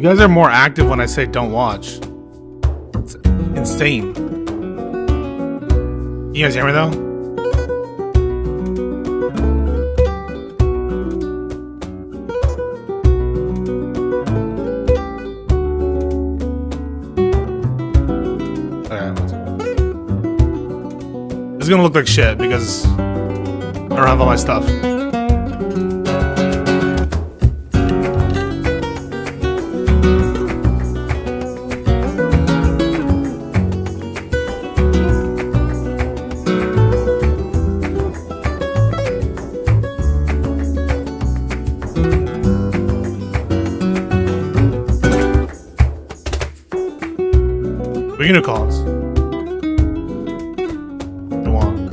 guys are more active when I say don't watch. It's insane. You guys hear me though? It's gonna look like shit because I don't have all my stuff. We can do calls. Go on.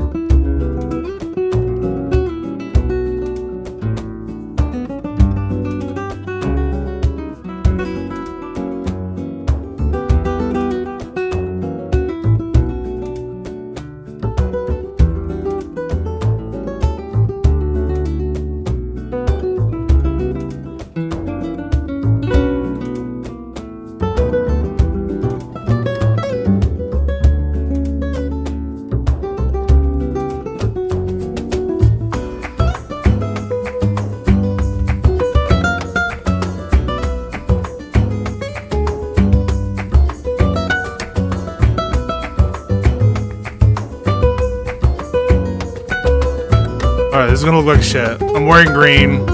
Alright, this is gonna look like shit. I'm wearing green. I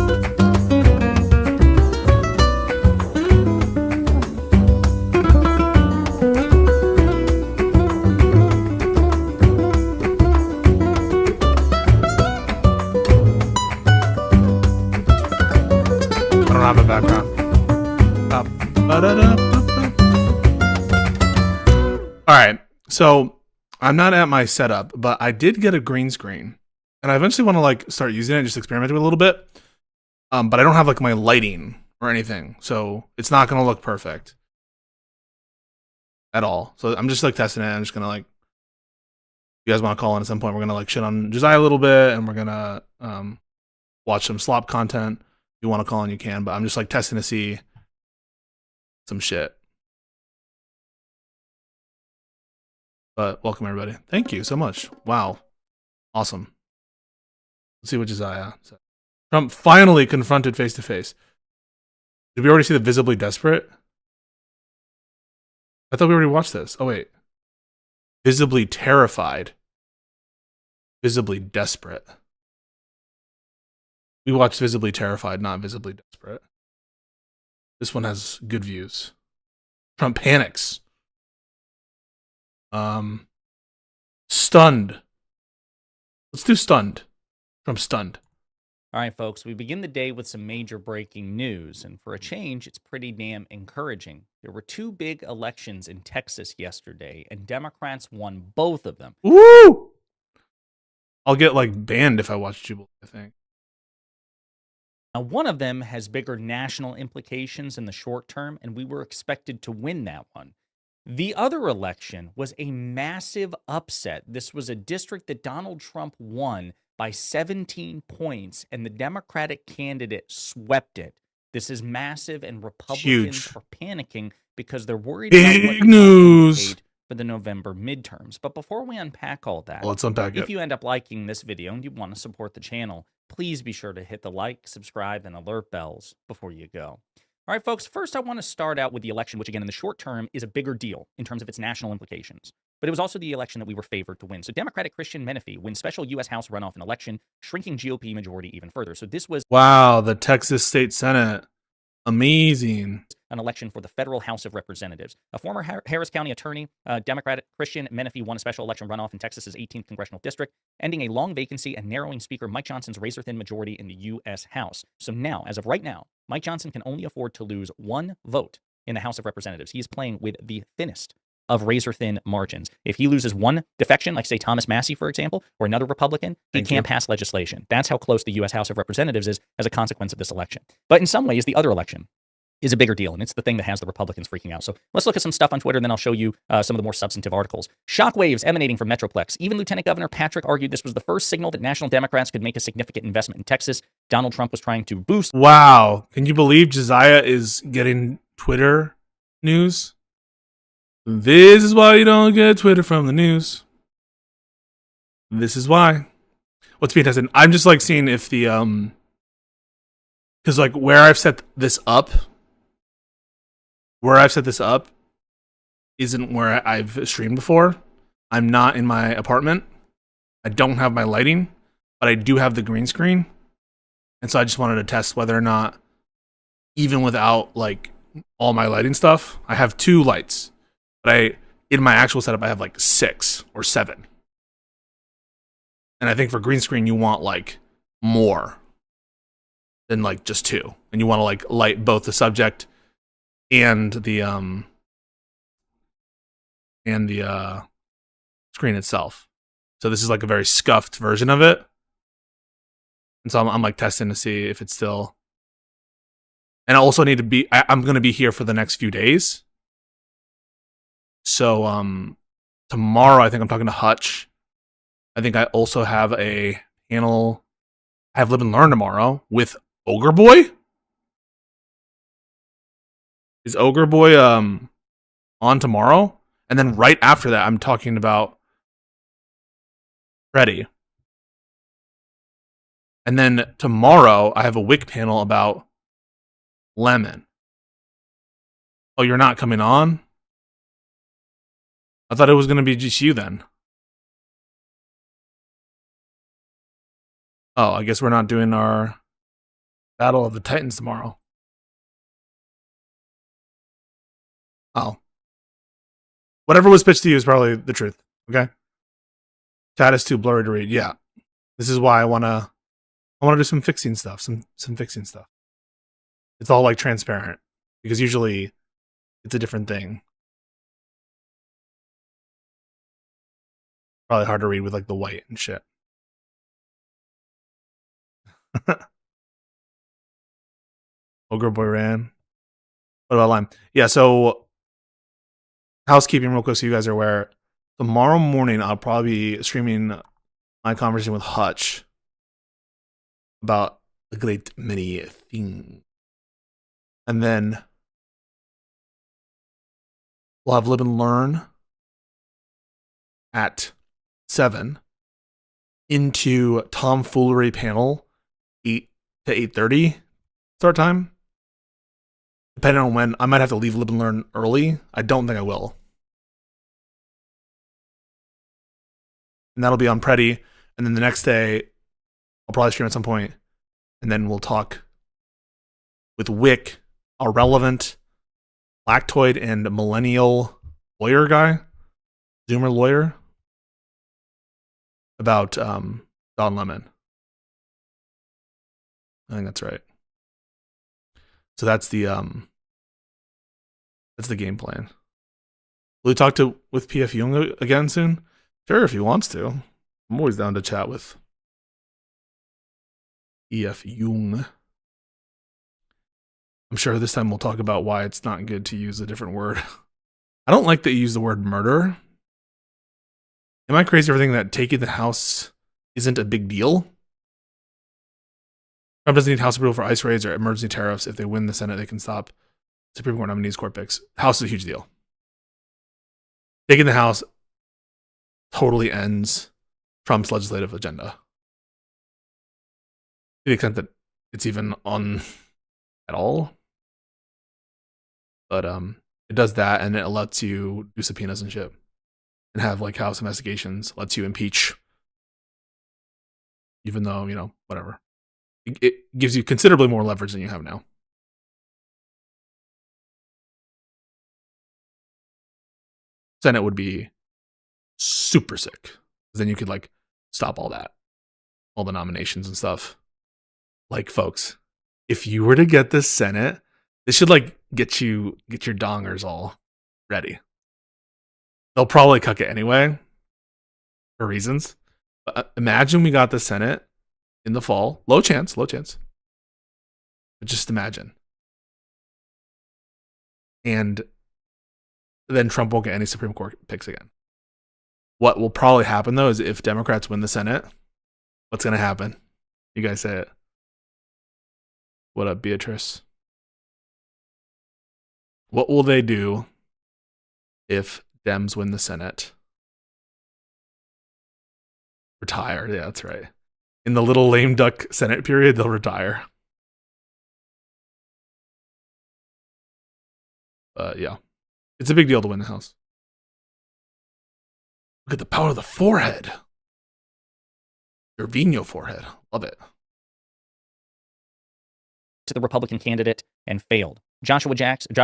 don't have a background. Alright, so I'm not at my setup, but I did get a green screen. And I eventually want to like start using it and just experiment with it a little bit. But I don't have like my lighting or anything. So it's not going to look perfect at all. So I'm just like testing it. I'm just going to like, if you guys want to call in at some point, we're going to like shit on Josiah a little bit and we're going to watch some slop content. If you want to call in, you can, but I'm just like testing to see some shit. But welcome everybody. Thank you so much. Wow. Awesome. Let's see what Josiah said. Trump finally confronted face to face. Did we already see the visibly desperate? I thought we already watched this. Oh, wait. Visibly terrified. Visibly desperate. We watched Visibly Terrified, not Visibly Desperate. This one has good views. Trump panics. Stunned. Let's do stunned. Trump stunned. All right, folks, we begin the day with some major breaking news, and for a change, it's pretty damn encouraging. There were two big elections in Texas yesterday, and Democrats won both of them. Woo! I'll get, like, banned if I watch Jubilee, I think. Now, one of them has bigger national implications in the short term, and we were expected to win that one. The other election was a massive upset. This was a district that Donald Trump won by 17 points, and the Democratic candidate swept it. This is massive, and Republicans are panicking because they're worried about what news for the November midterms. But before we unpack all that, let's unpack it. If you end up liking this video and you want to support the channel, please be sure to hit the like, subscribe, and alert bells before you go. All right, folks, first I want to start out with the election, which again in the short term is a bigger deal in terms of its national implications. But it was also the election that we were favored to win. So Democratic Christian Menifee wins special U.S. House runoff and election, shrinking GOP majority even further. So this was... Wow, the Texas State Senate. Amazing. An election for the federal House of Representatives. A former Harris County attorney, Democratic Christian Menifee won a special election runoff in Texas's 18th congressional district, ending a long vacancy and narrowing Speaker Mike Johnson's razor-thin majority in the U.S. House. So now, as of right now, Mike Johnson can only afford to lose one vote in the House of Representatives. He is playing with the thinnest of razor-thin margins. If he loses one defection, like say Thomas Massey, for example, or another Republican, he can't pass legislation. That's how close the U.S. House of Representatives is as a consequence of this election. But in some ways, the other election is a bigger deal, and it's the thing that has the Republicans freaking out. So let's look at some stuff on Twitter, and then I'll show you some of the more substantive articles. Shockwaves emanating from Metroplex. Even Lieutenant Governor Patrick argued this was the first signal that national Democrats could make a significant investment in Texas. Donald Trump was trying to boost... Wow. Can you believe Josiah is getting Twitter news. This is why you don't get Twitter from the news. This is why. What's being tested? I'm just like seeing if the because like where I've set this up isn't where I've streamed before. I'm not in my apartment. I don't have my lighting, but I do have the green screen. And so I just wanted to test whether or not, even without like all my lighting stuff, I have 2 lights. But in my actual setup, I have like 6 or 7. And I think for green screen, you want like more than like just 2. And you want to like light both the subject and the screen itself. So this is like a very scuffed version of it. And so I'm like testing to see if it's still. And I also need to be. I'm going to be here for the next few days. So tomorrow I think I'm talking to Hutch. I think I also have a panel. I have Lib and Learn tomorrow with Ogre Boy. Is Ogre Boy on tomorrow? And then right after that, I'm talking about Freddy. And then tomorrow, I have a Wick panel about Lemon. Oh, you're not coming on? I thought it was going to be just you then. Oh, I guess we're not doing our Battle of the Titans tomorrow. Oh. Whatever was pitched to you is probably the truth, okay? Chat is too blurry to read. Yeah. This is why I want to do some fixing stuff, some fixing stuff. It's all like transparent because usually it's a different thing. Probably hard to read with like the white and shit. Ogre Boy ran. What about Lime? Yeah, so housekeeping real quick so you guys are aware. Tomorrow morning I'll probably be streaming my conversation with Hutch about a great many things. And then we'll have Lib and Learn at 7 into Tomfoolery panel 8 to 8:30 start time. Depending on when, I might have to leave Lib and Learn early. I don't think I will. And that'll be on Preddy. And then the next day, I'll probably stream at some point. And then we'll talk with Wick, our relevant Lactoid and millennial lawyer guy, Zoomer lawyer, about Don Lemon. I think that's right. So that's the game plan. Will we talk with PF Jung again soon? Sure, if he wants to. I'm always down to chat with EF Jung. I'm sure this time we'll talk about why it's not good to use a different word. I don't like that you use the word murder. Am I crazy for thinking that taking the house isn't a big deal? Trump doesn't need House approval for ICE raids or emergency tariffs. If they win the Senate, they can stop Supreme Court nominees' court picks. House is a huge deal. Taking the House totally ends Trump's legislative agenda. To the extent that it's even on at all. But it does that, and it lets you do subpoenas and shit. And have like House investigations, lets you impeach. Even though, whatever. It gives you considerably more leverage than you have now. Senate would be super sick. Then you could like stop all that. All the nominations and stuff. Like, folks, if you were to get the Senate, this should like get your dongers all ready. They'll probably cuck it anyway for reasons. But imagine we got the Senate in the fall. Low chance. But just imagine. And then Trump won't get any Supreme Court picks again. What will probably happen, though, is if Democrats win the Senate, what's going to happen? You guys say it. What up, Beatrice? What will they do if Dems win the Senate? Retire. Yeah, that's right. In the little lame duck Senate period, they'll retire. Yeah. It's a big deal to win the House. Look at the power of the forehead. Your Vino forehead. Love it. To the Republican candidate and failed. Joshua Jackson,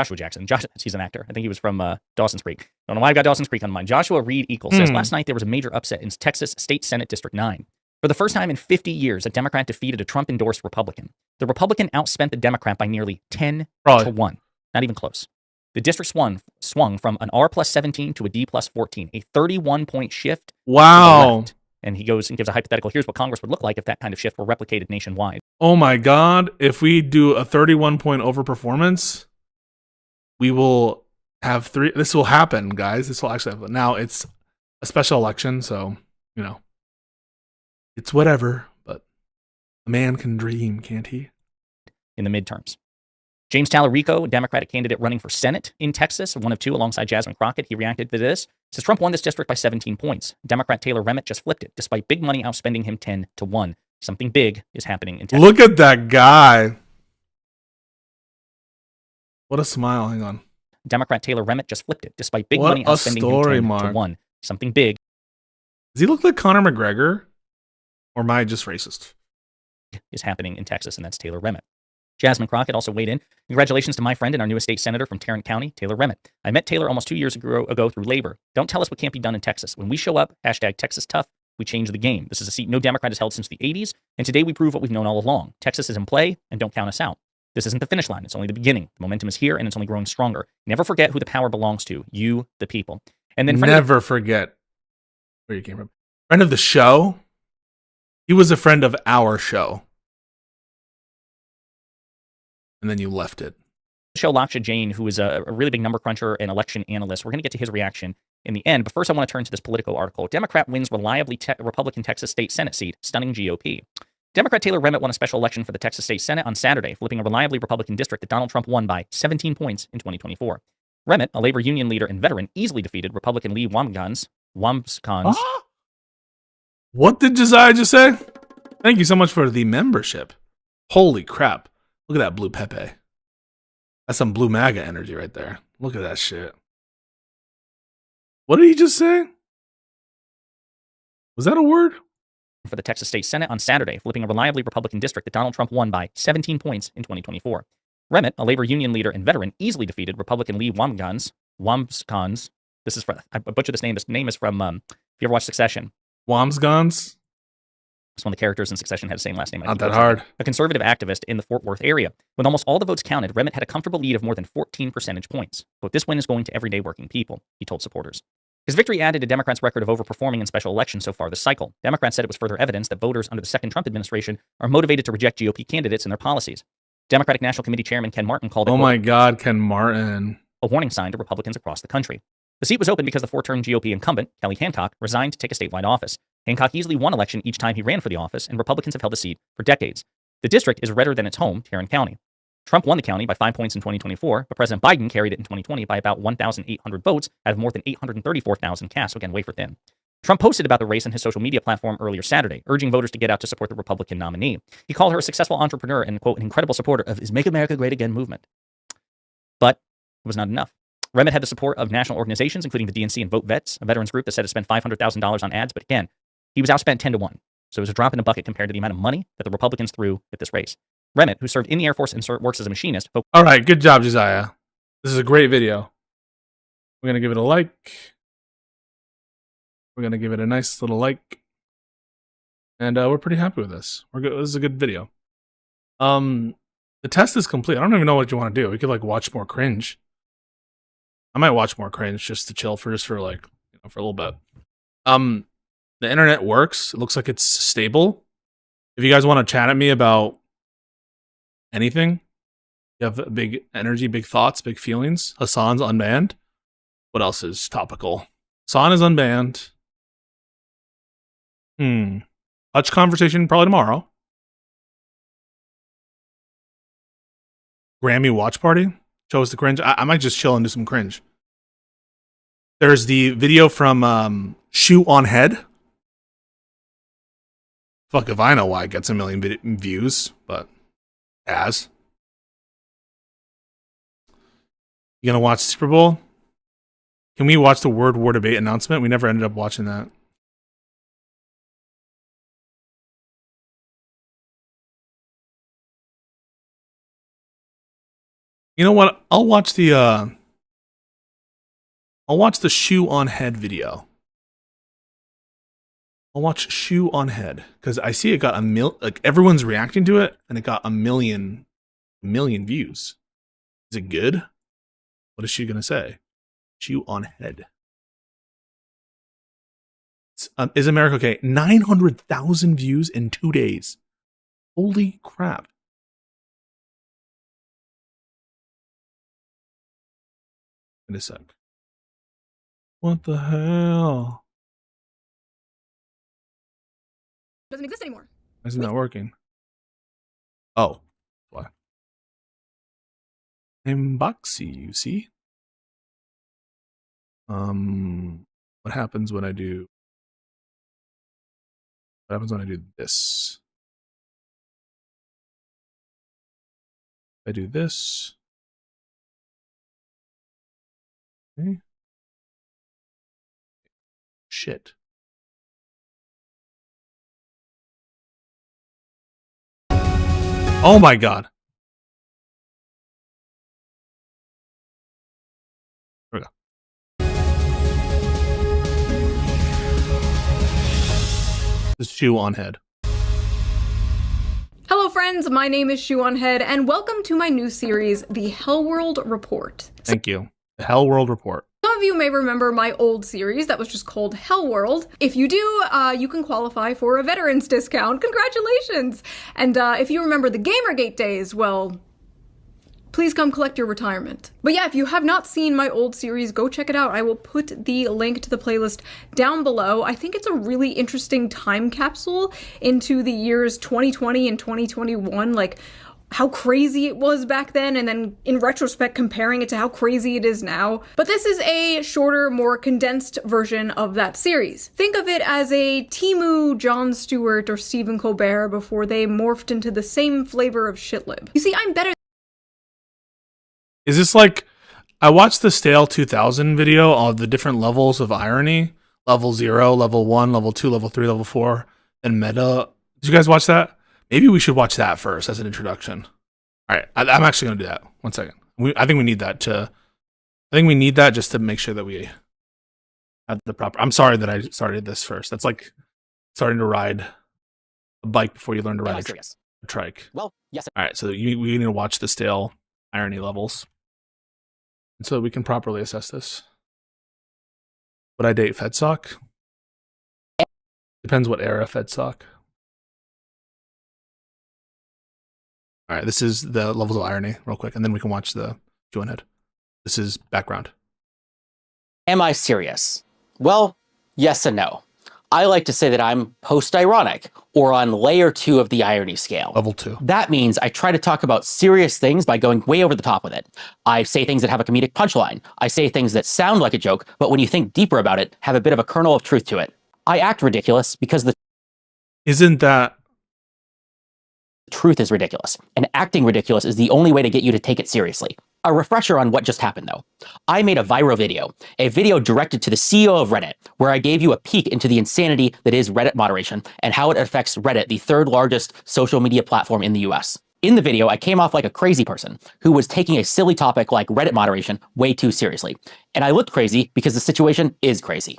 he's an actor. I think he was from Dawson's Creek. Don't know why I got Dawson's Creek on mine. Joshua Reed Equals says, last night there was a major upset in Texas State Senate District 9. For the first time in 50 years, a Democrat defeated a Trump-endorsed Republican. The Republican outspent the Democrat by nearly 10 to 1. Not even close. The district swung from an R plus 17 to a D plus 14, a 31-point shift. Wow. And he goes and gives a hypothetical. Here's what Congress would look like if that kind of shift were replicated nationwide. Oh my God. If we do a 31-point overperformance, we will have 3. This will happen, guys. This will actually happen. Now, it's a special election, so, you know, it's whatever, but a man can dream, can't he? In the midterms. James Tallarico, a Democratic candidate running for Senate in Texas, one of 2 alongside Jasmine Crockett, he reacted to this. Says Trump won this district by 17 points. Democrat Taylor Remmett just flipped it, despite big money outspending him 10 to 1. Something big is happening in Texas. Look at that guy. What a smile. Hang on. Democrat Taylor Remmett just flipped it, despite big money outspending him 10 to 1. Something big. Does he look like Conor McGregor? Or am I just racist? Is happening in Texas, and that's Taylor Remmett. Jasmine Crockett also weighed in. Congratulations to my friend and our newest state senator from Tarrant County, Taylor Remmett. I met Taylor almost 2 years ago through labor. Don't tell us what can't be done in Texas. When we show up, hashtag Texas tough, we change the game. This is a seat no Democrat has held since the 80s, and today we prove what we've known all along. Texas is in play, and don't count us out. This isn't the finish line. It's only the beginning. The momentum is here, and it's only growing stronger. Never forget who the power belongs to. You, the people. And then never forget where you came from. Friend of the show? He was a friend of our show. And then you left it. Show Laksha Jain, who is a really big number cruncher and election analyst. We're going to get to his reaction in the end. But first, I want to turn to this Politico article. Democrat wins reliably Republican Texas state Senate seat, stunning GOP. Democrat Taylor Remmett won a special election for the Texas State Senate on Saturday, flipping a reliably Republican district that Donald Trump won by 17 points in 2024. Remmett, a labor union leader and veteran, easily defeated Republican Lee Wambsgans. What did Josiah just say? Thank you so much for the membership. Holy crap. Look at that blue Pepe. That's some blue MAGA energy right there. Look at that shit. What did he just say? Was that a word? For the Texas State Senate on Saturday, flipping a reliably Republican district that Donald Trump won by 17 points in 2024. Remmett, a labor union leader and veteran, easily defeated Republican Lee Wambsgans. This is from, I butchered this name. This name is from, if you ever watched Succession. Wambsgans? One of the characters in Succession had the same last name. Not that hard. A conservative activist in the Fort Worth area. With almost all the votes counted, Remmett had a comfortable lead of more than 14 percentage points. But this win is going to everyday working people, he told supporters. His victory added to Democrats' record of overperforming in special elections so far this cycle. Democrats said it was further evidence that voters under the second Trump administration are motivated to reject GOP candidates and their policies. Democratic National Committee Chairman Ken Martin called it, oh my God, Ken Martin, a warning sign to Republicans across the country. The seat was open because the 4-term GOP incumbent, Kelly Hancock, resigned to take a statewide office. Hancock easily won election each time he ran for the office, and Republicans have held the seat for decades. The district is redder than its home, Tarrant County. Trump won the county by 5 points in 2024, but President Biden carried it in 2020 by about 1,800 votes out of more than 834,000 cast, so again, wafer thin. Trump posted about the race on his social media platform earlier Saturday, urging voters to get out to support the Republican nominee. He called her a successful entrepreneur and, quote, an incredible supporter of his Make America Great Again movement. But it was not enough. Remmett had the support of national organizations, including the DNC and Vote Vets, a veterans group that said it spent $500,000 on ads, but again, he was outspent 10 to 1. So it was a drop in the bucket compared to the amount of money that the Republicans threw at this race. Remmett, who served in the Air Force and works as a machinist. All right, good job, Josiah. This is a great video. We're going to give it a like. We're going to give it a nice little like. And we're pretty happy with this. We're good. This is a good video. The test is complete. I don't even know what you want to do. We could like watch more cringe. I might watch more cringe just to chill for like, you know, for a little bit. The internet works. It looks like it's stable. If you guys want to chat at me about anything, you have big energy, big thoughts, big feelings. Hassan's unbanned. What else is topical? Hassan is unbanned. Hutch conversation probably tomorrow. Grammy watch party. show us the cringe. I might just chill and do some cringe. There's the video from Shoe on Head. Fuck if I know why it gets a million views, but as. You gonna watch Super Bowl? Can we watch the Word War debate announcement? We never ended up watching that. You know what? I'll watch the Shoe on Head video. I'll watch Shoe on Head because I see it got like everyone's reacting to it, and it got a million views. Is it good? What is she gonna say? Shoe on Head. Is America okay? 900,000 views in 2 days. Holy crap! In a sec. What the hell? Doesn't exist anymore. Why isn't that working? Oh, why? Inboxy, you see? What happens when I do? What happens when I do this? I do this. Okay. Shit. Oh my god. Here we go. This is Shoe on Head. Hello friends, my name is Shoe on Head, and welcome to my new series, The Hell World Report. Thank you. The Hell World Report. Some of you may remember my old series that was just called Hell World. If you do, you can qualify for a veterans discount. Congratulations! And if you remember the Gamergate days, well, please come collect your retirement. But yeah, if you have not seen my old series, go check it out. I will put the link to the playlist down below. I think it's a really interesting time capsule into the years 2020 and 2021, like how crazy it was back then, and then in retrospect comparing it to how crazy it is now. But this is a shorter, more condensed version of that series. Think of it as a Temu, Jon Stewart, or Stephen Colbert before they morphed into the same flavor of shitlib. You see, I'm better. Is this like, I watched the Stale 2000 video of the different levels of irony. Level 0, level 1, level 2, level 3, level 4, and meta. Did you guys watch that? Maybe we should watch that first as an introduction. All right, I'm actually going to do that. 1 second. I think we need that just to make sure that we have the proper. I'm sorry that I started this first. That's like starting to ride a bike before you learn to ride a trike. Well, yes. All right, so we need to watch the Stale irony levels, and so we can properly assess this. Would I date FedSoc? Depends what era FedSoc. All right, this is the levels of irony real quick, and then we can watch the Shoe on Head. This is background. Am I serious? Well, yes and no. I like to say that I'm post-ironic, or on layer 2 of the irony scale. Level 2. That means I try to talk about serious things by going way over the top with it. I say things that have a comedic punchline. I say things that sound like a joke, but when you think deeper about it, have a bit of a kernel of truth to it. I act ridiculous because the Isn't that truth is ridiculous, and acting ridiculous is the only way to get you to take it seriously. A refresher on what just happened though. I made a viral video, a video directed to the CEO of Reddit, where I gave you a peek into the insanity that is Reddit moderation and how it affects Reddit, the 3rd largest social media platform in the US. In the video, I came off like a crazy person who was taking a silly topic like Reddit moderation way too seriously. And I looked crazy because the situation is crazy.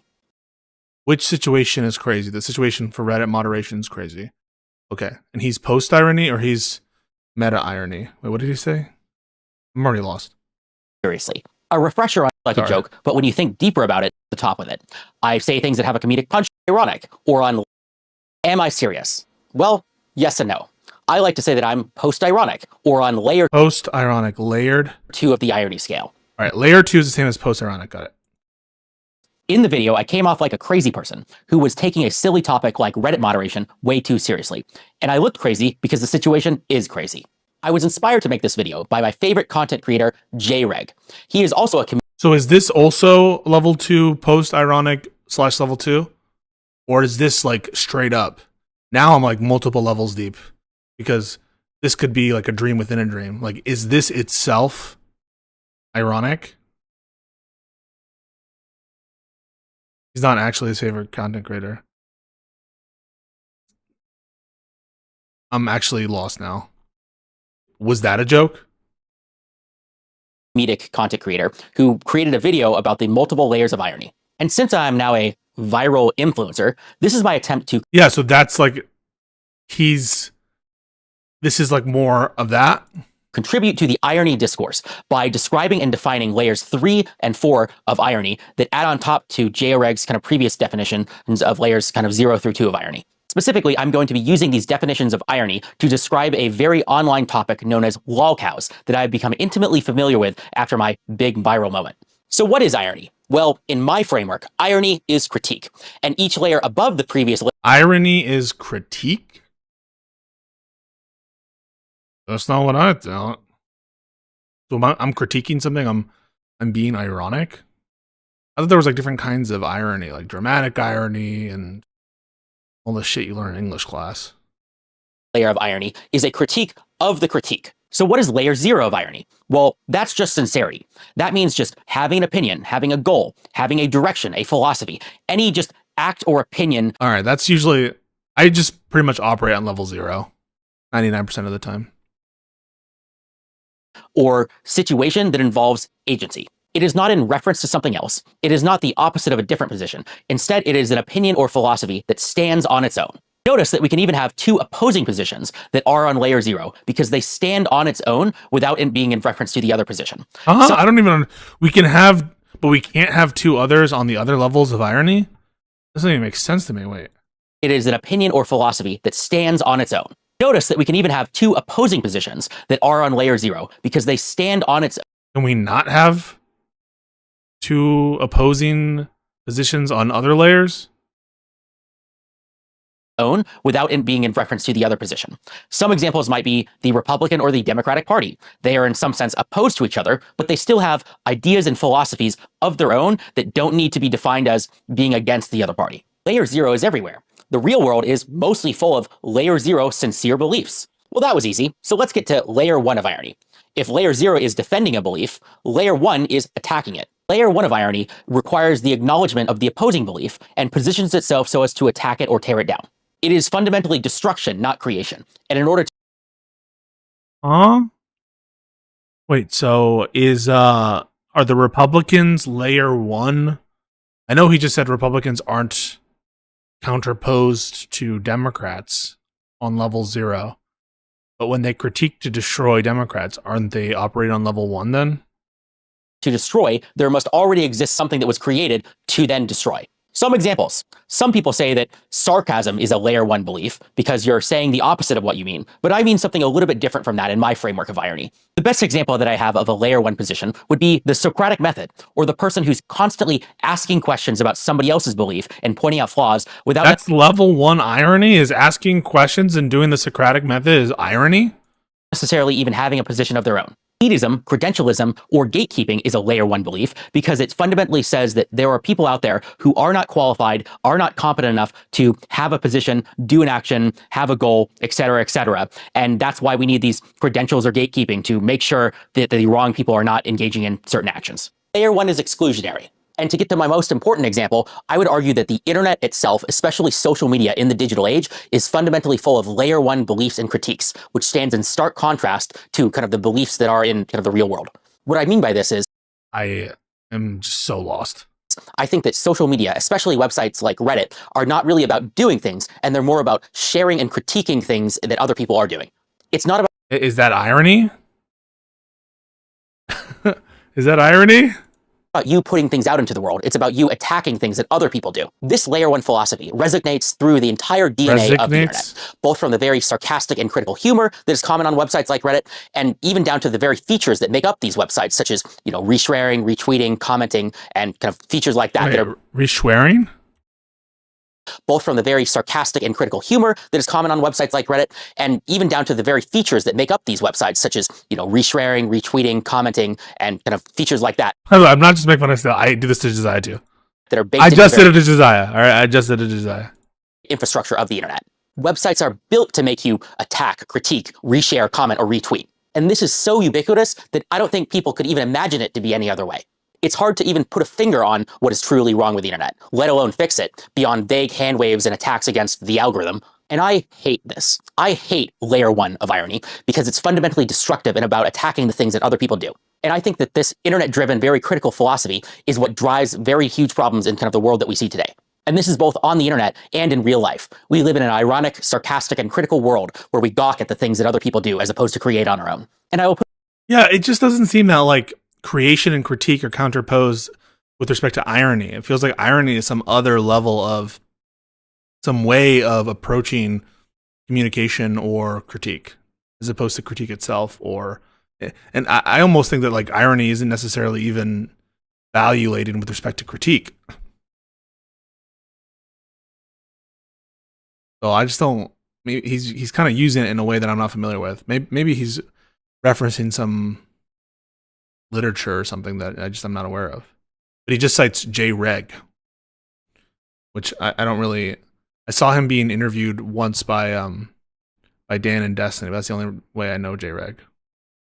which situation is crazy? The situation for Reddit moderation is crazy. Okay, and he's post irony or he's meta irony? Wait, what did he say? I'm already lost. Seriously. A refresher on like a joke, but when you think deeper about it, the top with it. I say things that have a comedic punch, ironic, or on. Am I serious? Well, yes and no. I like to say that I'm post-ironic, or on layer Post-ironic, layered. 2 of the irony scale. All right, layer 2 is the same as post-ironic. Got it. In the video, I came off like a crazy person who was taking a silly topic like Reddit moderation way too seriously. And I looked crazy because the situation is crazy. I was inspired to make this video by my favorite content creator, JReg. He is also a So is this also level 2 post ironic / level 2? Or is this like straight up? Now I'm like multiple levels deep because this could be like a dream within a dream. Like, is this itself ironic? He's not actually his favorite content creator. I'm actually lost now. Was that a joke? comedic content creator who created a video about the multiple layers of irony. And since I'm now a viral influencer, this is my attempt to Yeah, so that's like this is like more of that. contribute to the irony discourse by describing and defining layers 3 and 4 of irony that add on top to JReg's kind of previous definitions of layers kind of 0 through 2 of irony. Specifically, I'm going to be using these definitions of irony to describe a very online topic known as lolcows that I've become intimately familiar with after my big viral moment. So what is irony? Well, in my framework, irony is critique, and each layer above the previous layer Irony is critique? That's not what I thought. So I'm critiquing something, I'm being ironic? I thought there was like different kinds of irony, like dramatic irony and all the shit you learn in English class. layer of irony is a critique of the critique. So what is layer 0 of irony? Well, that's just sincerity. That means just having an opinion, having a goal, having a direction, a philosophy, any just act or opinion. All right, that's usually, I just pretty much operate on level 0, 99% of the time. Or situation that involves agency. It is not in reference to something else. It is not the opposite of a different position. Instead, it is an opinion or philosophy that stands on its own. Notice that we can even have two opposing positions that are on layer 0 because they stand on its own without it being in reference to the other position. I don't even, we can have, but we can't have two others on the other levels of irony? Doesn't even make sense to me, wait. It is an opinion or philosophy that stands on its own. Notice that we can even have two opposing positions that are on layer 0 because they stand on its Can we not have two opposing positions on other layers? own without it being in reference to the other position. Some examples might be the Republican or the Democratic Party. They are in some sense opposed to each other, but they still have ideas and philosophies of their own that don't need to be defined as being against the other party. Layer 0 is everywhere. The real world is mostly full of layer 0 sincere beliefs. Well, that was easy. So let's get to layer 1 of irony. If layer 0 is defending a belief, layer 1 is attacking it. Layer 1 of irony requires the acknowledgement of the opposing belief and positions itself so as to attack it or tear it down. It is fundamentally destruction, not creation. And in order to Wait, so are the Republicans layer 1? I know he just said Republicans aren't counterposed to Democrats on level 0. But when they critique to destroy Democrats, aren't they operating on level 1 then? destroy, there must already exist something that was created to then destroy. Some examples. Some people say that sarcasm is a layer 1 belief because you're saying the opposite of what you mean, but I mean something a little bit different from that in my framework of irony. The best example that I have of a layer 1 position would be the Socratic method, or the person who's constantly asking questions about somebody else's belief and pointing out flaws without— That's level 1 irony, is asking questions and doing the Socratic method is irony? necessarily even having a position of their own. Elitism, credentialism, or gatekeeping is a layer 1 belief because it fundamentally says that there are people out there who are not qualified, are not competent enough to have a position, do an action, have a goal, etc., etc. And that's why we need these credentials or gatekeeping to make sure that the wrong people are not engaging in certain actions. Layer 1 is exclusionary. And to get to my most important example, I would argue that the internet itself, especially social media in the digital age, is fundamentally full of layer 1 beliefs and critiques, which stands in stark contrast to kind of the beliefs that are in kind of the real world. What I mean by this is, I am just so lost. I think that social media, especially websites like Reddit, are not really about doing things, and they're more about sharing and critiquing things that other people are doing. It's not about— Is that irony? Is that irony? about you putting things out into the world. It's about you attacking things that other people do. This layer 1 philosophy resonates through the entire DNA of the internet, both from the very sarcastic and critical humor that is common on websites like Reddit, and even down to the very features that make up these websites, such as, resharing, retweeting, commenting, and kind of features like that. Wait, resharing? both from the very sarcastic and critical humor that is common on websites like Reddit, and even down to the very features that make up these websites, such as, resharing, retweeting, commenting, and kind of features like that. I'm not just making fun of stuff. I do this to Josiah too. That are baked I into just the did it to Josiah. All right, I just did it to Josiah. infrastructure of the internet. Websites are built to make you attack, critique, reshare, comment, or retweet. And this is so ubiquitous that I don't think people could even imagine it to be any other way. It's hard to even put a finger on what is truly wrong with the internet, let alone fix it, beyond vague hand waves and attacks against the algorithm. And I hate this. I hate layer 1 of irony because it's fundamentally destructive and about attacking the things that other people do. And I think that this internet-driven, very critical philosophy is what drives very huge problems in kind of the world that we see today. And this is both on the internet and in real life. We live in an ironic, sarcastic, and critical world where we gawk at the things that other people do as opposed to create on our own. And I will put Yeah, it just doesn't seem that like creation and critique are counterposed with respect to irony. It feels like irony is some other level of some way of approaching communication or critique as opposed to critique itself. And I almost think that like irony isn't necessarily even value laden with respect to critique. So I just don't. Maybe he's kind of using it in a way that I'm not familiar with. Maybe he's referencing some literature or something that I'm not aware of. But he just cites JReg, which I don't really. I saw him being interviewed once by Dan and Destiny. That's the only way I know JReg.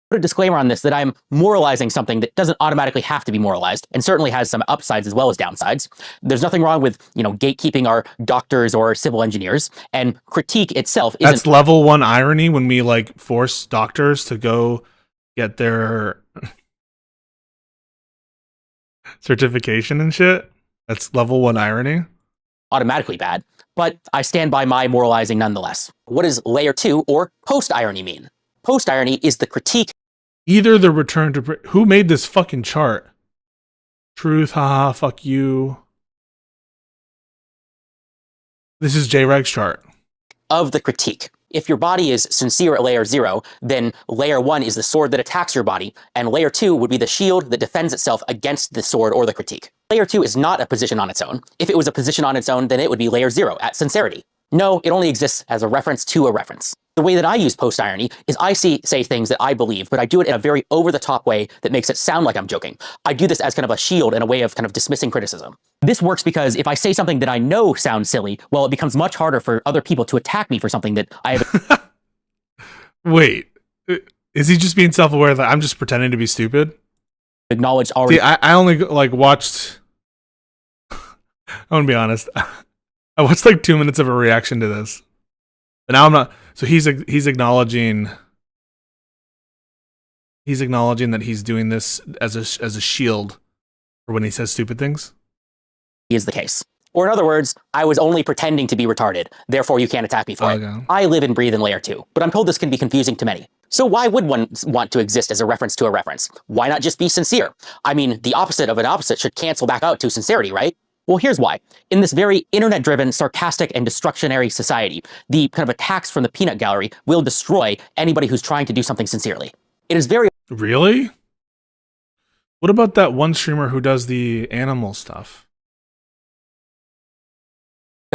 Put a disclaimer on this that I'm moralizing something that doesn't automatically have to be moralized and certainly has some upsides as well as downsides. There's nothing wrong with, gatekeeping our doctors or civil engineers, and critique itself isn't— That's level 1 irony when we like force doctors to go get their certification and shit. That's level 1 irony. Automatically bad, but I stand by my moralizing nonetheless. What does layer 2 or post-irony mean? Post-irony is the critique— Either the return to... Who made this fucking chart? Truth, haha, fuck you. This is JReg's chart. of the critique. If your body is sincere at layer 0, then layer 1 is the sword that attacks your body, and layer 2 would be the shield that defends itself against the sword or the critique. Layer 2 is not a position on its own. If it was a position on its own, then it would be layer 0 at sincerity. No, it only exists as a reference to a reference. The way that I use post-irony is I say things that I believe, but I do it in a very over-the-top way that makes it sound like I'm joking. I do this as kind of a shield and a way of kind of dismissing criticism. This works because if I say something that I know sounds silly, well, it becomes much harder for other people to attack me for something that I have... Wait, is he just being self-aware that I'm just pretending to be stupid? Acknowledged already. See, I only watched... I'm gonna be honest. I watched 2 minutes of a reaction to this. But now I'm not... So he's acknowledging that he's doing this as a shield for when he says stupid things. Is the case. Or in other words, I was only pretending to be retarded, therefore you can't attack me for it. I live and breathe in layer 2, but I'm told this can be confusing to many. So why would one want to exist as a reference to a reference? Why not just be sincere? I mean, the opposite of an opposite should cancel back out to sincerity, right? Well, here's why. In this very internet-driven, sarcastic, and destructionary society, the kind of attacks from the peanut gallery will destroy anybody who's trying to do something sincerely. It is very... Really? What about that one streamer who does the animal stuff?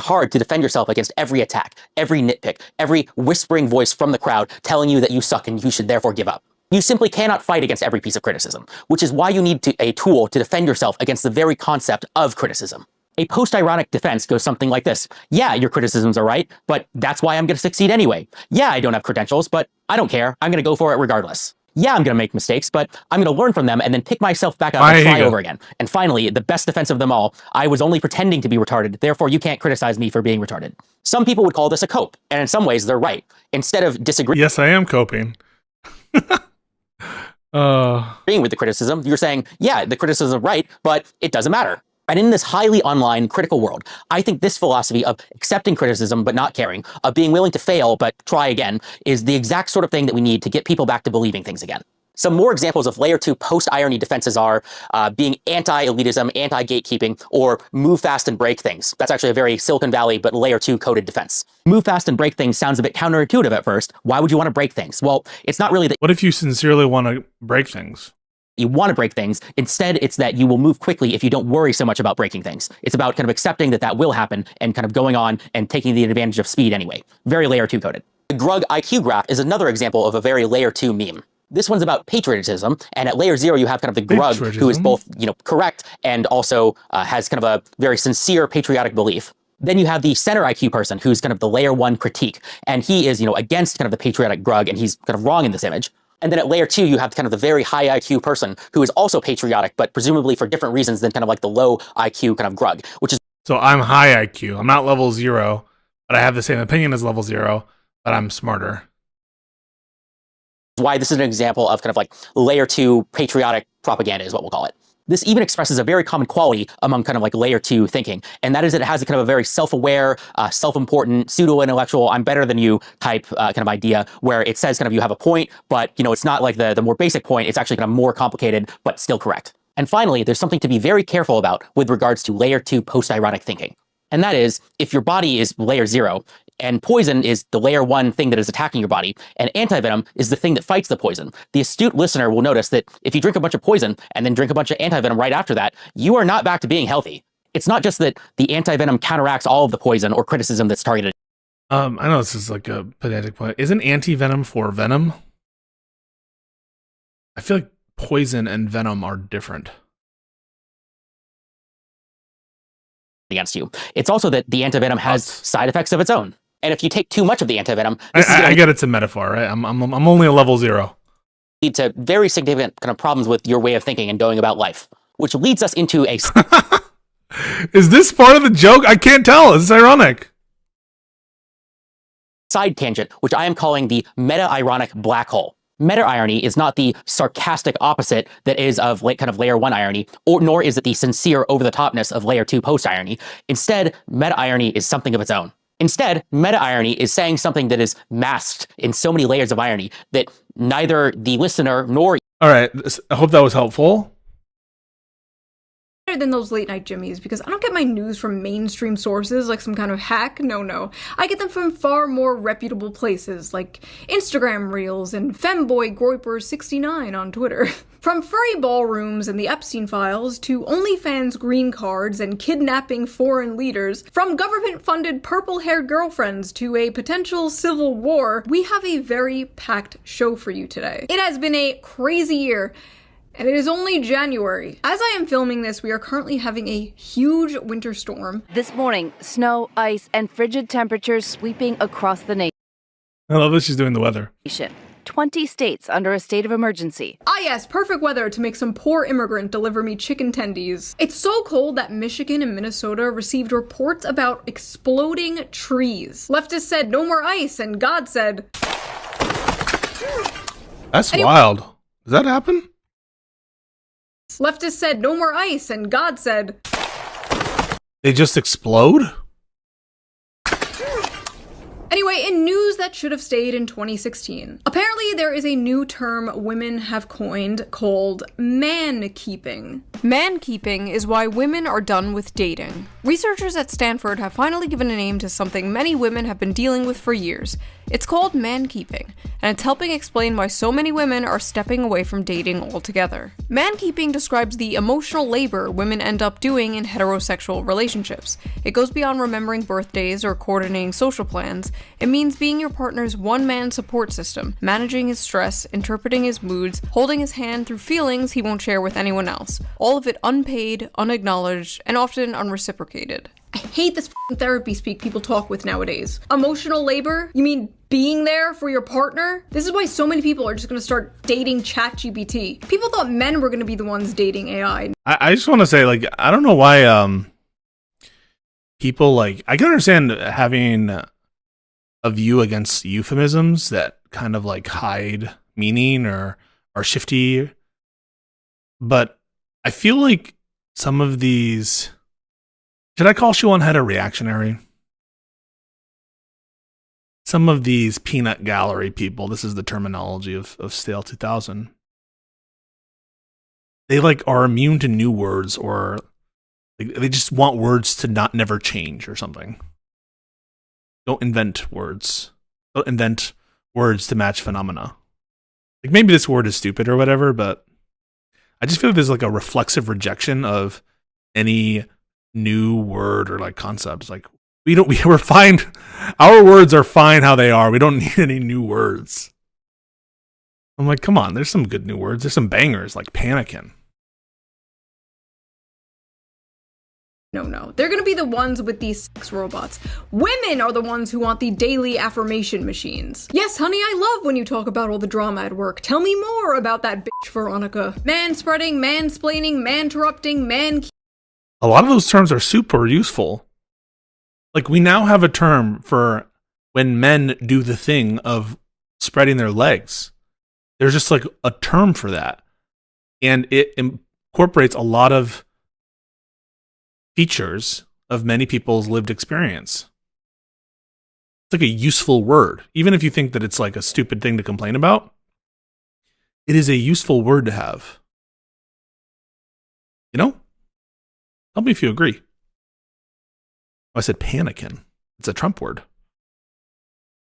hard to defend yourself against every attack, every nitpick, every whispering voice from the crowd telling you that you suck and you should therefore give up. You simply cannot fight against every piece of criticism, which is why you need a tool to defend yourself against the very concept of criticism. A post-ironic defense goes something like this. Yeah, your criticisms are right, but that's why I'm going to succeed anyway. Yeah, I don't have credentials, but I don't care. I'm going to go for it regardless. Yeah, I'm going to make mistakes, but I'm going to learn from them and then pick myself back up and try over again. And finally, the best defense of them all, I was only pretending to be retarded, therefore you can't criticize me for being retarded. Some people would call this a cope, and in some ways they're right. Instead of disagreeing... Yes, I am coping. Agreeing with the criticism, you're saying, yeah, the criticism is right, but it doesn't matter. And in this highly online, critical world, I think this philosophy of accepting criticism but not caring, of being willing to fail but try again, is the exact sort of thing that we need to get people back to believing things again. Some more examples of layer 2 post-irony defenses are being anti-elitism, anti-gatekeeping, or move fast and break things. That's actually a very Silicon Valley but layer 2 coded defense. Move fast and break things sounds a bit counterintuitive at first. Why would you want to break things? Well, it's not really that... What if you sincerely want to break things? you want to break things. Instead, it's that you will move quickly if you don't worry so much about breaking things. It's about kind of accepting that that will happen and kind of going on and taking the advantage of speed anyway. Very layer 2 coded. The Grug IQ graph is another example of a very layer 2 meme. This one's about patriotism, and at layer 0 you have kind of the Grug who is both, correct and also has kind of a very sincere patriotic belief. Then you have the center IQ person who's kind of the layer 1 critique, and he is, against kind of the patriotic Grug, and he's kind of wrong in this image. And then at layer 2, you have kind of the very high IQ person who is also patriotic, but presumably for different reasons than kind of like the low IQ kind of Grug, which is... So I'm high IQ. I'm not level 0, but I have the same opinion as level 0, but I'm smarter. Why this is an example of kind of like layer 2 patriotic propaganda is what we'll call it. This even expresses a very common quality among kind of like layer 2 thinking, and that is that it has a kind of a very self-aware, self-important, pseudo-intellectual, I'm better than you type kind of idea, where it says kind of you have a point, but it's not like the more basic point, it's actually kind of more complicated, but still correct. And finally, there's something to be very careful about with regards to layer 2 post-ironic thinking. And that is, if your body is layer 0, and poison is the layer 1 thing that is attacking your body, and antivenom is the thing that fights the poison, the astute listener will notice that if you drink a bunch of poison and then drink a bunch of antivenom right after that, you are not back to being healthy. It's not just that the antivenom counteracts all of the poison or criticism that's targeted. I know this is like a pedantic point. Isn't antivenom for venom? I feel like poison and venom are different. Against you. It's also that the antivenom has side effects of its own. And if you take too much of the antivenom, I get it's a metaphor, right? I'm only a level 0. Lead to very significant kind of problems with your way of thinking and going about life, which leads us into a... Is this part of the joke? I can't tell. Is this ironic? Side tangent, which I am calling the meta-ironic black hole. Meta-irony is not the sarcastic opposite that is of kind of layer 1 irony, nor is it the sincere over-the-topness of layer 2 post-irony. Instead, meta-irony is something of its own. Instead, meta-irony is saying something that is masked in so many layers of irony that neither the listener nor... All right, I hope that was helpful. Better than those late night jimmies, because I don't get my news from mainstream sources like some kind of hack. No. I get them from far more reputable places like Instagram Reels and Femboy Groiper69 on Twitter. From furry ballrooms and the Epstein files to OnlyFans green cards and kidnapping foreign leaders, from government-funded purple-haired girlfriends to a potential civil war, we have a very packed show for you today. It has been a crazy year, and it is only January. As I am filming this, we are currently having a huge winter storm. This morning, snow, ice, and frigid temperatures sweeping across the nation. I love that she's doing the weather. 20 states under a state of emergency. Ah yes, perfect weather to make some poor immigrant deliver me chicken tendies. It's so cold that Michigan and Minnesota received reports about exploding trees. Leftists said no more ice, and God said... That's wild. Does that happen? Leftists said no more ice, and God said... They just explode? Anyway, in news that should have stayed in 2016, apparently there is a new term women have coined called man-keeping. Man-keeping is why women are done with dating. Researchers at Stanford have finally given a name to something many women have been dealing with for years. It's called man-keeping, and it's helping explain why so many women are stepping away from dating altogether. Man-keeping describes the emotional labor women end up doing in heterosexual relationships. It goes beyond remembering birthdays or coordinating social plans. It means being your partner's one-man support system, managing his stress, interpreting his moods, holding his hand through feelings he won't share with anyone else. All of it unpaid, unacknowledged, and often unreciprocated. I hate this therapy speak people talk with nowadays. Emotional labor? You mean being there for your partner? This is why so many people are just gonna start dating ChatGPT. People thought men were gonna be the ones dating AI. I just want to say, like, I don't know why people, like, I can understand having a view against euphemisms that kind of like hide meaning or are shifty, but I feel like some of these... Should I call Shoe on Head a reactionary? Some of these peanut gallery people, this is the terminology of Stale 2000, they like are immune to new words, or they just want words to never change or something. Don't invent words. Don't invent words to match phenomena. Like, maybe this word is stupid or whatever, but I just feel like there's like a reflexive rejection of any new word or like concept. It's like we're fine. Our words are fine how they are. We don't need any new words. I'm like, come on, there's some good new words. There's some bangers like panicking. No. They're gonna be the ones with these sex robots. Women are the ones who want the daily affirmation machines. Yes, honey, I love when you talk about all the drama at work. Tell me more about that bitch, Veronica. Man-spreading, mansplaining, man-interrupting, man... A lot of those terms are super useful. Like, we now have a term for when men do the thing of spreading their legs. There's just like a term for that. And it incorporates a lot of features of many people's lived experience. It's like a useful word. Even if you think that it's like a stupid thing to complain about, it is a useful word to have. You know? Tell me if you agree. I said panicking. It's a Trump word.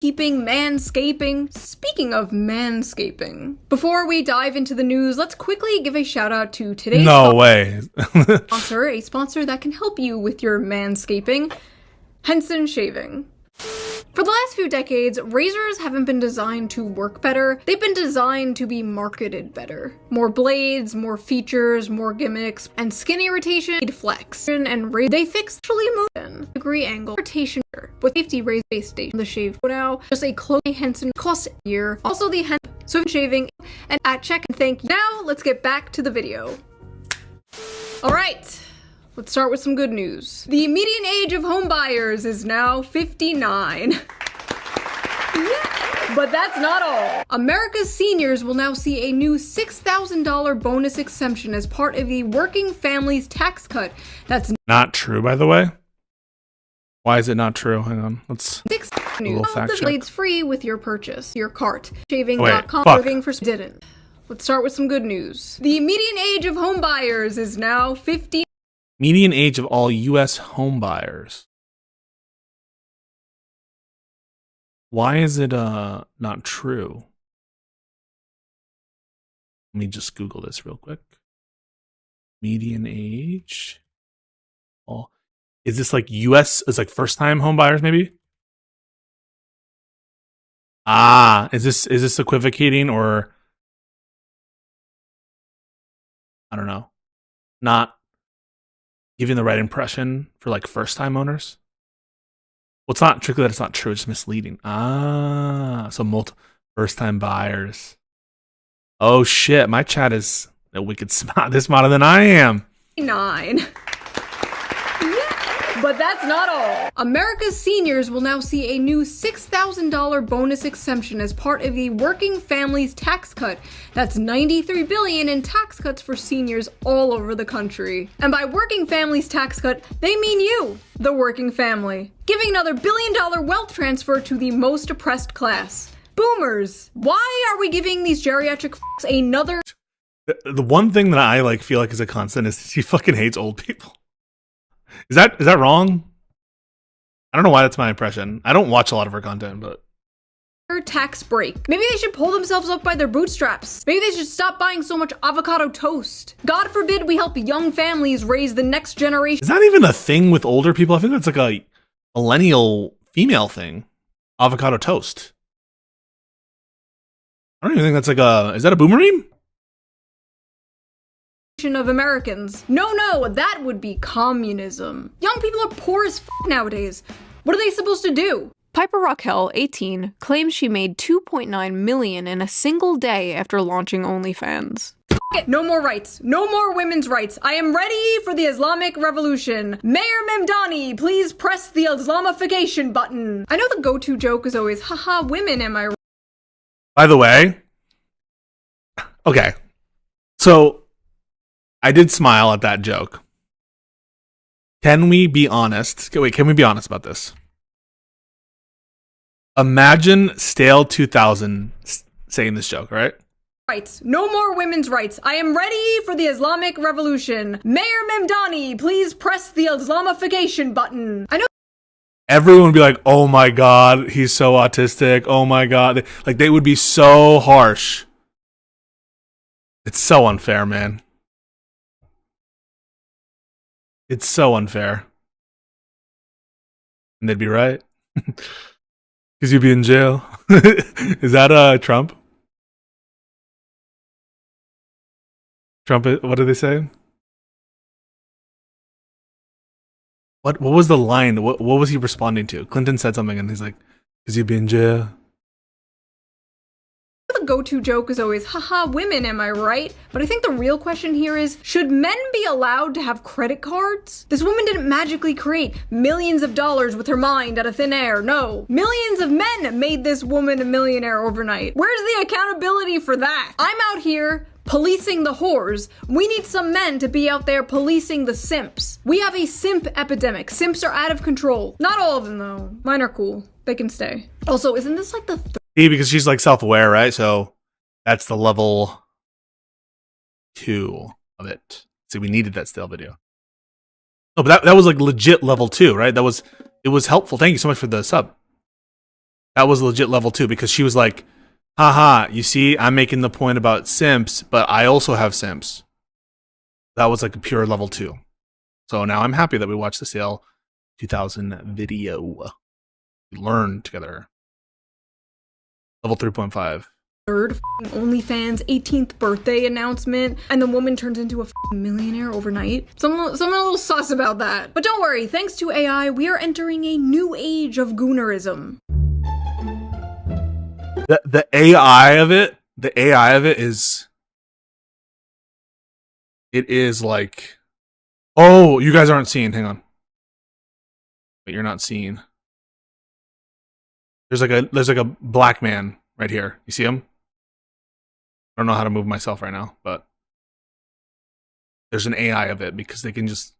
Keeping manscaping. Speaking of manscaping, before we dive into the news, let's quickly give a shout out to today's way. sponsor, a sponsor that can help you with your manscaping, Henson Shaving. For the last few decades, razors haven't been designed to work better, they've been designed to be marketed better. More blades, more features, more gimmicks, and skin irritation, flex, and they fix motion, degree angle, irritation with safety razor base station. The shave now, just a close Henson cost a year. Also the Henson Shaving and at check and thank you. Now let's get back to the video. Alright. Let's start with some good news. The median age of home buyers is now 59. Yeah, but that's not all. America's seniors will now see a new $6,000 bonus exemption as part of the working families tax cut. That's not true, by the way. Why is it not true? Hang on. Let's a little fact check. Blades free with your purchase. Your cart. Shaving.com. Living for didn't. Let's start with some good news. The median age of home buyers is now 50. Median age of all U.S. home buyers. Why is it not true? Let me just Google this real quick. Median age. Oh, is this like U.S. is like first time home buyers maybe? Is this equivocating or I don't know. Not giving the right impression for like first time owners? Well, it's not tricky that it's not true, it's misleading. So first time buyers. Oh shit, my chat is a wicked smart this smarter than I am. 9. But that's not all. America's seniors will now see a new $6,000 bonus exemption as part of the working families tax cut. That's $93 billion in tax cuts for seniors all over the country. And by working families tax cut, they mean you, the working family, giving another $1 billion wealth transfer to the most oppressed class. Boomers. Why are we giving these geriatric f***s another? The one thing that I like feel like is a constant is he fucking hates old people. Is that wrong? I don't know why that's my impression. I don't watch a lot of her content, but tax break. Maybe they should pull themselves up by their bootstraps. Maybe they should stop buying so much avocado toast. God forbid we help young families raise the next generation. Is that even a thing with older people? I think that's like a millennial female thing. Avocado toast. I don't even think that's like is that a boomer meme? Of Americans. No, that would be communism. Young people are poor as f nowadays. What are they supposed to do? Piper Raquel, 18, claims she made $2.9 million in a single day after launching OnlyFans. No more rights. No more women's rights. I am ready for the Islamic Revolution. Mayor Memdani, please press the Islamification button. I know the go-to joke is always, haha, women, am I right? By the way, okay, so I did smile at that joke. Can we be honest? Wait, can we be honest about this? Imagine Stale 2000 saying this joke, right? Rights. No more women's rights. I am ready for the Islamic Revolution. Mayor Memdani, please press the Islamification button. I know everyone would be like, oh my god, he's so autistic. Oh my god. Like, they would be so harsh. It's so unfair, man. It's so unfair. And they'd be right. Because you'd be in jail. Is that Trump? Trump, what did they say? What was the line? What was he responding to? Clinton said something and he's like, because you'd be in jail. The go-to joke is always, haha, women, am I right? But I think the real question here is, should men be allowed to have credit cards? This woman didn't magically create millions of dollars with her mind out of thin air. No. Millions of men made this woman a millionaire overnight. Where's the accountability for that? I'm out here policing the whores. We need some men to be out there policing the simps. We have a simp epidemic. Simps are out of control. Not all of them, though. Mine are cool. They can stay. Also, isn't this like the Because she's like self-aware, right? So that's the level 2 of it. See, we needed that stale video. No, but that was like legit level 2, right? It was helpful. Thank you so much for the sub. That was legit level 2 because she was like, haha, you see, I'm making the point about simps, but I also have simps. That was like a pure level 2. So now I'm happy that we watched the stale 2000 video. We learned together. Level 3.5. third OnlyFans 18th birthday announcement, and the woman turns into a millionaire overnight. Someone a little sus about that. But don't worry, thanks to AI, we are entering a new age of goonerism. The AI of it is, it is like, oh, you guys aren't seeing. Hang on. But you're not seeing. There's like a black man right here. You see him? I don't know how to move myself right now, but there's an AI of it because they can just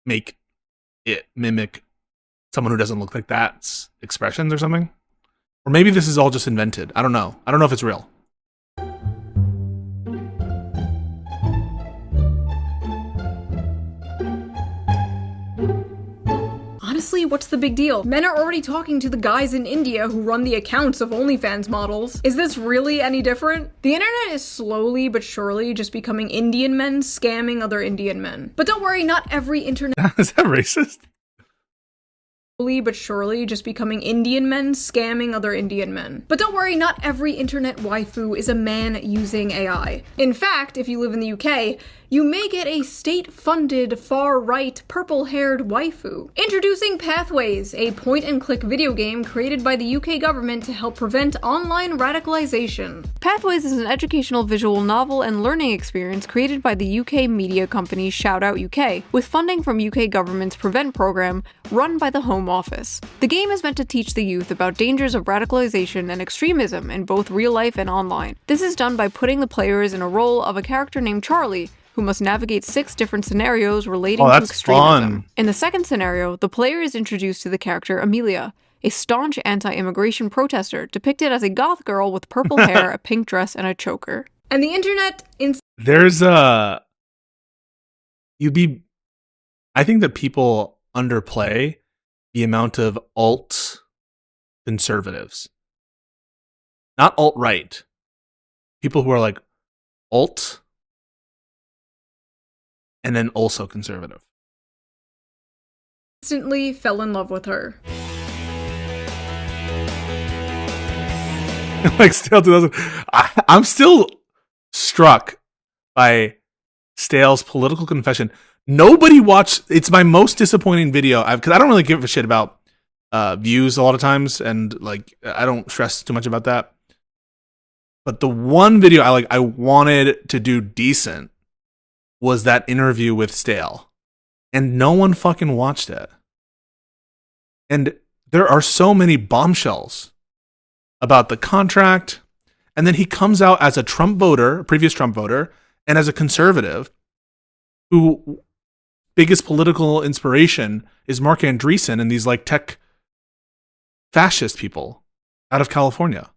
make it mimic someone who doesn't look like that's expressions or something. Or maybe this is all just invented. I don't know. I don't know if it's real. Honestly, what's the big deal? Men are already talking to the guys in India who run the accounts of OnlyFans models. Is this really any different? The internet is slowly but surely just becoming Indian men scamming other Indian men. But don't worry, not every internet Is that racist? slowly but surely just becoming Indian men scamming other Indian men. But don't worry, not every internet waifu is a man using AI. In fact, if you live in the UK, you may get a state-funded, far-right, purple-haired waifu. Introducing Pathways, a point-and-click video game created by the UK government to help prevent online radicalization. Pathways is an educational visual novel and learning experience created by the UK media company Shoutout UK, with funding from UK government's Prevent program run by the Home Office. The game is meant to teach the youth about dangers of radicalization and extremism in both real life and online. This is done by putting the players in a role of a character named Charlie, who must navigate 6 different scenarios relating to extremism. Fun. In the second scenario, the player is introduced to the character Amelia, a staunch anti-immigration protester depicted as a goth girl with purple hair, a pink dress, and a choker. And the internet There's I think that people underplay the amount of alt conservatives. Not alt-right. People who are like alt and then also conservative. instantly fell in love with her. Like Stale 2000. I'm still struck by Stale's political confession. Nobody watched. It's my most disappointing video because I don't really give a shit about views a lot of times, and like I don't stress too much about that. But the one video I wanted to do decent was that interview with Stale, and no one fucking watched it. And there are so many bombshells about the contract, and then he comes out as a Trump voter, a previous Trump voter, and as a conservative who biggest political inspiration is Mark Andreessen and these like tech fascist people out of California.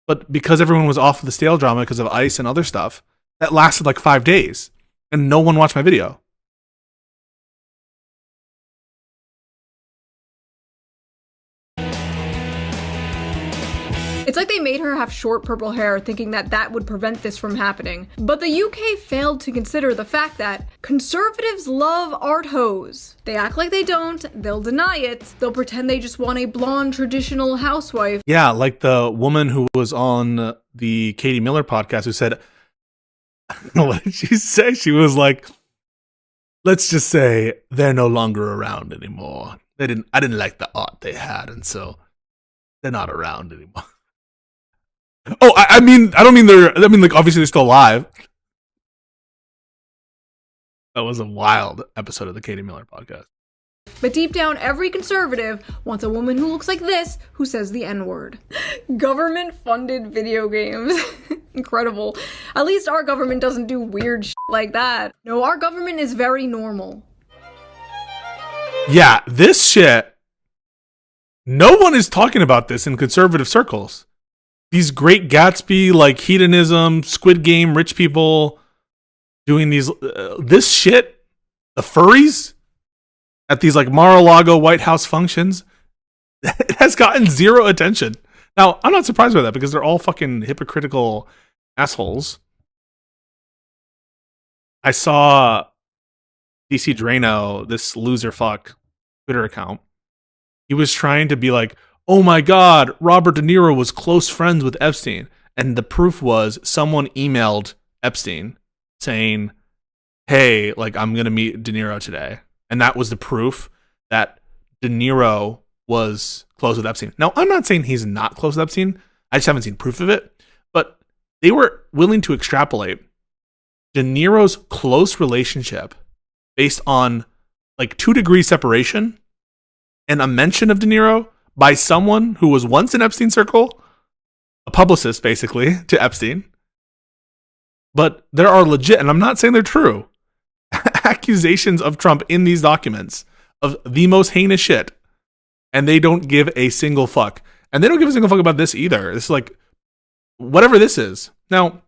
But because everyone was off of the Stale drama because of ICE and other stuff, that lasted like 5 days, and no one watched my video. It's like they made her have short purple hair thinking that that would prevent this from happening. But the UK failed to consider the fact that conservatives love art hoes. They act like they don't, they'll deny it, they'll pretend they just want a blonde traditional housewife. Yeah, like the woman who was on the Katie Miller podcast who said, what did she say? She was like, let's just say they're no longer around anymore. I didn't like the art they had, and so they're not around anymore. Oh, I mean, like, obviously they're still alive. That was a wild episode of the Katie Miller podcast. But deep down, every conservative wants a woman who looks like this, who says the N-word. Government-funded video games. Incredible. At least our government doesn't do weird shit like that. No, our government is very normal. Yeah, this shit, no one is talking about this in conservative circles. These Great Gatsby, like, hedonism, Squid Game, rich people doing these, this shit, the furries at these, like, Mar-a-Lago White House functions, it has gotten zero attention. Now, I'm not surprised by that because they're all fucking hypocritical assholes. I saw DC Drano, this loser fuck Twitter account. He was trying to be like, oh my God, Robert De Niro was close friends with Epstein. And the proof was someone emailed Epstein saying, hey, like, I'm going to meet De Niro today. And that was the proof that De Niro was close with Epstein. Now, I'm not saying he's not close with Epstein. I just haven't seen proof of it. But they were willing to extrapolate De Niro's close relationship based on like 2 degrees separation and a mention of De Niro by someone who was once in Epstein's circle, a publicist basically to Epstein. But there are legit, and I'm not saying they're true, accusations of Trump in these documents of the most heinous shit. And they don't give a single fuck. And they don't give a single fuck about this either. It's like, whatever this is. Now,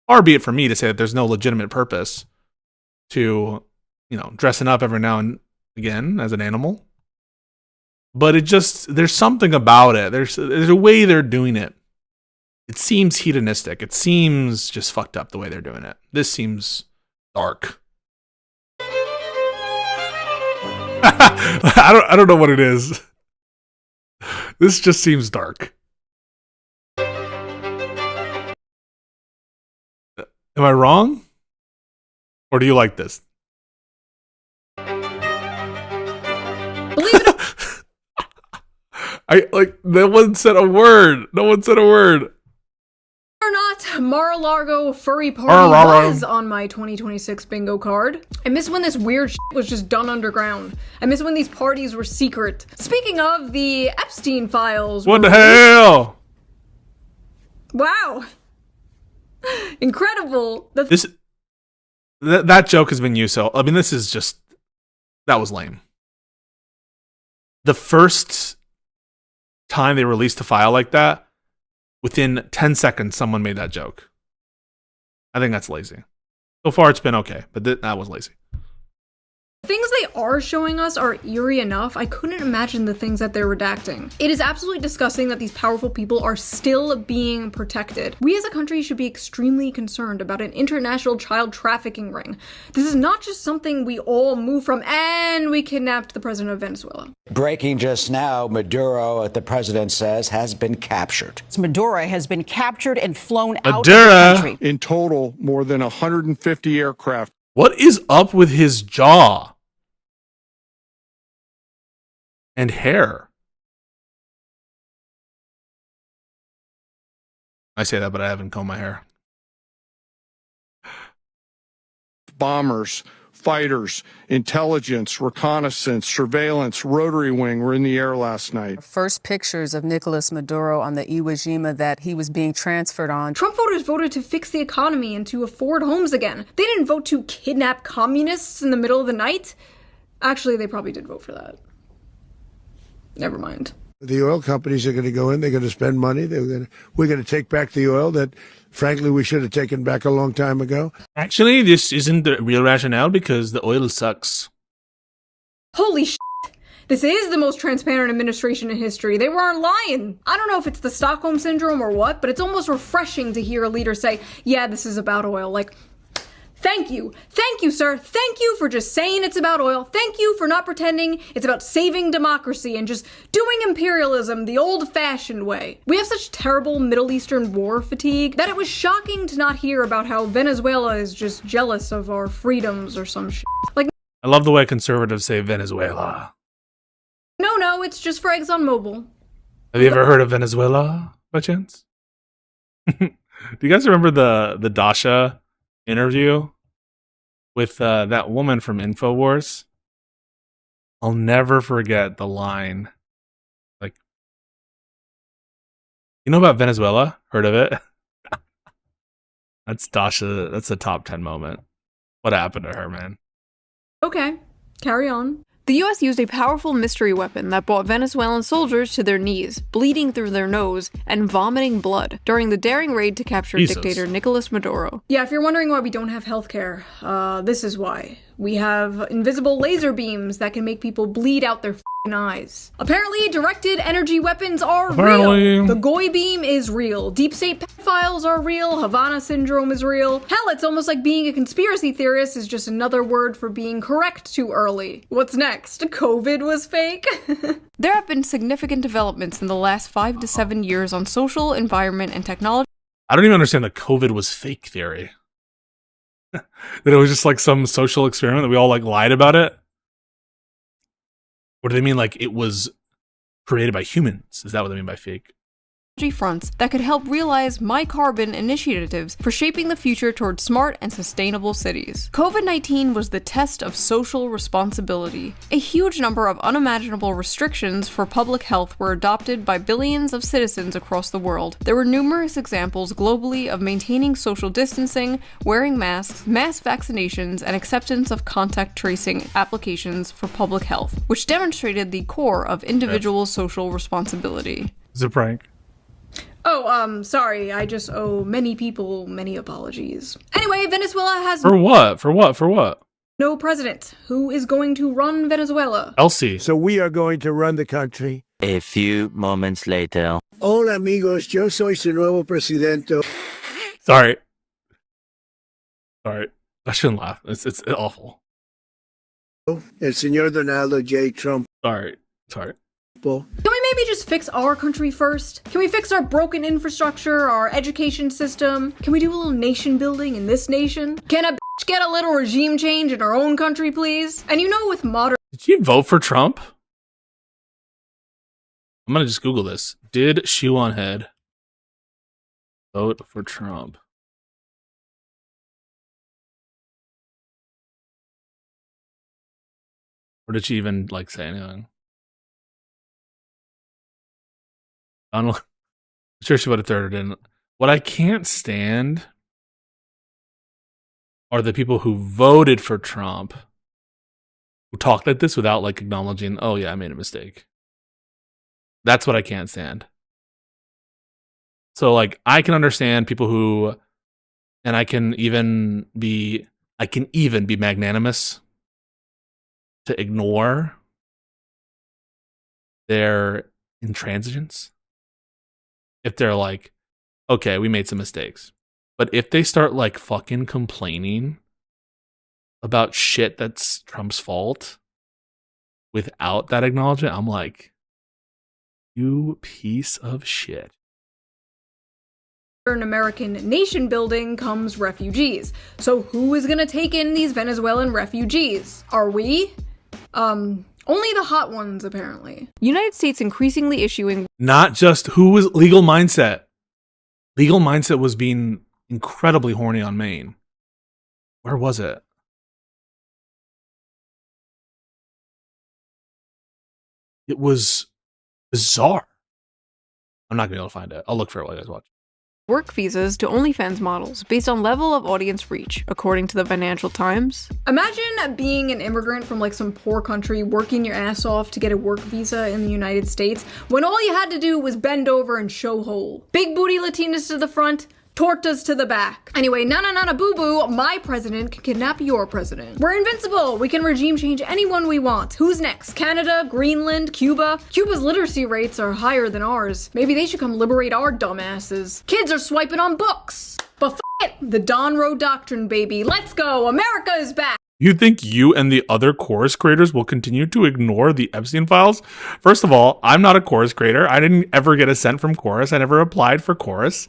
far be it for me to say that there's no legitimate purpose to, you know, dressing up every now and again as an animal. But it just, there's something about it. There's a way they're doing it. It seems hedonistic. It seems just fucked up the way they're doing it. This seems dark. I don't know what it is. This just seems dark. Am I wrong? Or do you like this? I like, no one said a word. No one said a word. Or not, Mar-a-Lago furry party was on my 2026 bingo card. I miss when this weird shit was just done underground. I miss when these parties were secret. Speaking of, the Epstein files. What the hell? Wow. Incredible. That joke has been used so. I mean, this is just, that was lame. The first time they released a file like that, within 10 seconds, someone made that joke. I think that's lazy. So far, it's been okay, but that was lazy. Things they are showing us are eerie enough. I couldn't imagine the things that they're redacting. It is absolutely disgusting that these powerful people are still being protected. We as a country should be extremely concerned about an international child trafficking ring. This is not just something we all move from and we kidnapped the president of Venezuela. Breaking just now, Maduro, the president says, has been captured. Maduro has been captured and flown out of the country. In total, more than 150 aircraft. What is up with his jaw? And hair. I say that, but I haven't combed my hair. Bombers, fighters, intelligence, reconnaissance, surveillance, rotary wing were in the air last night. First pictures of Nicolas Maduro on the Iwo Jima that he was being transferred on. Trump voters voted to fix the economy and to afford homes again. They didn't vote to kidnap communists in the middle of the night. Actually, they probably did vote for that. Never mind. The oil companies are going to go in. They're going to spend money. We're going to take back the oil that, frankly, we should have taken back a long time ago. Actually, this isn't the real rationale because the oil sucks. Holy shit. This is the most transparent administration in history. They weren't lying. I don't know if it's the Stockholm Syndrome or what, but it's almost refreshing to hear a leader say, yeah, this is about oil. Like, thank you, sir. Thank you for just saying it's about oil. Thank you for not pretending it's about saving democracy and just doing imperialism the old-fashioned way. We have such terrible Middle Eastern war fatigue that it was shocking to not hear about how Venezuela is just jealous of our freedoms or some shit. Like, I love the way conservatives say Venezuela. No, it's just for ExxonMobil. Have you ever heard of Venezuela by chance? Do you guys remember the Dasha interview with that woman from InfoWars? I'll never forget the line. Like, you know about Venezuela? Heard of it? That's Dasha. That's a top 10 moment. What happened to her, man? Okay, carry on. The US used a powerful mystery weapon that brought Venezuelan soldiers to their knees, bleeding through their nose and vomiting blood during the daring raid to capture dictator Nicolas Maduro. Yeah, if you're wondering why we don't have healthcare, this is why. We have invisible laser beams that can make people bleed out their eyes. Apparently, directed energy weapons are real. The Goy beam is real. Deep state pedophiles are real. Havana syndrome is real. Hell, it's almost like being a conspiracy theorist is just another word for being correct too early. What's next? COVID was fake? There have been significant developments in the last 5 to 7 years on social, environment, and technology. I don't even understand the COVID was fake theory. That it was just like some social experiment that we all like lied about it? Or do they mean like it was created by humans? Is that what they mean by fake? Fronts that could help realize My Carbon initiatives for shaping the future towards smart and sustainable cities. COVID-19 was the test of social responsibility. A huge number of unimaginable restrictions for public health were adopted by billions of citizens across the world. There were numerous examples globally of maintaining social distancing, wearing masks, mass vaccinations, and acceptance of contact tracing applications for public health, which demonstrated the core of individual social responsibility. It's a prank. Oh, sorry, I just owe many people many apologies. Anyway, Venezuela has— For what? For what? For what? No president. Who is going to run Venezuela? Elsie. So we are going to run the country. A few moments later. Hola, amigos. Yo soy su nuevo presidente. Sorry. I shouldn't laugh. It's awful. El señor Donald J. Trump. Sorry. Can we maybe just fix our country first? Can we fix our broken infrastructure, our education system? Can we do a little nation building in this nation? Can a bitch get a little regime change in our own country, please? And you know, with modern— Did you vote for Trump? I'm gonna just Google this. Did Shoe on Head vote for Trump? Or did she even like say anything? I'm sure she would have thrown it in. What I can't stand are the people who voted for Trump who talk like this without like acknowledging, oh yeah, I made a mistake. That's what I can't stand. So like I can understand people who, and I can even be magnanimous to ignore their intransigence. If they're like, okay, we made some mistakes. But if they start like fucking complaining about shit that's Trump's fault without that acknowledgement, I'm like, you piece of shit. American nation building comes refugees. So who is gonna take in these Venezuelan refugees? Are we? Only the hot ones, apparently. United States increasingly issuing— Not just who was Legal Mindset. Legal Mindset was being incredibly horny on Maine. Where was it? It was bizarre. I'm not gonna be able to find it. I'll look for it while you guys watch. Work visas to OnlyFans models based on level of audience reach, according to the Financial Times. Imagine being an immigrant from like some poor country, working your ass off to get a work visa in the United States, when all you had to do was bend over and show hole. Big booty Latinas to the front, Tortas to the back. Anyway, na boo boo, my president can kidnap your president. We're invincible. We can regime change anyone we want. Who's next? Canada, Greenland, Cuba? Cuba's literacy rates are higher than ours. Maybe they should come liberate our dumbasses. Kids are swiping on books. But it, the Don Road Doctrine, baby. Let's go. America is back. You think you and the other chorus creators will continue to ignore the Epstein files? First of all, I'm not a chorus creator. I didn't ever get a cent from chorus. I never applied for chorus.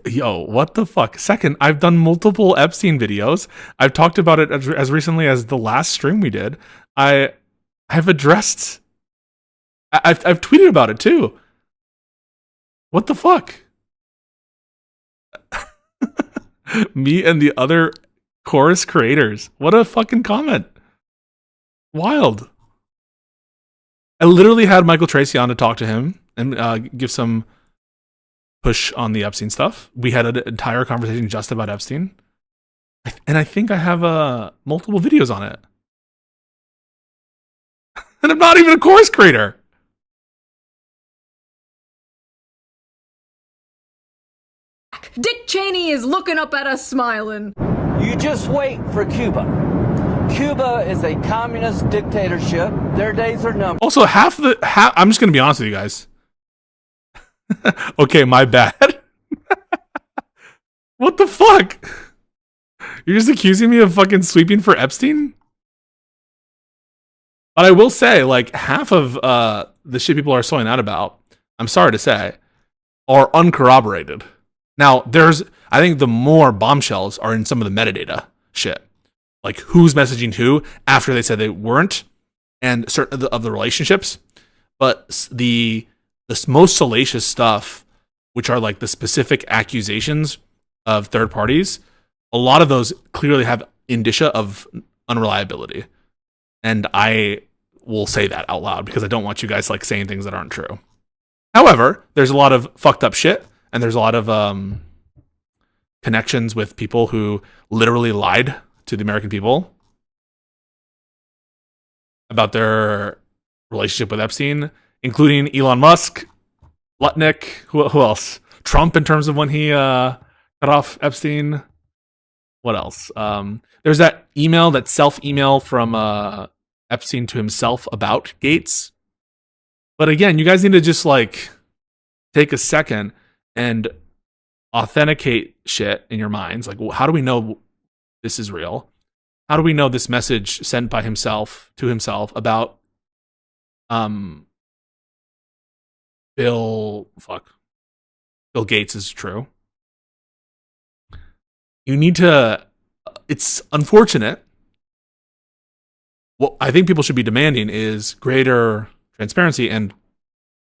Yo, what the fuck? Second, I've done multiple Epstein videos. I've talked about it as recently as the last stream we did. I've tweeted about it too. What the fuck? Me and the other chorus creators. What a fucking comment. Wild. I literally had Michael Tracy on to talk to him and give some push on the Epstein stuff. We had an entire conversation just about Epstein. And I think I have multiple videos on it. And I'm not even a chorus creator. Dick Cheney is looking up at us smiling. You just wait for Cuba. Cuba is a communist dictatorship. Their days are numbered. Also, I'm just going to be honest with you guys. Okay, my bad. What the fuck? You're just accusing me of fucking sweeping for Epstein? But I will say, like, half of the shit people are sewing out about, I'm sorry to say, are uncorroborated. Now, I think the more bombshells are in some of the metadata shit. Like, who's messaging who after they said they weren't, and certain of the relationships. But the most salacious stuff, which are like the specific accusations of third parties, a lot of those clearly have indicia of unreliability. And I will say that out loud because I don't want you guys like saying things that aren't true. However, there's a lot of fucked up shit, and there's a lot of connections with people who literally lied to the American people about their relationship with Epstein, including Elon Musk, Lutnick, who else? Trump, in terms of when he cut off Epstein. What else? There's that self-email from Epstein to himself about Gates. But again, you guys need to just like take a second and authenticate shit in your minds. Like, well, how do we know this is real? How do we know this message sent by himself to himself about Bill Gates is true? You need to, it's unfortunate. What I think people should be demanding is greater transparency and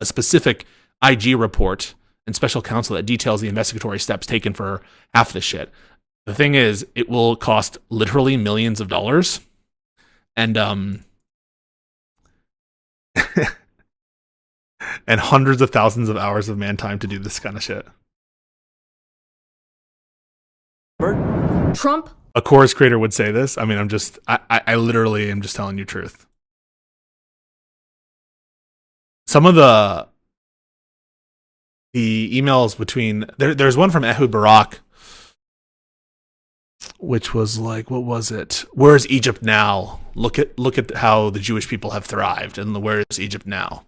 a specific IG report and special counsel that details the investigatory steps taken for half this shit. The thing is, it will cost literally millions of dollars. And and hundreds of thousands of hours of man time to do this kind of shit. Trump? A chorus creator would say this. I mean, I literally am just telling you truth. Some of the emails between, there's one from Ehud Barak, which was like, what was it? Where's Egypt now? Look at how the Jewish people have thrived, and where is Egypt now?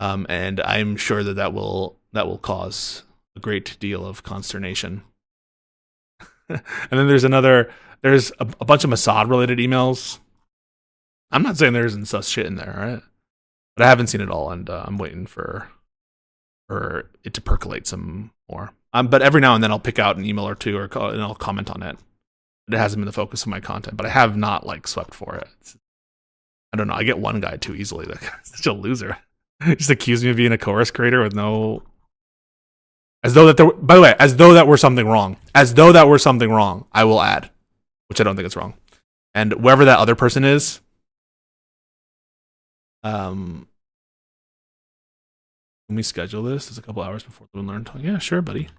And I'm sure that will cause a great deal of consternation. And then there's a bunch of Mossad related emails. I'm not saying there isn't such shit in there, right? But I haven't seen it all, and I'm waiting for it to percolate some more. But every now and then I'll pick out an email or two, and I'll comment on it. But it hasn't been the focus of my content. But I have not like swept for it. I don't know. I get one guy too easily. That guy's such a loser. He just accused me of being a chorus creator with no. As though that were something wrong. As though that were something wrong, I will add. Which I don't think it's wrong. And whoever that other person is, can we schedule this? It's a couple hours before Lib and Learn talk. Yeah, sure, buddy.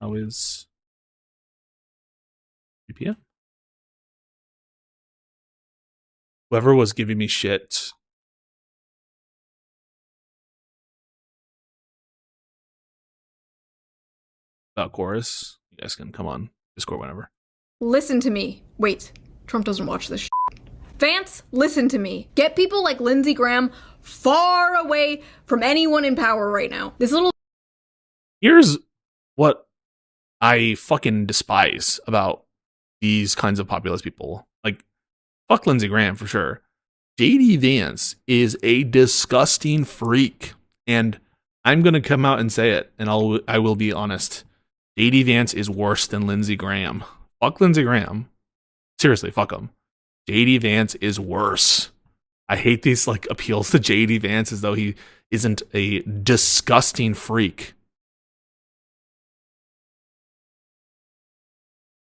How is 3 p.m.? Whoever was giving me shit about Chorus, you guys can come on Discord whenever. Listen to me. Wait, Trump doesn't watch this shit. Vance, listen to me. Get people like Lindsey Graham far away from anyone in power right now. This little... Here's what I fucking despise about these kinds of populist people. Like, fuck Lindsey Graham for sure. JD Vance is a disgusting freak. And I'm going to come out and say it, and I will be honest. JD Vance is worse than Lindsey Graham. Fuck Lindsey Graham. Seriously, fuck him. JD Vance is worse. I hate these like appeals to JD Vance as though he isn't a disgusting freak.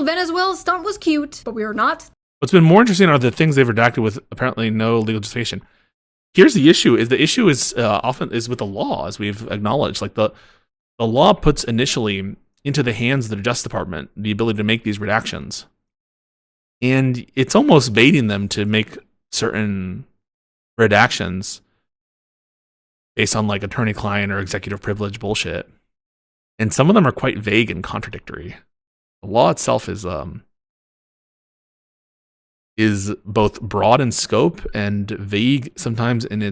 Venezuela stunt was cute, but we are not. What's been more interesting are the things they've redacted with apparently no legal justification. Here's the issue: is often with the law, as we've acknowledged. Like the law puts initially into the hands of the Justice Department the ability to make these redactions, and it's almost baiting them to make certain redactions based on like attorney-client or executive privilege bullshit, and some of them are quite vague and contradictory. The law itself is both broad in scope and vague sometimes and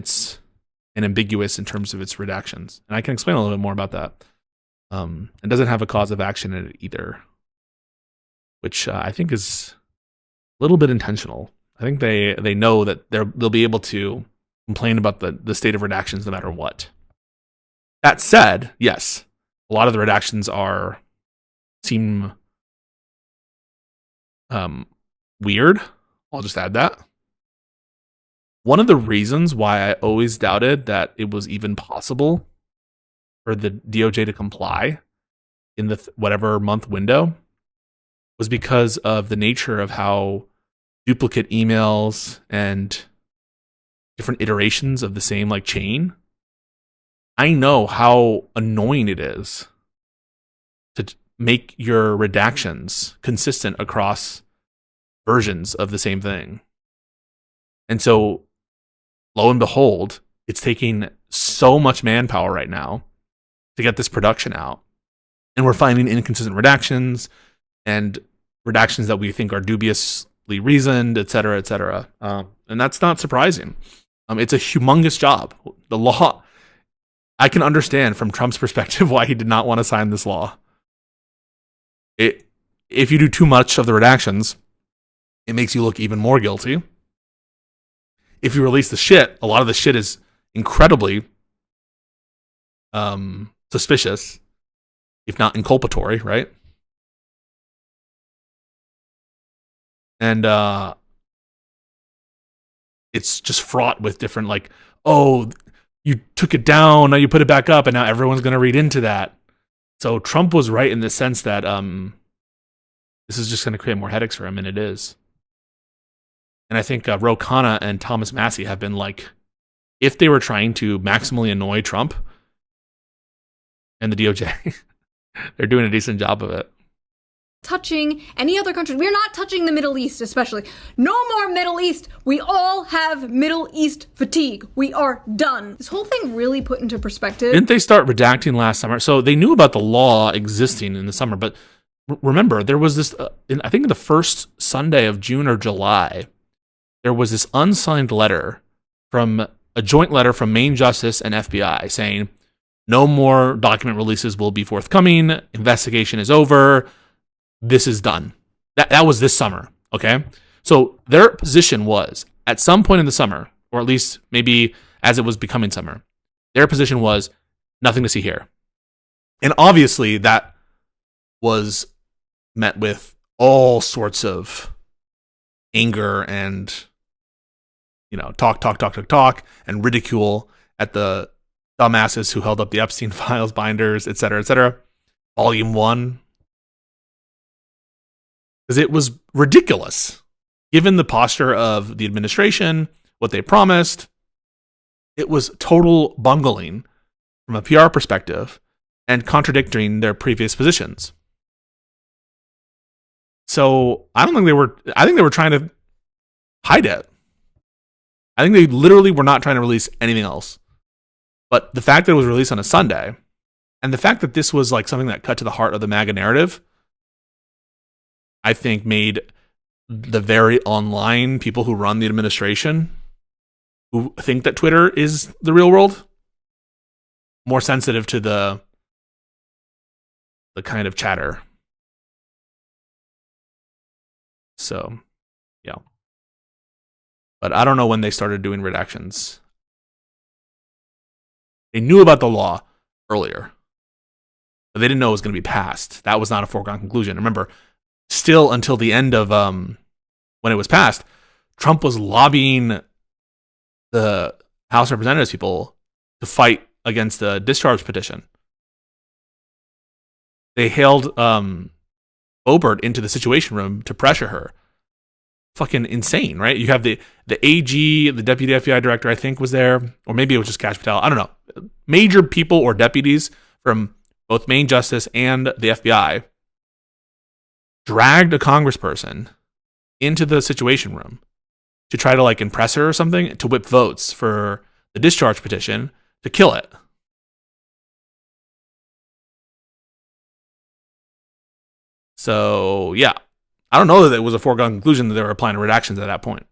ambiguous in terms of its redactions. And I can explain a little bit more about that. It doesn't have a cause of action in it either, which I think is a little bit intentional. I think they know that they'll be able to complain about the state of redactions no matter what. That said, yes, a lot of the redactions seem weird. I'll just add that. One of the reasons why I always doubted that it was even possible for the DOJ to comply in the whatever month window was because of the nature of how duplicate emails and different iterations of the same like chain. I know how annoying it is to make your redactions consistent across versions of the same thing. And so, lo and behold, it's taking so much manpower right now to get this production out. And we're finding inconsistent redactions and redactions that we think are dubiously reasoned, et cetera, et cetera. And that's not surprising. It's a humongous job. The law, I can understand from Trump's perspective why he did not want to sign this law. If you do too much of the redactions, it makes you look even more guilty. If you release the shit, a lot of the shit is incredibly suspicious, if not inculpatory, right? And it's just fraught with different like, oh, you took it down, now you put it back up, and now everyone's going to read into that. So Trump was right in the sense that this is just going to create more headaches for him, and it is. And I think Ro Khanna and Thomas Massie have been like, if they were trying to maximally annoy Trump and the DOJ, they're doing a decent job of it. Touching any other country. We're not touching the Middle East, especially. No more Middle East. We all have Middle East fatigue. We are done. This whole thing really put into perspective. Didn't they start redacting last summer? So they knew about the law existing in the summer, but remember, there was this, I think the first Sunday of June or July, there was this unsigned letter from a joint letter from Main Justice and FBI saying no more document releases will be forthcoming. Investigation is over. This is done. That was this summer. Okay. So their position was at some point in the summer, or at least maybe as it was becoming summer, their position was nothing to see here. And obviously that was met with all sorts of anger and, talk, and ridicule at the dumbasses who held up the Epstein files binders, et cetera, volume 1. Because it was ridiculous. Given the posture of the administration, what they promised, it was total bungling from a PR perspective and contradicting their previous positions. So I think they were trying to hide it. I think they literally were not trying to release anything else. But the fact that it was released on a Sunday And the fact that this was like something that cut to the heart of the MAGA narrative, I think made the very online people who run the administration, who think that Twitter is the real world, more sensitive to the kind of chatter. So, yeah. But I don't know when they started doing redactions. They knew about the law earlier, but they didn't know it was going to be passed. That was not a foregone conclusion. Remember, still until the end of when it was passed, Trump was lobbying the House of Representatives people to fight against the discharge petition. They hailed Obert into the Situation Room to pressure her. Fucking insane, right? You have the AG, the deputy FBI director, I think, was there, or maybe it was just Kash Patel. I don't know. Major people or deputies from both Main Justice and the FBI dragged a congressperson into the Situation Room to try to like impress her or something, to whip votes for the discharge petition to kill it. So, yeah. I don't know that it was a foregone conclusion that they were applying redactions at that point.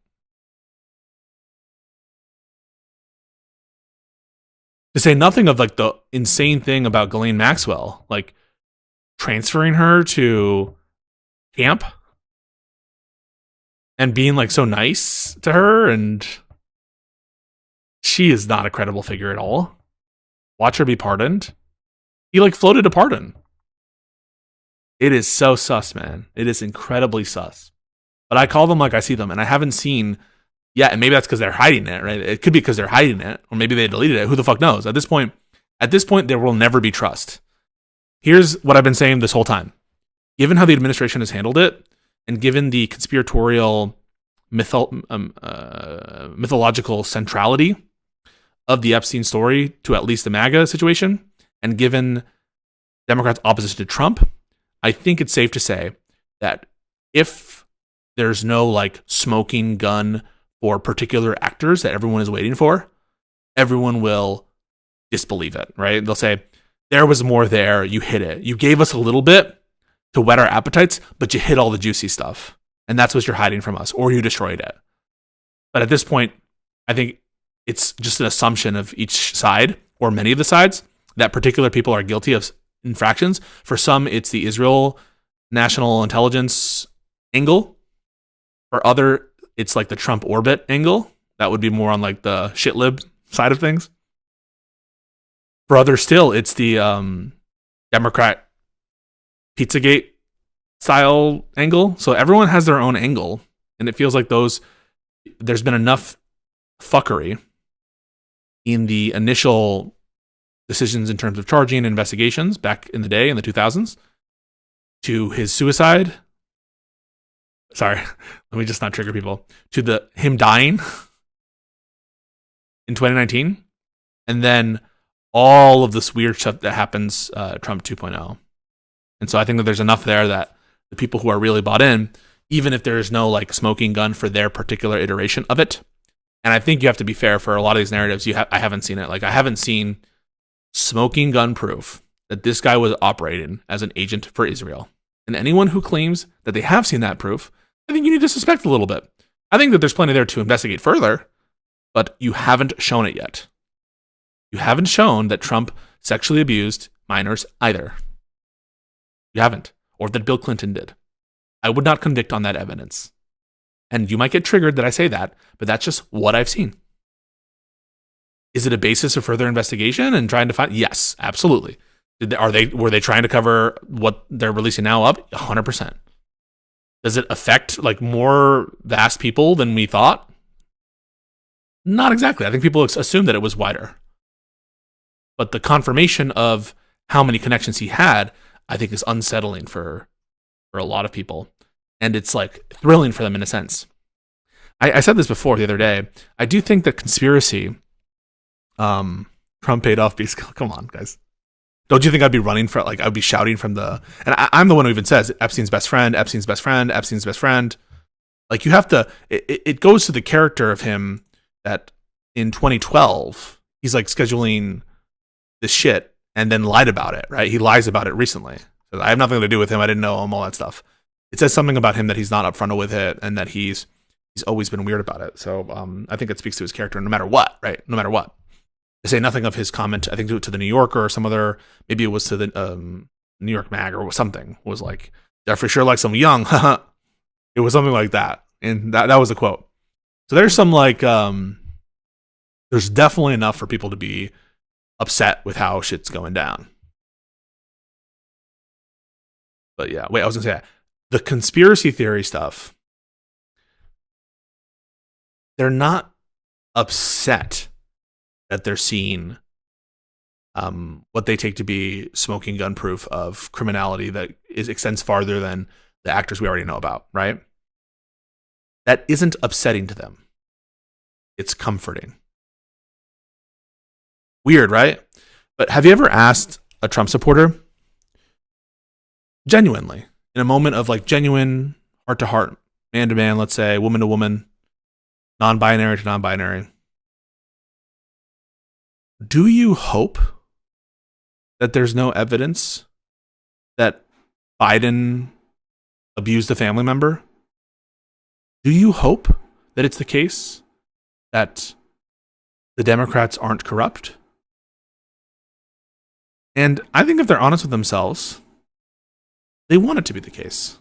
To say nothing of like the insane thing about Ghislaine Maxwell, like transferring her to camp and being like so nice to her, and she is not a credible figure at all. Watch her be pardoned. He like floated a pardon. It is so sus, man. It is incredibly sus. But I call them like I see them, and I haven't seen yet, and maybe that's because they're hiding it, right? It could be because they're hiding it, or maybe they deleted it. Who the fuck knows? At this point, there will never be trust. Here's what I've been saying this whole time. Given how the administration has handled it, and given the conspiratorial mythological centrality of the Epstein story to at least the MAGA situation, and given Democrats' opposition to Trump, I think it's safe to say that if there's no like smoking gun for particular actors that everyone is waiting for, everyone will disbelieve it, right? They'll say, there was more there, you hid it. You gave us a little bit to whet our appetites, but you hid all the juicy stuff. And that's what you're hiding from us, or you destroyed it. But at this point, I think it's just an assumption of each side, or many of the sides, that particular people are guilty of infractions. For some, it's the Israel national intelligence angle. For other, it's like the Trump orbit angle. That would be more on like the shitlib side of things. For others still, it's the Democrat Pizzagate style angle. So everyone has their own angle, and it feels like there's been enough fuckery in the initial decisions in terms of charging investigations back in the day, in the 2000s, to his suicide. Sorry, let me just not trigger people. To him dying in 2019, and then all of this weird stuff that happens Trump 2.0. And so I think that there's enough there that the people who are really bought in, even if there's no like smoking gun for their particular iteration of it, and I think you have to be fair for a lot of these narratives. I haven't seen it. Like I haven't seen smoking gun proof that this guy was operating as an agent for Israel. And anyone who claims that they have seen that proof, I think you need to suspect a little bit. I think that there's plenty there to investigate further, but you haven't shown it yet. You haven't shown that Trump sexually abused minors either. You haven't. Or that Bill Clinton did. I would not convict on that evidence. And you might get triggered that I say that, but that's just what I've seen. Is it a basis of further investigation and trying to find? Yes, absolutely. Were they trying to cover what they're releasing now up? 100%. Does it affect like more vast people than we thought? Not exactly. I think people assumed that it was wider. But the confirmation of how many connections he had, I think, is unsettling for a lot of people. And it's like thrilling for them in a sense. I said this before the other day. I do think that conspiracy, Trump paid off Pisco. Come on, guys. Don't you think I'd be running for, like, I'd be shouting from the, and I'm the one who even says Epstein's best friend, Epstein's best friend, Epstein's best friend. Like, you have to, it goes to the character of him that in 2012, he's like scheduling this shit and then lied about it, right? He lies about it recently. So I have nothing to do with him. I didn't know him, all that stuff. It says something about him that he's not upfront with it and that he's always been weird about it. So I think it speaks to his character no matter what, right? No matter what. They say nothing of his comment, I think, to the New Yorker or some other, maybe it was to the New York Mag or something, was like, Jeffrey sure likes him young. It was something like that. And that was the quote. So there's some like, there's definitely enough for people to be upset with how shit's going down. But yeah, wait, I was going to say that. The conspiracy theory stuff, they're not upset that they're seeing what they take to be smoking gun proof of criminality that extends farther than the actors we already know about, right? That isn't upsetting to them. It's comforting. Weird, right? But have you ever asked a Trump supporter, genuinely, in a moment of like genuine heart to heart, man to man, let's say, woman to woman, non-binary to non-binary, do you hope that there's no evidence that Biden abused a family member? Do you hope that it's the case that the Democrats aren't corrupt? And I think if they're honest with themselves, they want it to be the case.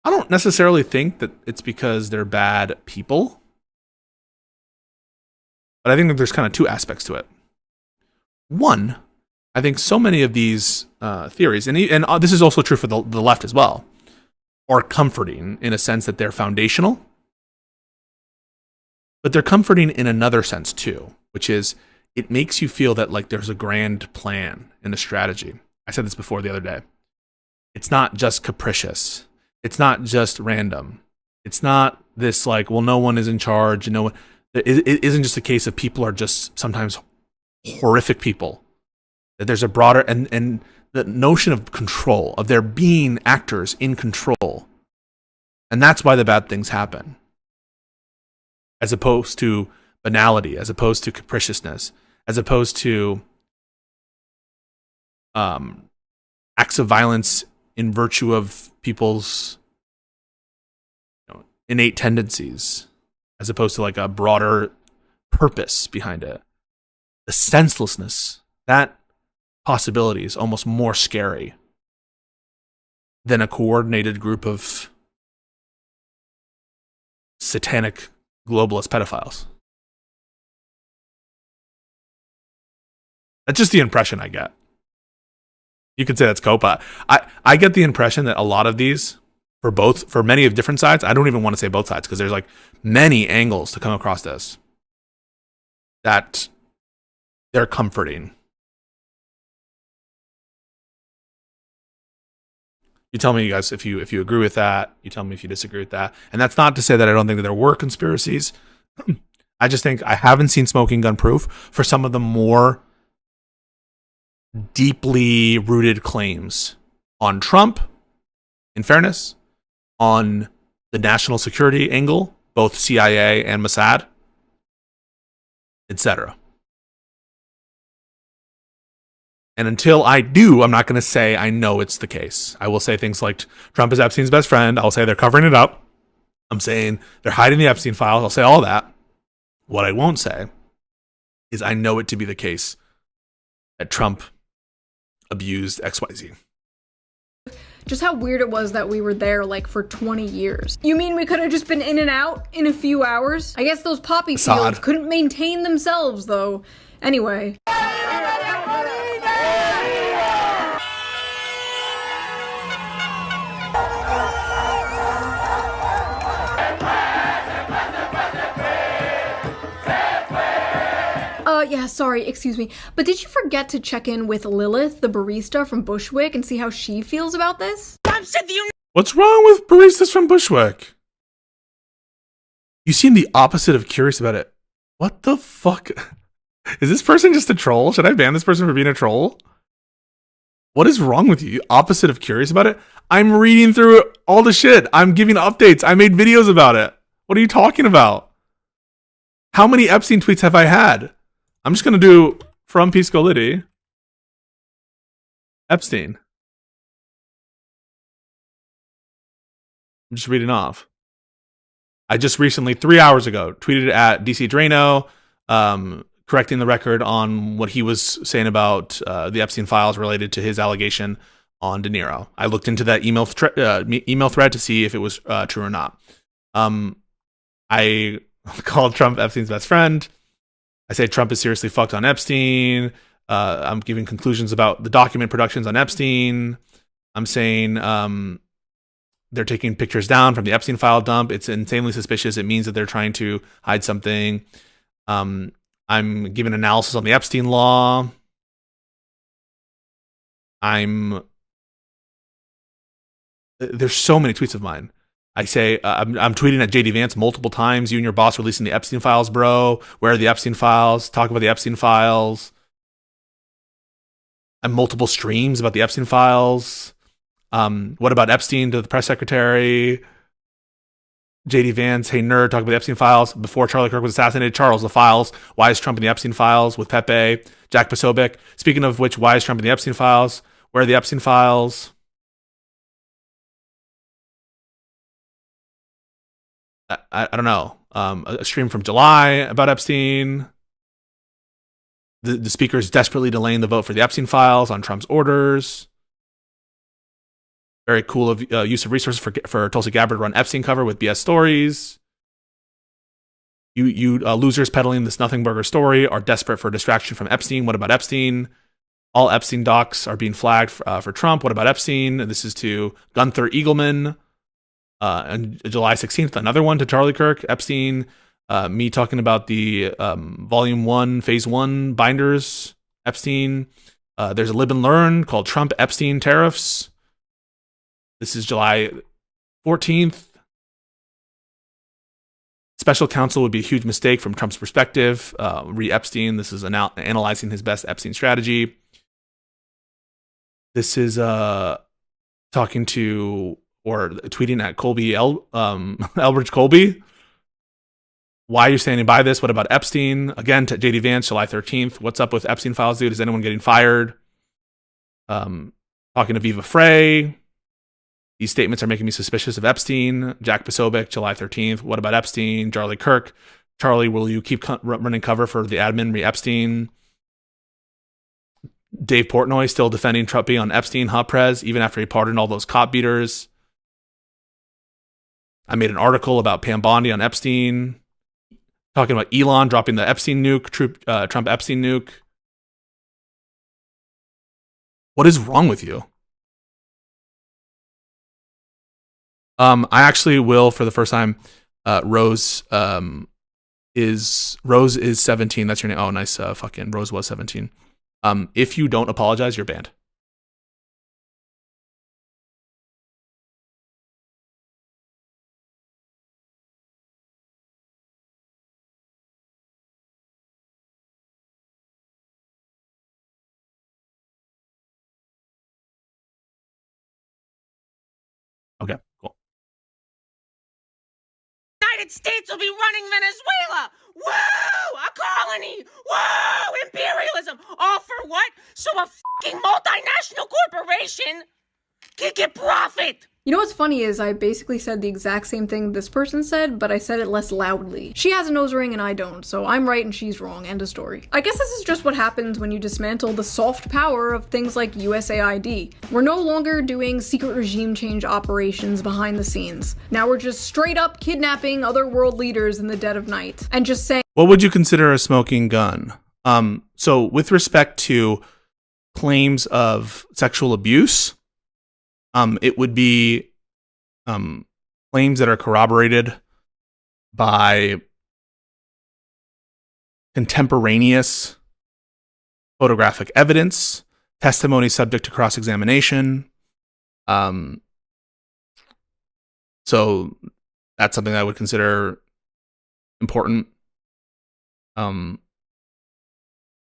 I don't necessarily think that it's because they're bad people, but I think that there's kind of two aspects to it. One, I think so many of these theories, and this is also true for the left as well, are comforting in a sense that they're foundational, but they're comforting in another sense too, which is it makes you feel that like there's a grand plan and a strategy. I said this before the other day. It's not just capricious. It's not just random. It's not this like, well, no one is in charge. No one. It isn't just a case of people are just sometimes horrific people. That there's a broader and the notion of control, of there being actors in control, and that's why the bad things happen, as opposed to banality, as opposed to capriciousness, as opposed to acts of violence in virtue of people's innate tendencies, as opposed to like a broader purpose behind it. The senselessness, that possibility is almost more scary than a coordinated group of satanic globalist pedophiles. That's just the impression I get. You could say that's COPA. I get the impression that a lot of these, for many of different sides, I don't even want to say both sides because there's like many angles to come across this, that they're comforting. You tell me, you guys, if you agree with that. You tell me if you disagree with that. And that's not to say that I don't think that there were conspiracies. I just think I haven't seen smoking gun proof for some of the more deeply rooted claims on Trump, in fairness, on the national security angle, both CIA and Mossad, etc. And until I do, I'm not going to say I know it's the case. I will say things like Trump is Epstein's best friend. I'll say they're covering it up. I'm saying they're hiding the Epstein files. I'll say all that. What I won't say is I know it to be the case that Trump abused XYZ. Just how weird it was that we were there like for 20 years. You mean we could have just been in and out in a few hours? I guess those poppy fields couldn't maintain themselves though. Anyway. Yeah, sorry, excuse me. But did you forget to check in with Lilith, the barista from Bushwick, and see how she feels about this? What's wrong with baristas from Bushwick? You seem the opposite of curious about it. What the fuck? Is this person just a troll? Should I ban this person for being a troll? What is wrong with you? Opposite of curious about it? I'm reading through all the shit. I'm giving updates. I made videos about it. What are you talking about? How many Epstein tweets have I had? I'm just going to do from Pisco Epstein. I'm just reading off. I just recently, 3 hours ago, tweeted at DC Drano, correcting the record on what he was saying about the Epstein files related to his allegation on De Niro. I looked into that email thread to see if it was true or not. I called Trump Epstein's best friend. I say Trump is seriously fucked on Epstein. I'm giving conclusions about the document productions on Epstein. I'm saying they're taking pictures down from the Epstein file dump. It's insanely suspicious. It means that they're trying to hide something. I'm giving analysis on the Epstein law. There's so many tweets of mine. I say, I'm tweeting at JD Vance multiple times. You and your boss releasing the Epstein files, bro. Where are the Epstein files? Talk about the Epstein files. And multiple streams about the Epstein files. What about Epstein to the press secretary? JD Vance, hey nerd, talk about the Epstein files. Before Charlie Kirk was assassinated, Charles, the files. Why is Trump in the Epstein files with Pepe? Jack Posobiec. Speaking of which, why is Trump in the Epstein files? Where are the Epstein files? I don't know. A stream from July about Epstein. The speaker is desperately delaying the vote for the Epstein files on Trump's orders. Very cool of use of resources for Tulsi Gabbard to run Epstein cover with BS stories. You losers peddling this nothing burger story are desperate for distraction from Epstein. What about Epstein? All Epstein docs are being flagged for Trump. What about Epstein? This is to Gunther Eagleman. On July 16th, another one to Charlie Kirk, Epstein. Me talking about the Volume 1, Phase 1 binders, Epstein. There's a Lib and Learn called Trump Epstein Tariffs. This is July 14th. Special counsel would be a huge mistake from Trump's perspective. Epstein. This is analyzing his best Epstein strategy. This is talking to or tweeting at Colby Elbridge Colby. Why are you standing by this? What about Epstein? Again, to JD Vance, July 13th. What's up with Epstein files, dude? Is anyone getting fired? Talking to Viva Frey. These statements are making me suspicious of Epstein. Jack Posobiec, July 13th. What about Epstein? Charlie Kirk. Charlie, will you keep running cover for the admin re-Epstein? Dave Portnoy still defending Trumpy on Epstein, huh, Prez, even after he pardoned all those cop beaters. I made an article about Pam Bondi on Epstein, talking about Elon dropping the Epstein nuke, Trump Epstein nuke. What is wrong with you? I actually will, for the first time, Rose is 17. That's your name. Oh, nice. Fucking Rose was 17. If you don't apologize, you're banned. Okay, cool. United States will be running Venezuela. Woo! A colony. Woo! Imperialism. All for what? So a fucking multinational corporation can get profit. You know what's funny is I basically said the exact same thing this person said, but I said it less loudly. She has a nose ring and I don't, so I'm right and she's wrong. End of story. I guess this is just what happens when you dismantle the soft power of things like USAID. We're no longer doing secret regime change operations behind the scenes. Now we're just straight up kidnapping other world leaders in the dead of night and just saying, what would you consider a smoking gun? So with respect to claims of sexual abuse, it would be claims that are corroborated by contemporaneous photographic evidence, testimony subject to cross-examination. So that's something I would consider important.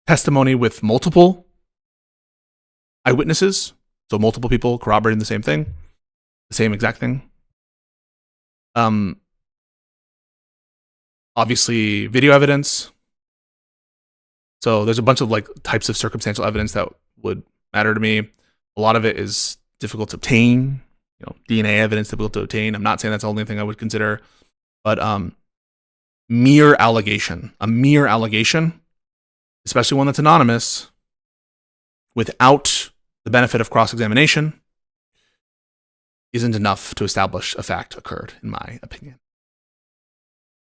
Testimony with multiple eyewitnesses. So multiple people corroborating the same thing, the same exact thing. Obviously, video evidence. So there's a bunch of like types of circumstantial evidence that would matter to me. A lot of it is difficult to obtain. DNA evidence difficult to obtain. I'm not saying that's the only thing I would consider, but a mere allegation, especially one that's anonymous, without the benefit of cross-examination, isn't enough to establish a fact occurred, in my opinion.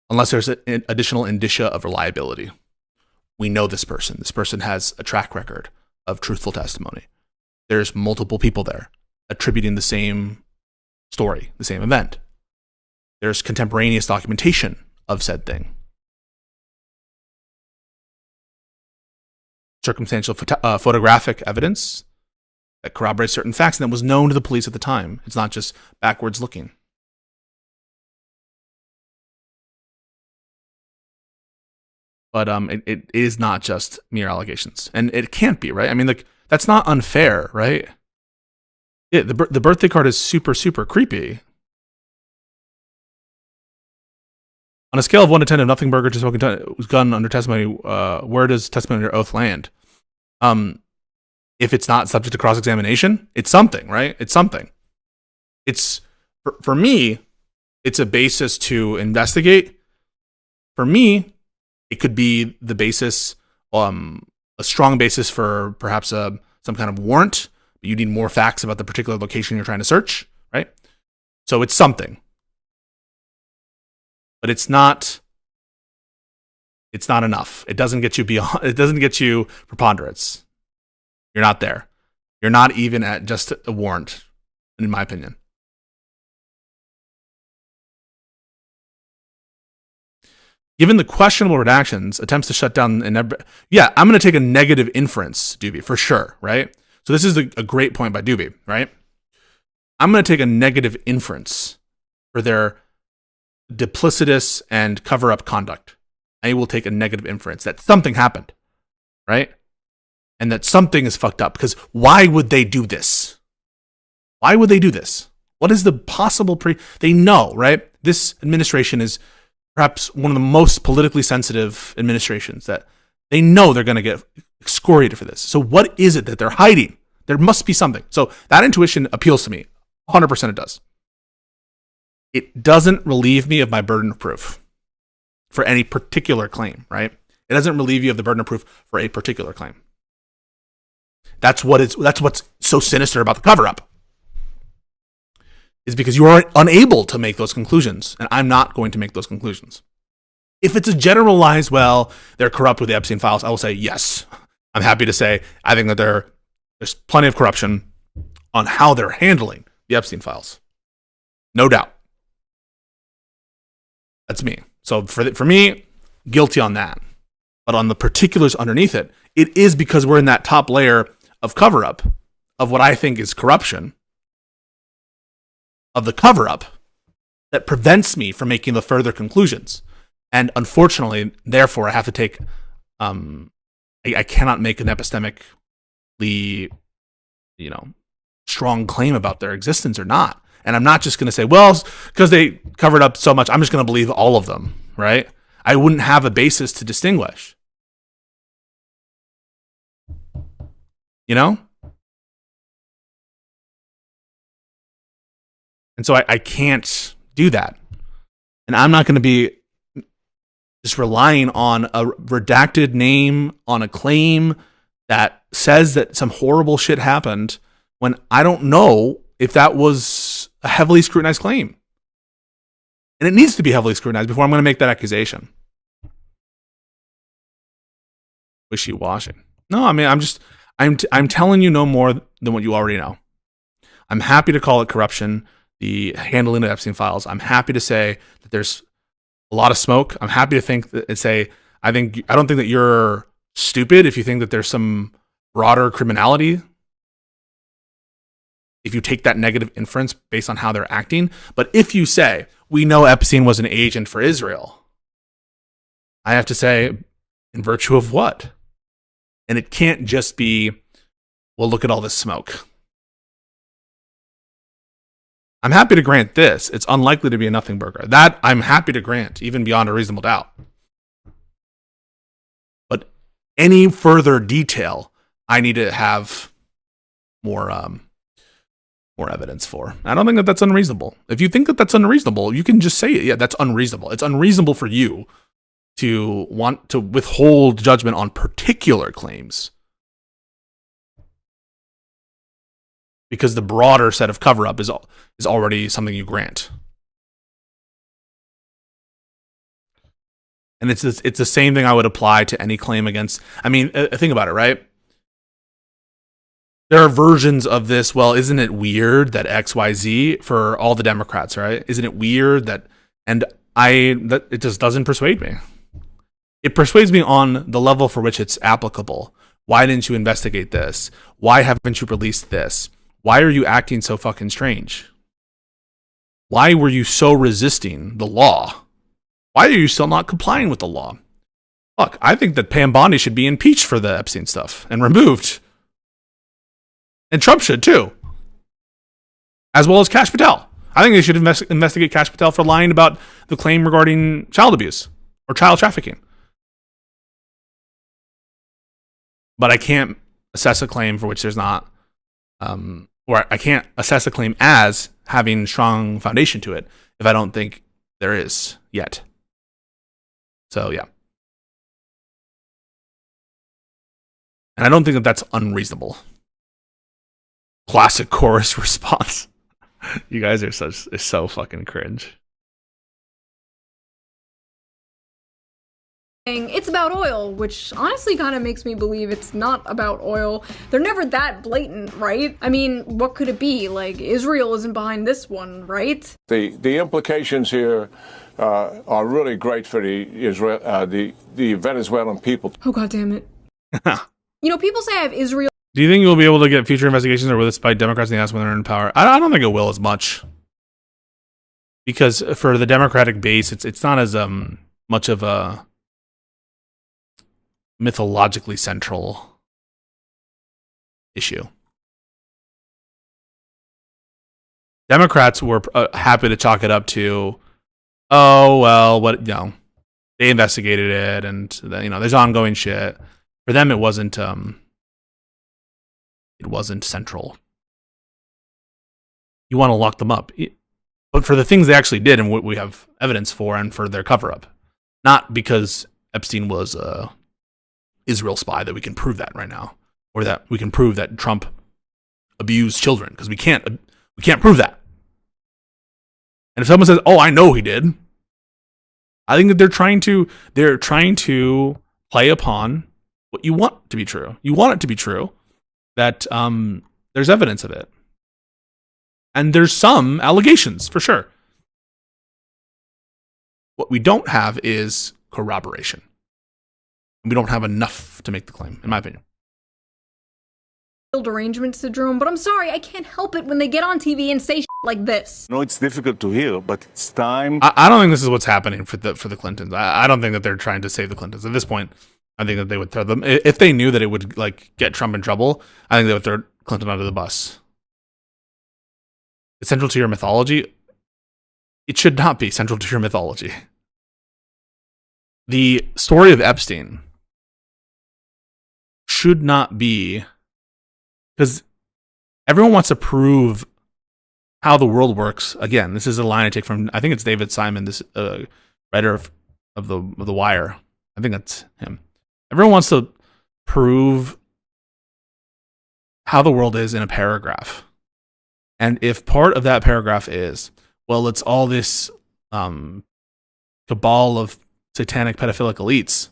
Unless there's an additional indicia of reliability. We know this person. This person has a track record of truthful testimony. There's multiple people there attributing the same story, the same event. There's contemporaneous documentation of said thing. Circumstantial photographic evidence that corroborates certain facts and that was known to the police at the time. It's not just backwards looking. But it is not just mere allegations. And it can't be, right? I mean, like, that's not unfair, right? Yeah, the birthday card is super, super creepy. On a scale of 1 to 10 of nothing burger to smoking gun under testimony, where does testimony under oath land? If it's not subject to cross-examination, it's something, right? It's something. It's, for me, it's a basis to investigate. For me, it could be the basis, a strong basis for perhaps some kind of warrant. But you need more facts about the particular location you're trying to search, right? So it's something. But it's not enough. It doesn't get you beyond, it doesn't get you preponderance. You're not there. You're not even at just a warrant, in my opinion. Given the questionable redactions, attempts to shut down, I'm going to take a negative inference, Doobie, for sure, right? So this is a great point by Doobie, right? I'm going to take a negative inference for their duplicitous and cover-up conduct. I will take a negative inference that something happened, right? And that something is fucked up, because why would they do this? Why would they do this? What is the possible they know, right? This administration is perhaps one of the most politically sensitive administrations that they know they're going to get excoriated for this. So what is it that they're hiding? There must be something. So that intuition appeals to me. 100% it does. It doesn't relieve me of my burden of proof for any particular claim, right? It doesn't relieve you of the burden of proof for a particular claim. That's what's so sinister about the cover-up. Is because you are unable to make those conclusions, and I'm not going to make those conclusions. If it's a generalized, well, they're corrupt with the Epstein files, I will say yes. I'm happy to say I think that there's plenty of corruption on how they're handling the Epstein files. No doubt. That's me. So for me, guilty on that. But on the particulars underneath it, it is because we're in that top layer of cover-up of what I think is corruption, of the cover-up, that prevents me from making the further conclusions. And unfortunately, therefore, I have to take, I cannot make an epistemically, strong claim about their existence or not. And I'm not just going to say, well, because they covered up so much, I'm just going to believe all of them, right? I wouldn't have a basis to distinguish. And so I can't do that. And I'm not going to be just relying on a redacted name, on a claim that says that some horrible shit happened when I don't know if that was a heavily scrutinized claim. And it needs to be heavily scrutinized before I'm going to make that accusation. Wishy-washy. No, I mean, I'm telling you no more than what you already know. I'm happy to call it corruption, the handling of Epstein files. I'm happy to say that there's a lot of smoke. I'm happy to think that I don't think that you're stupid if you think that there's some broader criminality, if you take that negative inference based on how they're acting. But if you say, we know Epstein was an agent for Israel, I have to say, in virtue of what? And it can't just be, well, look at all this smoke. I'm happy to grant this. It's unlikely to be a nothing burger. That I'm happy to grant, even beyond a reasonable doubt. But any further detail, I need to have more evidence for. I don't think that that's unreasonable. If you think that that's unreasonable, you can just say it. Yeah, that's unreasonable. It's unreasonable for you to want to withhold judgment on particular claims because the broader set of cover-up is already something you grant. And it's the same thing I would apply to any claim against. I mean, think about it, right? There are versions of this. Well, isn't it weird that XYZ for all the Democrats, right? Isn't it weird that that it just doesn't persuade me. It persuades me on the level for which it's applicable. Why didn't you investigate this? Why haven't you released this? Why are you acting so fucking strange? Why were you so resisting the law? Why are you still not complying with the law? Look, I think that Pam Bondi should be impeached for the Epstein stuff and removed. And Trump should too. As well as Kash Patel. I think they should investigate Kash Patel for lying about the claim regarding child abuse or child trafficking. But I can't assess a claim for which there's not, or I can't assess a claim as having strong foundation to it if I don't think there is yet. So, yeah. And I don't think that that's unreasonable. Classic chorus response. You guys are so fucking cringe. It's about oil, which honestly kind of makes me believe it's not about oil. They're never that blatant, right? I mean, what could it be? Like, Israel isn't behind this one, right? The implications here are really great for the Venezuelan people. Oh, God damn it. You know, people say I have Israel. Do you think you'll be able to get future investigations or will this by Democrats in the House when they're in power? I don't think it will as much. Because for the Democratic base, it's not as much of a mythologically central issue. Democrats were happy to chalk it up to, oh, well, what, you know, they investigated it and, you know, there's ongoing shit. For them, it wasn't central. You want to lock them up. But for the things they actually did and what we have evidence for and for their cover-up. Not because Epstein was a Israel spy that we can prove that right now. Or that we can prove that Trump abused children. Because we can't prove that. And if someone says, oh, I know he did. I think that they're trying to play upon what you want to be true. You want it to be true that there's evidence of it. And there's some allegations, for sure. What we don't have is corroboration. We don't have enough to make the claim, in my opinion. Derangement syndrome, but I'm sorry, I can't help it when they get on TV and say shit like this. No, it's difficult to hear, but it's time. I don't think this is what's happening for the Clintons. I don't think that they're trying to save the Clintons. At this point, I think that they would throw them, if they knew that it would like get Trump in trouble, I think they would throw Clinton under the bus. It's central to your mythology. It should not be central to your mythology. The story of Epstein should not be, because everyone wants to prove how the world works. Again, this is a line I take from, I think it's David Simon, this writer of the Wire. I think that's him. Everyone wants to prove how the world is in a paragraph. And if part of that paragraph is, well, it's all this cabal of satanic pedophilic elites,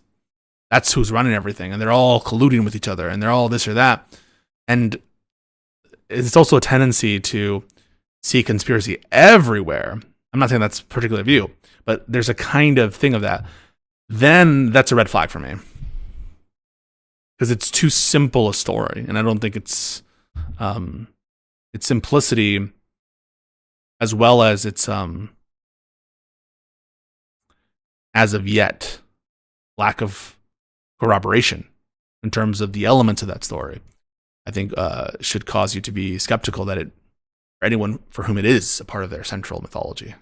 that's who's running everything, and they're all colluding with each other, and they're all this or that. And it's also a tendency to see conspiracy everywhere. I'm not saying that's a particular view, but there's a kind of thing of that. Then that's a red flag for me. Because it's too simple a story, and I don't think it's simplicity as well as its as of yet lack of corroboration in terms of the elements of that story, I think should cause you to be skeptical that it, for anyone for whom it is a part of their central mythology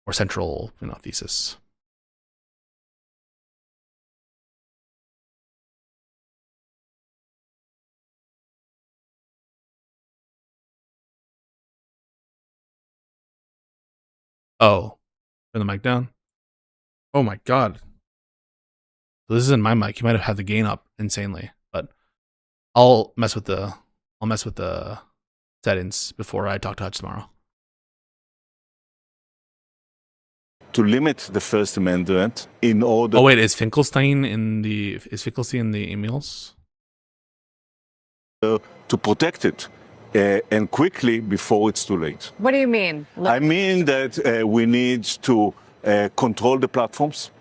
or central, thesis. Oh, turn the mic down. Oh my god. So this isn't my mic. You might have had the gain up insanely, but I'll mess with the settings before I talk to Hutch tomorrow. To limit the First Amendment in order. Oh wait, is Finkelstein in the emails? To protect it and quickly before it's too late. What do you mean? I mean that we need to control the platforms,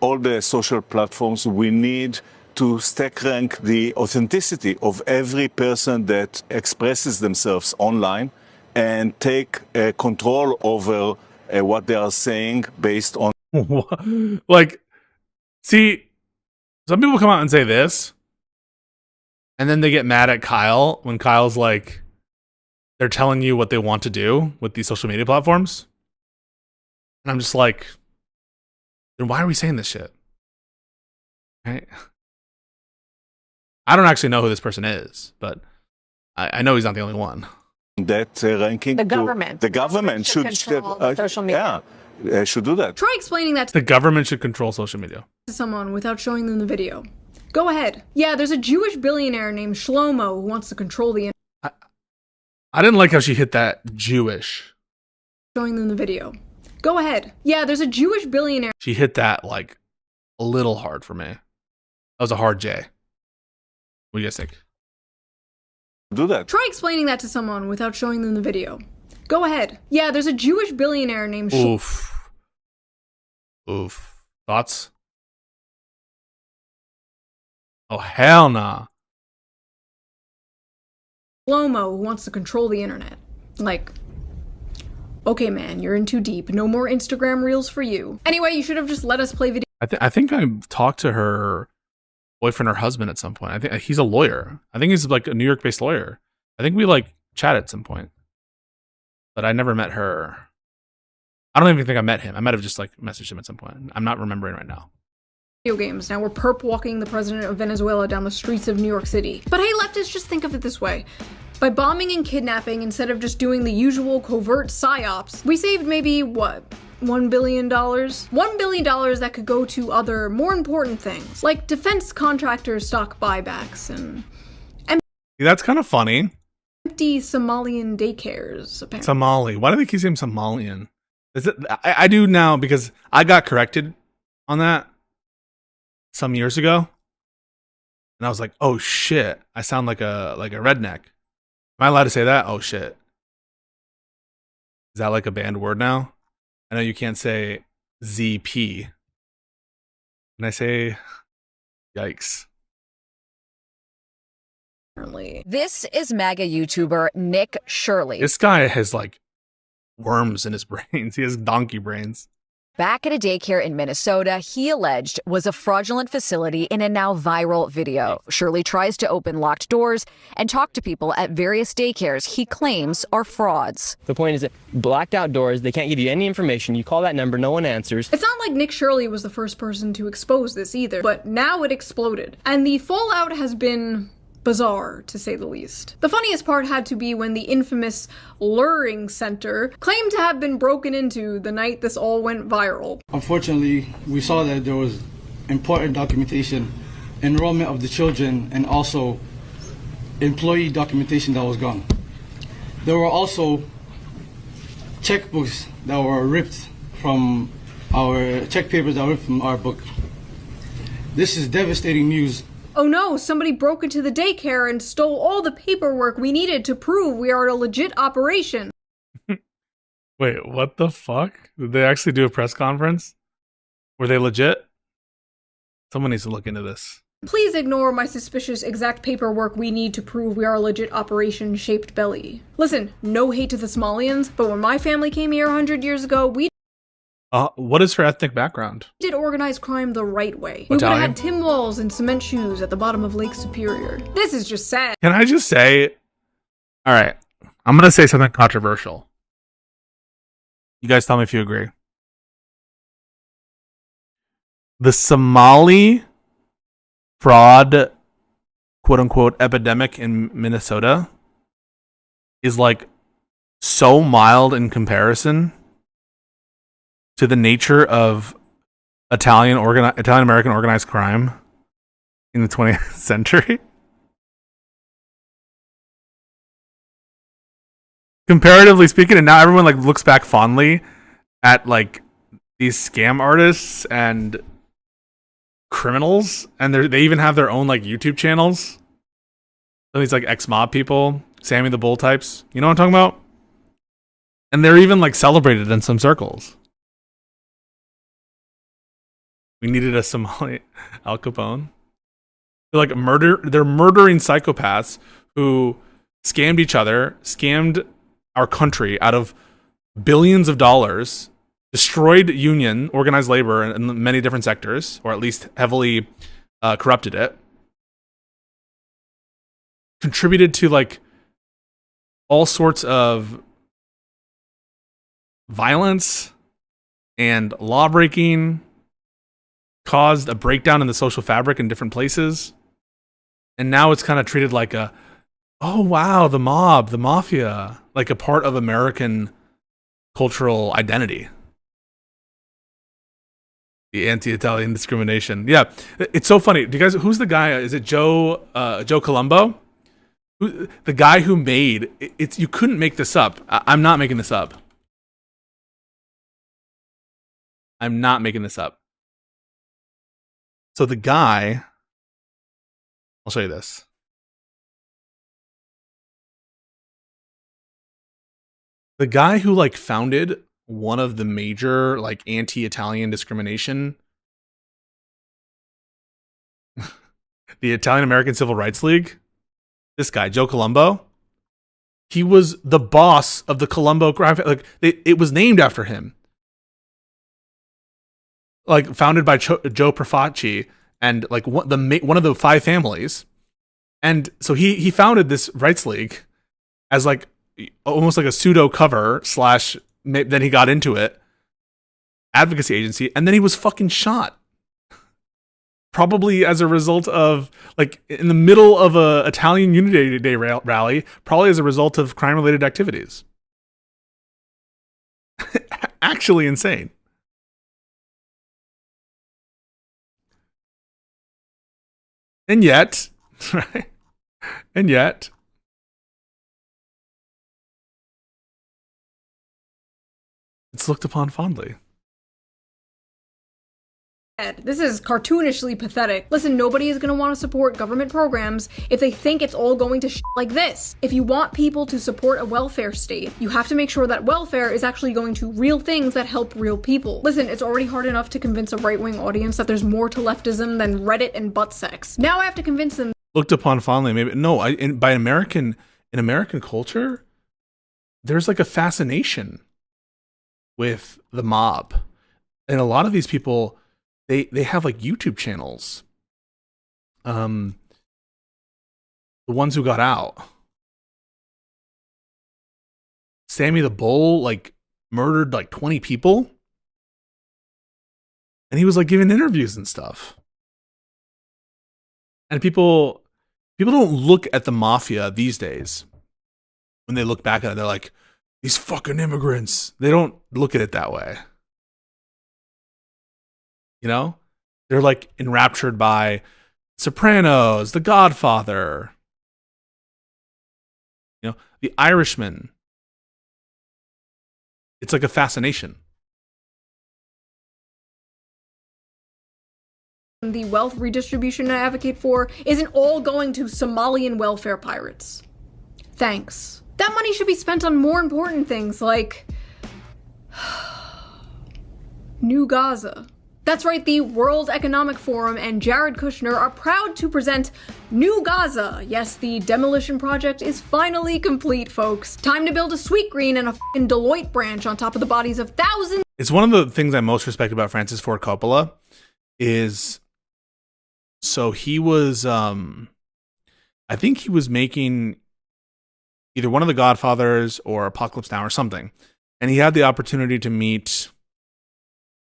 all the social platforms. We need to stack rank the authenticity of every person that expresses themselves online and take control over what they are saying based on. Like, see, some people come out and say this, and then they get mad at Kyle when Kyle's like, they're telling you what they want to do with these social media platforms. And I'm just like, then why are we saying this shit? Right? I don't actually know who this person is, but I know he's not the only one. That ranking. The government. The government should control social media. Yeah, should do that. Try explaining that The government should control social media. to someone without showing them the video. Go ahead. Yeah, there's a Jewish billionaire named Shlomo who wants to control the internet. I didn't like how she hit that Jewish. Showing them the video. Go ahead. Yeah, there's a Jewish billionaire. She hit that like a little hard for me. That was a hard J. What do you guys think? Do that. Try explaining that to someone without showing them the video. Go ahead. Yeah, there's a Jewish billionaire named Oof. Oof. Thoughts? Oh, hell nah. Shlomo who wants to control the internet. Like, okay, man, you're in too deep. No more Instagram reels for you. Anyway, you should have just let us play video. I think I talked to her boyfriend or husband at some point. I think he's a lawyer. I think he's like a New York-based lawyer. I think we like chatted at some point, but I never met her. I don't even think I met him. I might have just like messaged him at some point. I'm not remembering right now. Video games. Now we're perp walking the president of Venezuela down the streets of New York City. But hey, leftists, just think of it this way. By bombing and kidnapping, instead of just doing the usual covert psyops, we saved maybe, what, $1 billion? $1 billion that could go to other, more important things, like defense contractors' stock buybacks and That's kind of funny. empty Somalian daycares, apparently. Somali. Why do they keep saying Somalian? Is it? I do now because I got corrected on that some years ago, and I was like, "Oh shit, I sound like a redneck." Am I allowed to say that? Oh shit, is that like a banned word now? I know you can't say ZP. Can I say? Yikes. This is MAGA YouTuber Nick Shirley. This guy has like worms in his brains. He has donkey brains. Back at a daycare in Minnesota, he alleged was a fraudulent facility in a now viral video. Shirley tries to open locked doors and talk to people at various daycares he claims are frauds. The point is that blacked out doors, they can't give you any information. You call that number, no one answers. It's not like Nick Shirley was the first person to expose this either, but now it exploded. And the fallout has been bizarre, to say the least. The funniest part had to be when the infamous Luring Center claimed to have been broken into the night this all went viral. Unfortunately, we saw that there was important documentation, enrollment of the children, and also employee documentation that was gone. There were also checkbooks that were ripped from our check papers that were ripped from our book. This is devastating news. Oh no, somebody broke into the daycare and stole all the paperwork we needed to prove we are a legit operation. Wait, what the fuck? Did they actually do a press conference? Were they legit? Someone needs to look into this. Please ignore my suspicious exact paperwork we need to prove we are a legit operation shaped belly. Listen, no hate to the Somalians, but when my family came here 100 years ago, we What is her ethnic background? did organized crime the right way. We would have had tin walls and cement shoes at the bottom of Lake Superior. This is just sad. Can I just say, all right, I'm going to say something controversial. You guys tell me if you agree. The Somali fraud, quote unquote, epidemic in Minnesota is like so mild in comparison to the nature of Italian American organized crime in the 20th century. Comparatively speaking, and now everyone like looks back fondly at like these scam artists and criminals, and they even have their own like YouTube channels. So these like ex-mob people, Sammy the Bull types, you know what I'm talking about? And they're even like celebrated in some circles. We needed a Somali Al Capone. They're like they're murdering psychopaths who scammed each other, scammed our country out of billions of dollars, destroyed union, organized labor in many different sectors, or at least heavily corrupted it. Contributed to like all sorts of violence and law breaking, caused a breakdown in the social fabric in different places. And now it's kind of treated like oh wow, the mob, the mafia, like a part of American cultural identity. The anti-Italian discrimination. Yeah, it's so funny. Do you guys? Who's the guy? Is it Joe Colombo? The guy who made it's. You couldn't make this up. I'm not making this up. I'm not making this up. So the guy, I'll show you this. The guy who like founded one of the major like anti-Italian discrimination, the Italian American Civil Rights League, this guy, Joe Colombo, he was the boss of the Colombo crime. Like it was named after him. Like founded by Joe Profaci and like one of the 5 families. And so he founded this rights league as like almost like a pseudo cover / then he got into it advocacy agency, and then he was fucking shot, probably as a result of like in the middle of a Italian Unity Day rally, probably as a result of crime related activities. Actually insane. And yet, right? And yet, it's looked upon fondly. This is cartoonishly pathetic. Listen, nobody is going to want to support government programs if they think it's all going to like this. If you want people to support a welfare state, you have to make sure that welfare is actually going to real things that help real people. Listen, it's already hard enough to convince a right-wing audience that there's more to leftism than Reddit and butt sex. Now I have to convince them. Looked upon fondly, maybe. No, in American culture, there's like a fascination with the mob. And a lot of these people, they have like YouTube channels. The ones who got out. Sammy the Bull like murdered like 20 people. And he was like giving interviews and stuff. And people don't look at the mafia these days. When they look back at it, they're like, these fucking immigrants. They don't look at it that way. You know? They're like enraptured by Sopranos, The Godfather, you know, The Irishman. It's like a fascination. The wealth redistribution I advocate for isn't all going to Somalian welfare pirates. Thanks. That money should be spent on more important things like New Gaza. That's right, the World Economic Forum and Jared Kushner are proud to present New Gaza. Yes, the demolition project is finally complete, folks. Time to build a Sweet Green and a f***ing Deloitte branch on top of the bodies of thousands. It's one of the things I most respect about Francis Ford Coppola is, so he was, I think he was making either one of the Godfathers or Apocalypse Now or something. And he had the opportunity to meet,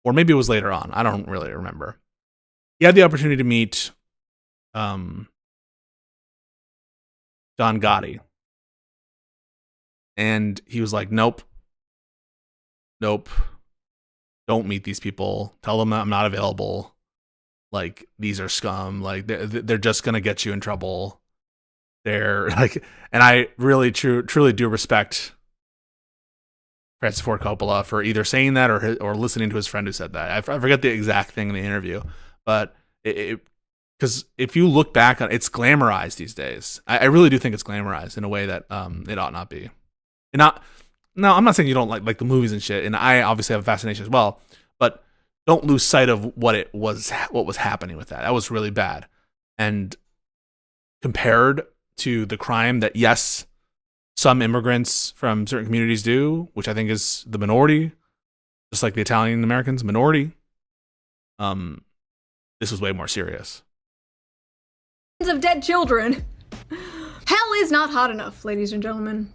or maybe it was later on, I don't really remember. He had the opportunity to meet John Gotti. And he was like, nope. don't meet these people. Tell them that I'm not available. Like, these are scum. Like, they're just gonna get you in trouble. They're like, and I really truly do respect Francis Ford Coppola for either saying that or listening to his friend who said that. I forget the exact thing in the interview, but because if you look back on it's glamorized these days. I really do think it's glamorized in a way that it ought not be. And no, I'm not saying you don't like the movies and shit, and I obviously have a fascination as well, but don't lose sight of what was happening with that. That was really bad. And compared to the crime that, yes, some immigrants from certain communities do, which I think is the minority, just like the Italian Americans, minority, this was way more serious. Of dead children. Hell is not hot enough, ladies and gentlemen.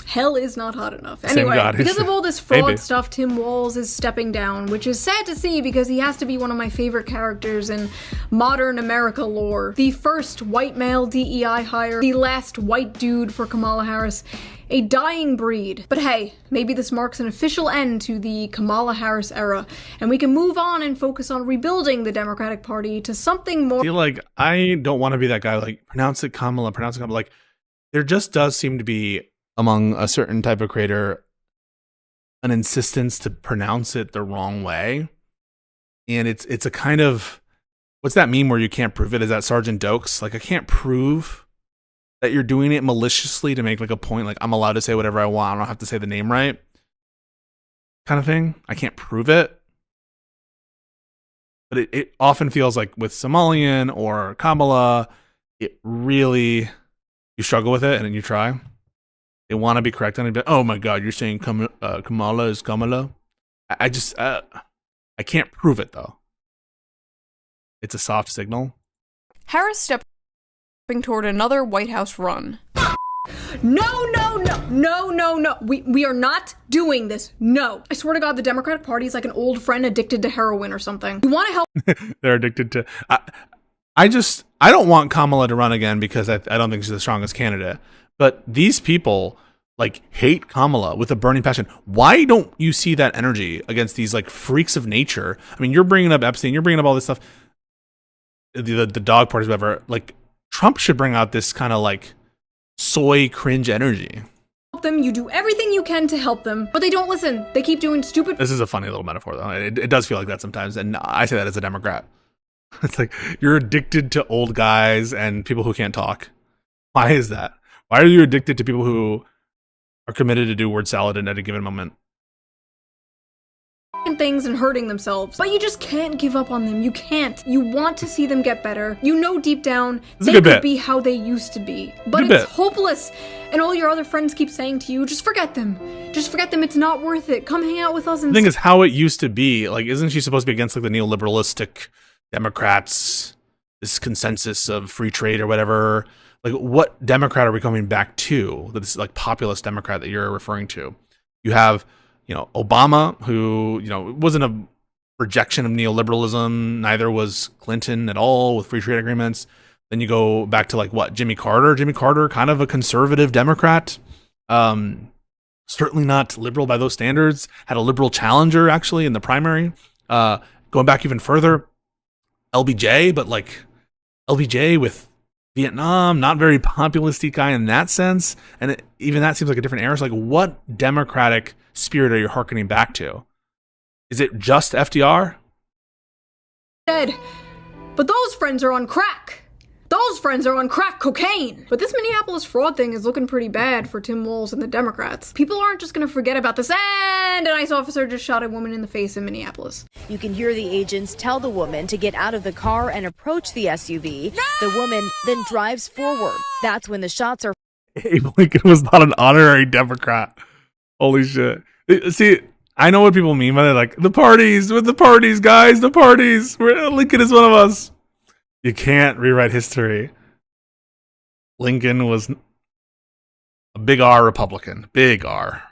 Hell is not hot enough. Anyway, because of all this fraud stuff, Tim Walz is stepping down, which is sad to see because he has to be one of my favorite characters in modern America lore. The first white male DEI hire, the last white dude for Kamala Harris, a dying breed. But hey, maybe this marks an official end to the Kamala Harris era, and we can move on and focus on rebuilding the Democratic Party to something more. I feel like I don't want to be that guy, like, pronounce it Kamala. Like, there just does seem to be, among a certain type of creator, an insistence to pronounce it the wrong way. And it's a kind of, what's that meme where you can't prove it? Is that Sergeant Dokes? Like, I can't prove that you're doing it maliciously to make like a point, like I'm allowed to say whatever I want, I don't have to say the name right, kind of thing. I can't prove it. But it often feels like with Somalian or Kamala, it really, you struggle with it and then you try. They want to be correct on it, but oh my god, you're saying Kamala is Kamala. I just I can't prove it though. It's a soft signal. Harris stepping toward another White House run. No. We are not doing this. No. I swear to God, the Democratic Party is like an old friend addicted to heroin or something. You want to help? They're addicted to. I don't want Kamala to run again because I don't think she's the strongest candidate. But these people like hate Kamala with a burning passion. Why don't you see that energy against these like freaks of nature? I mean, you're bringing up Epstein, you're bringing up all this stuff, the dog parties, whatever. Like, Trump should bring out this kind of like soy cringe energy. Help them. You do everything you can to help them, but they don't listen. They keep doing stupid. This is a funny little metaphor, though. It does feel like that sometimes, and I say that as a Democrat. It's like you're addicted to old guys and people who can't talk. Why is that? Why are you addicted to people who are committed to do word salad at a given moment? Things and hurting themselves, but you just can't give up on them. You can't. You want to see them get better. You know deep down they could be how they used to be, but it's hopeless. And all your other friends keep saying to you, just forget them. Just forget them. It's not worth it. Come hang out with us. And the thing is, how it used to be. Like, isn't she supposed to be against like the neoliberalistic Democrats, this consensus of free trade or whatever? Like, what Democrat are we coming back to? This like populist Democrat that you're referring to. You have, Obama, who, wasn't a rejection of neoliberalism. Neither was Clinton at all with free trade agreements. Then you go back to like what, Jimmy Carter. Jimmy Carter, kind of a conservative Democrat. Certainly not liberal by those standards. Had a liberal challenger actually in the primary. Going back even further, LBJ, but like LBJ with Vietnam, not very populistic guy in that sense, and even that seems like a different era. So like, what Democratic spirit are you hearkening back to? Is it just FDR? Dead. But those friends are on crack. Those friends are on crack cocaine. But this Minneapolis fraud thing is looking pretty bad for Tim Walz and the Democrats. People aren't just gonna forget about this, and an ICE officer just shot a woman in the face in Minneapolis. You can hear the agents tell the woman to get out of the car and approach the SUV. No! The woman then drives forward. That's when the shots are... Abe Lincoln was not an honorary Democrat. Holy shit. See, I know what people mean by that, like, the parties, guys, the parties. Lincoln is one of us. You can't rewrite history. Lincoln was a big R Republican. Big R.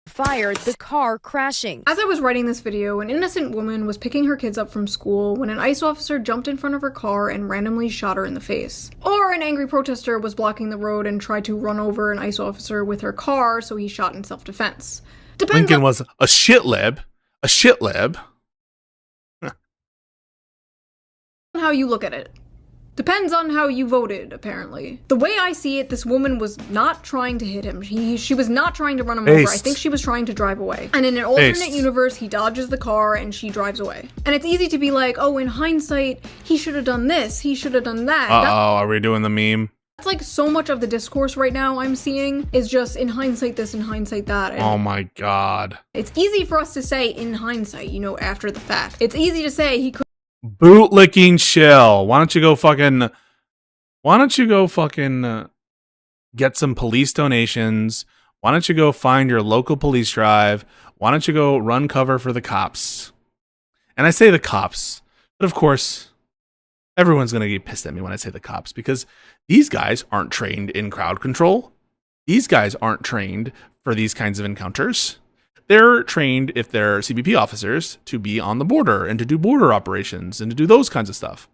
Fired, the car crashing. As I was writing this video, an innocent woman was picking her kids up from school when an ICE officer jumped in front of her car and randomly shot her in the face. Or an angry protester was blocking the road and tried to run over an ICE officer with her car, so he shot in self-defense. Lincoln was a shit lib, a shit lib. How you look at it. Depends on how you voted, apparently. The way I see it, this woman was not trying to hit him. She was not trying to run him over. I think she was trying to drive away. And in an alternate universe, he dodges the car and she drives away. And it's easy to be like, oh, in hindsight, he should have done this, he should have done that. Uh-oh, are we doing the meme? That's like so much of the discourse right now I'm seeing is just in hindsight this, in hindsight that. And oh my god. it's easy for us to say in hindsight, you know, after the fact. It's easy to say he could. Bootlicking shill. Why don't you go fucking get some police donations? Why don't you go find your local police drive? Why don't you go run cover for the cops? And I say the cops, but of course, everyone's going to get pissed at me when I say the cops because these guys aren't trained in crowd control. These guys aren't trained for these kinds of encounters. They're trained, if they're CBP officers, to be on the border and to do border operations and to do those kinds of stuff.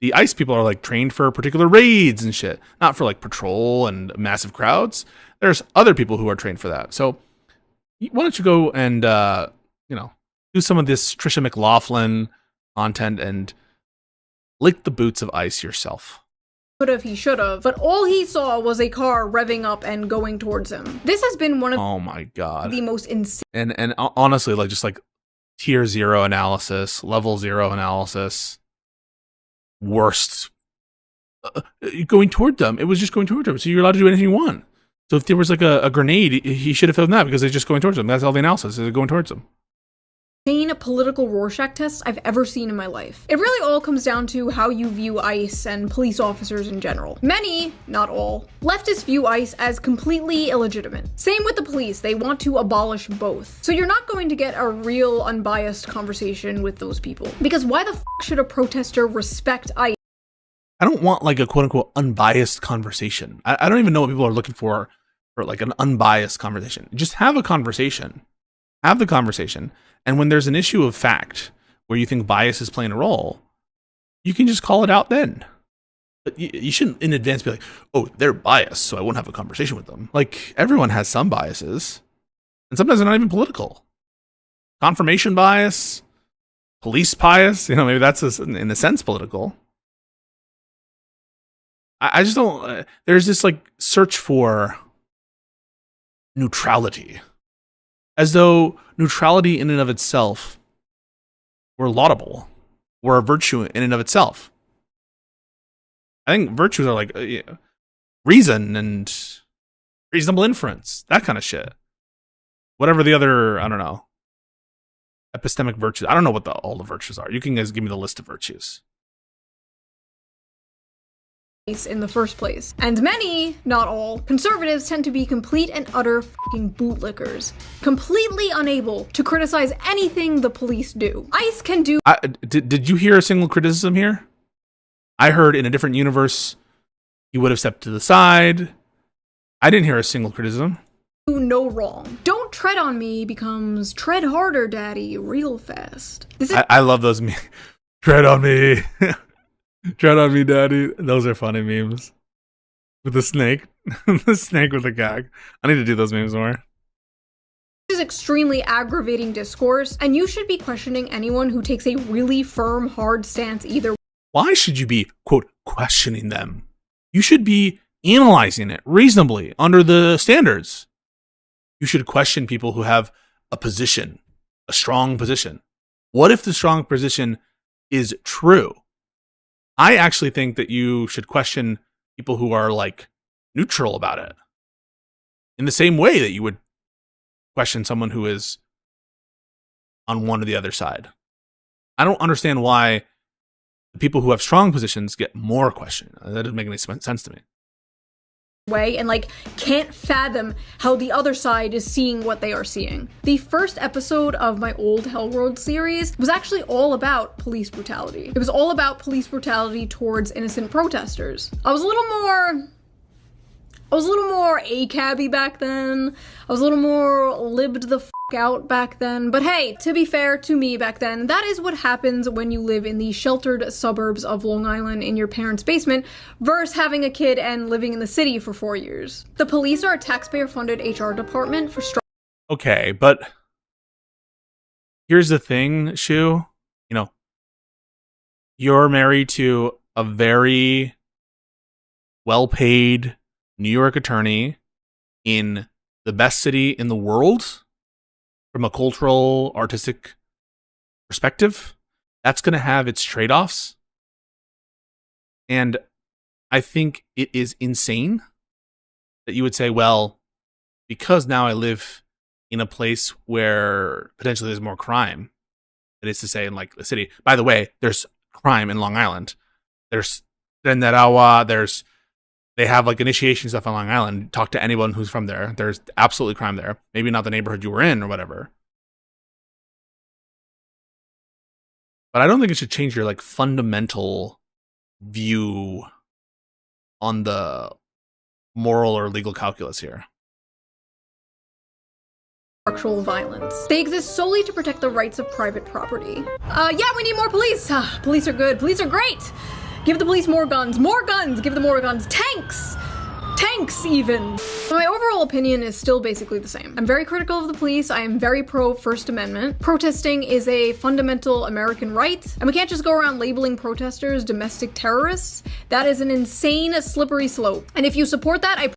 The ICE people are like trained for particular raids and shit, not for like patrol and massive crowds. There's other people who are trained for that. So why don't you go and, do some of this Trisha McLaughlin content and lick the boots of ICE yourself. Could have, he should have, but all he saw was a car revving up and going towards him. This has been one of oh my god the most insane and honestly, like just like tier 0 analysis, level 0 analysis, worst going toward them. It was just going toward them, so you're allowed to do anything you want. So if there was like a grenade, he should have thrown that because they're just going towards them. That's all the analysis, they're going towards them. Political Rorschach tests I've ever seen in my life. It really all comes down to how you view ICE and police officers in general. Many, not all, leftists view ICE as completely illegitimate. Same with the police, they want to abolish both. So you're not going to get a real unbiased conversation with those people. Because why the f should a protester respect ICE? I don't want like a quote unquote unbiased conversation. I don't even know what people are looking for like an unbiased conversation. Just have a conversation. Have the conversation. And when there's an issue of fact where you think bias is playing a role, you can just call it out then. But you shouldn't in advance be like, oh, they're biased, so I won't have a conversation with them. Like, everyone has some biases. And sometimes they're not even political. Confirmation bias, police bias, maybe that's in a sense political. I just don't, there's this like search for neutrality. As though neutrality in and of itself were laudable, were a virtue in and of itself. I think virtues are like reason and reasonable inference, that kind of shit. Whatever the other, I don't know, epistemic virtues. I don't know what all the virtues are. You can guys give me the list of virtues. In the first place. And many, not all, conservatives tend to be complete and utter fucking bootlickers. Completely unable to criticize anything the police do. ICE can do- Did you hear a single criticism here? I heard in a different universe, he would have stepped to the side. I didn't hear a single criticism. Do no wrong. Don't tread on me becomes tread harder, daddy, real fast. I love those memes. Tread on me. Tread on me, daddy. Those are funny memes. With the snake. The snake with the gag. I need to do those memes more. This is extremely aggravating discourse, and you should be questioning anyone who takes a really firm, hard stance either. Why should you be, quote, questioning them? You should be analyzing it reasonably under the standards. You should question people who have a position, a strong position. What if the strong position is true? I actually think that you should question people who are like neutral about it in the same way that you would question someone who is on one or the other side. I don't understand why the people who have strong positions get more questioned. That doesn't make any sense to me. Way and can't fathom how the other side is seeing what they are seeing. The first episode of my old Hellworld series was actually all about police brutality. It was all about police brutality towards innocent protesters. I was a little more ACAB-y back then. I was a little more libbed the f*** out back then. But hey, to be fair to me back then, that is what happens when you live in the sheltered suburbs of Long Island in your parents' basement versus having a kid and living in the city for 4 years. The police are a taxpayer-funded HR department for Okay, but here's the thing, Shu. You know, you're married to a very well-paid New York attorney in the best city in the world from a cultural, artistic perspective. That's going to have its trade-offs. And I think it is insane that you would say, well, because now I live in a place where potentially there's more crime, that is to say in like the city. By the way, there's crime in Long Island. There's Tenderawa, they have like initiation stuff on Long Island. Talk to anyone who's from there. There's absolutely crime there. Maybe not the neighborhood you were in or whatever. But I don't think it should change your like fundamental view on the moral or legal calculus here. Structural violence. They exist solely to protect the rights of private property. Yeah, we need more police. Police are good. Police are great. Give the police more guns. More guns. Give them more guns. Tanks. Tanks, even. My overall opinion is still basically the same. I'm very critical of the police. I am very pro First Amendment. Protesting is a fundamental American right, and we can't just go around labeling protesters domestic terrorists. That is an insane, slippery slope. And if you support that,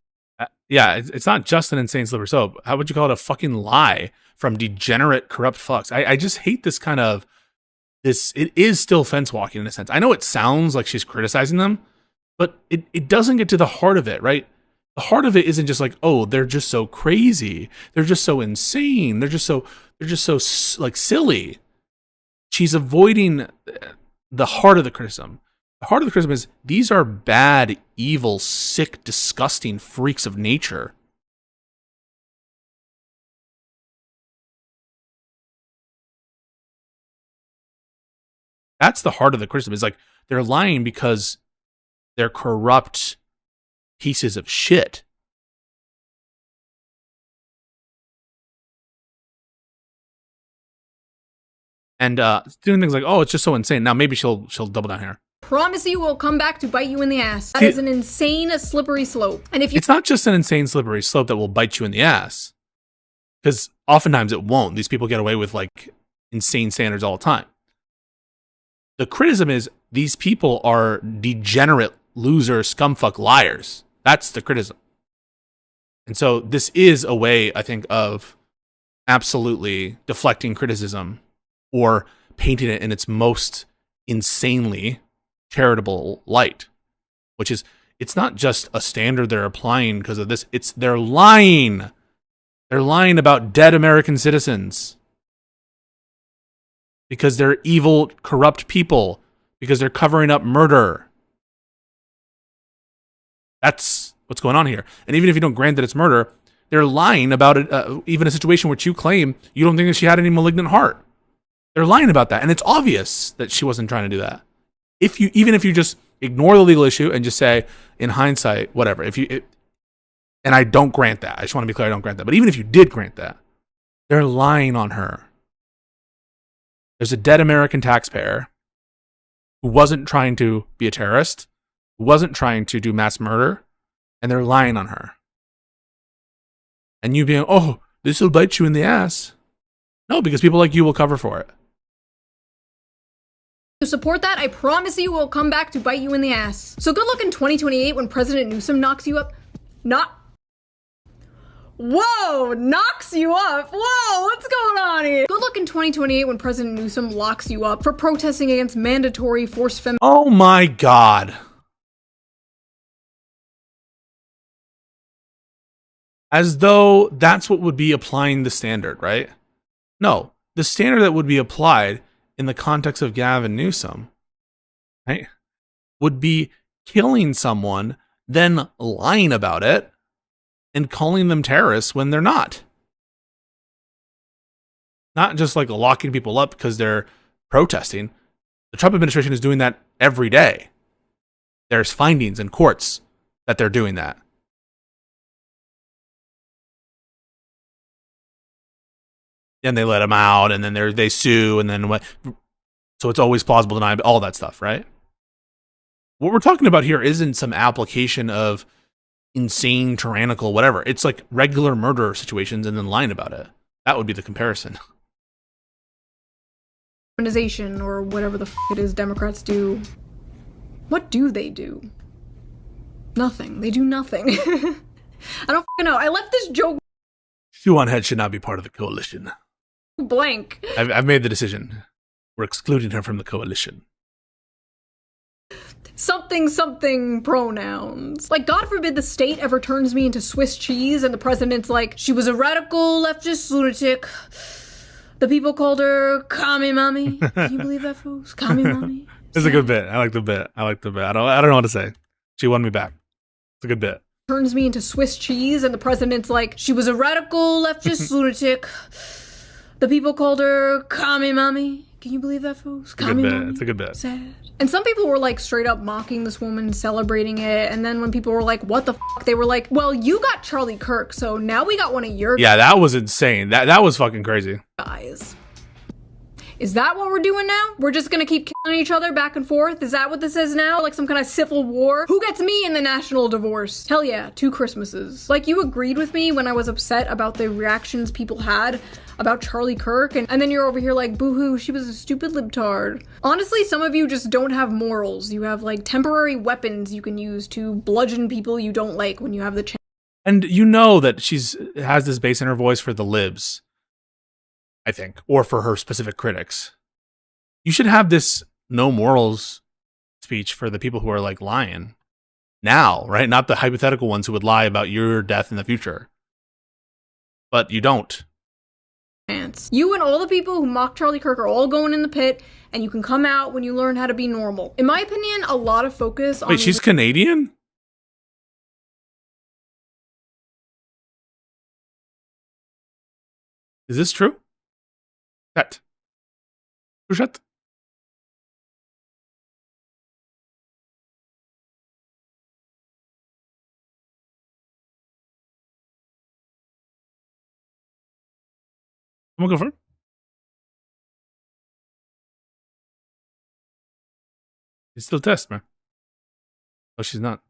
yeah, it's not just an insane slippery slope. How would you call it? A fucking lie from degenerate, corrupt fucks. I just hate this kind of this. It is still fence walking in a sense. I know it sounds like she's criticizing them, but it doesn't get to the heart of it, right? The heart of it isn't just like, oh, they're just so crazy. They're just so insane. They're just so like silly. She's avoiding the heart of the criticism. The heart of the criticism is these are bad, evil, sick, disgusting freaks of nature. That's the heart of the criticism. It's like they're lying because they're corrupt pieces of shit. And doing things like, oh, it's just so insane. Now maybe she'll double down here. promise you will come back to bite you in the ass. That is an insane, slippery slope. And if you— It's not just an insane, slippery slope that will bite you in the ass. Because oftentimes it won't. These people get away with, like, insane standards all the time. The criticism is these people are degenerate, loser, scumfuck liars. That's the criticism. And so this is a way, I think, of absolutely deflecting criticism or painting it in its most insanely charitable light, which is, it's not just a standard they're applying because of this. It's they're lying. They're lying about dead American citizens because they're evil, corrupt people, because they're covering up murder. That's what's going on here. And even if you don't grant that it's murder, they're lying about it, even a situation which you claim you don't think that she had any malignant heart. They're lying about that, and it's obvious that she wasn't trying to do that. Even if you just ignore the legal issue and just say, in hindsight, whatever. And I don't grant that. I just want to be clear, I don't grant that. But even if you did grant that, they're lying on her. There's a dead American taxpayer who wasn't trying to be a terrorist, who wasn't trying to do mass murder, and they're lying on her. And you being, oh, this will bite you in the ass. No, because people like you will cover for it. To support that, I promise you will come back to bite you in the ass. So good luck in 2028 when President Newsom knocks you up. Whoa, knocks you up. Whoa, what's going on here? Good luck in 2028 when President Newsom locks you up for protesting against mandatory forced feminism. Oh my God. As though that's what would be applying the standard, right? No, the standard that would be applied in the context of Gavin Newsom, right, would be killing someone, then lying about it, and calling them terrorists when they're not. Not just like locking people up because they're protesting. The Trump administration is doing that every day. There's findings in courts that they're doing that. And they let them out, and then they sue, and then what? So it's always plausible denial, all that stuff, right? What we're talking about here isn't some application of insane, tyrannical, whatever. It's like regular murder situations and then lying about it. That would be the comparison. Organization or whatever the f it is Democrats do. What do they do? Nothing. They do nothing. I don't know. I left this joke Sue on Head should not be part of the coalition. blank. I've made the decision. We're excluding her from the coalition. Something pronouns. Like, God forbid the state ever turns me into Swiss cheese and the president's like, she was a radical leftist lunatic. The people called her Kami Mommy. Can you believe that, folks? Kami Mommy. It's a good bit. I like the bit. I don't know what to say. She won me back. It's a good bit. Turns me into Swiss cheese and the president's like, she was a radical leftist lunatic. The people called her Kami Mommy. Can you believe that, folks? Kami Mommy. It's a good bit. Sad. And some people were like straight up mocking this woman, celebrating it. And then when people were like, what the fuck? They were like, well, you got Charlie Kirk, so now we got one of your Yeah, that was insane. That was fucking crazy. guys. Is that what we're doing now? We're just gonna keep killing each other back and forth? Is that what this is now? Like some kind of civil war? Who gets me in the national divorce? Hell yeah, 2 Christmases. Like, you agreed with me when I was upset about the reactions people had about Charlie Kirk, and then you're over here like, boo-hoo, she was a stupid libtard. Honestly, some of you just don't have morals. You have like temporary weapons you can use to bludgeon people you don't like when you have the chance. And you know that has this bass in her voice for the libs, I think, or for her specific critics. You should have this no morals speech for the people who are like lying now, right? Not the hypothetical ones who would lie about your death in the future. But you don't. You and all the people who mock Charlie Kirk are all going in the pit, and you can come out when you learn how to be normal. In my opinion, a lot of focus on— Wait, she's Canadian? Is this true? Chat. Chat. I'm gonna confirm. It's still test, man. Oh, she's not.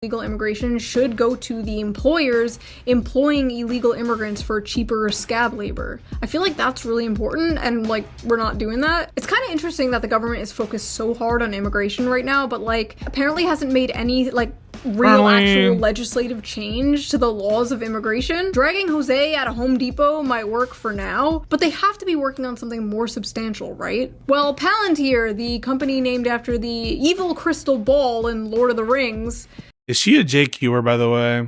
Illegal immigration should go to the employers employing illegal immigrants for cheaper scab labor. I feel like that's really important, and like, we're not doing that. It's kind of interesting that the government is focused so hard on immigration right now, but like, apparently hasn't made any like real actual legislative change to the laws of immigration. Dragging Jose out of Home Depot might work for now, but they have to be working on something more substantial, right? Well, Palantir, the company named after the evil crystal ball in Lord of the Rings— Is she a JQer, by the way?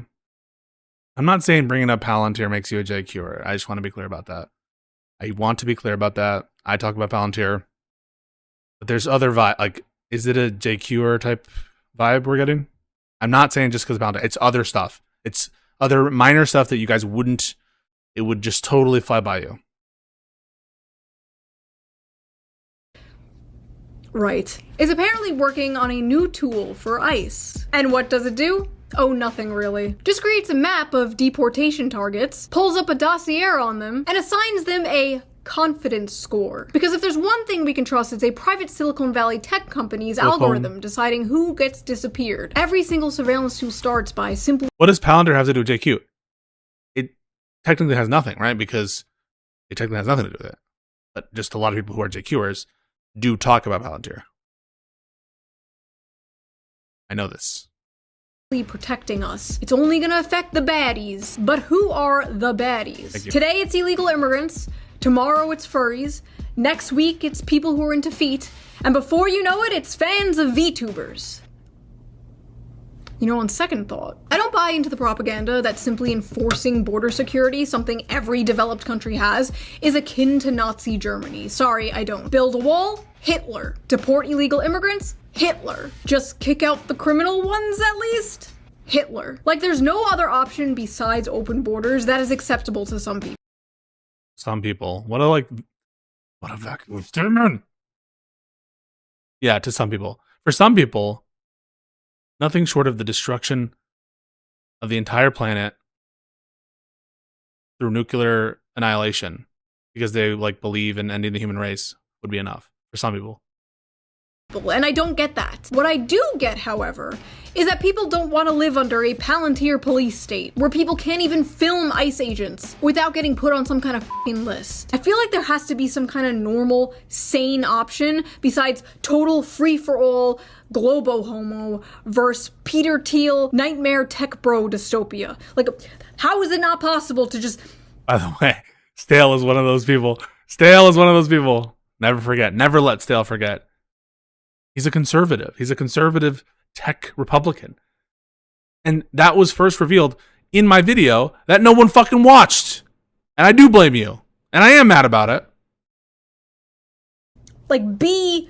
I'm not saying bringing up Palantir makes you a JQer. I just want to be clear about that. I want to be clear about that. I talk about Palantir. But there's other vibe. Like, is it a JQer type vibe we're getting? I'm not saying just because of Palantir. It's other stuff. It's other minor stuff that you guys wouldn't... It would just totally fly by you. Right, is apparently working on a new tool for ICE. And what does it do? Oh, nothing really. Just creates a map of deportation targets, pulls up a dossier on them, and assigns them a confidence score. Because if there's one thing we can trust, it's a private Silicon Valley tech company's algorithm deciding who gets disappeared. Every single surveillance tool starts by simply— What does Palantir have to do with JQ? It technically has nothing, right? Because it technically has nothing to do with it. But just a lot of people who are JQers do talk about Palantir. I know this. Protecting us. It's only gonna affect the baddies. But who are the baddies? Today it's illegal immigrants. Tomorrow it's furries. Next week it's people who are into feet. And before you know it, it's fans of VTubers. You know, on second thought, I don't buy into the propaganda that simply enforcing border security, something every developed country has, is akin to Nazi Germany. Sorry, I don't. Build a wall? Hitler. Deport illegal immigrants? Hitler. Just kick out the criminal ones at least? Hitler. Like, there's no other option besides open borders that is acceptable to some people. Some people. What a vacuum statement. Yeah, to some people. For some people, nothing short of the destruction of the entire planet through nuclear annihilation, because they like believe in ending the human race, would be enough for some people. people, and I don't get that. What I do get, however, is that people don't want to live under a Palantir police state, where people can't even film ICE agents without getting put on some kind of f***ing list. I feel like there has to be some kind of normal, sane option besides total free-for-all, globo-homo versus Peter Thiel, nightmare tech bro dystopia. Like, how is it not possible to just... By the way, Stale is one of those people. Stale is one of those people. Never forget. Never let Stale forget. He's a conservative. He's a conservative tech Republican. And that was first revealed in my video that no one fucking watched. And I do blame you. And I am mad about it. Like, be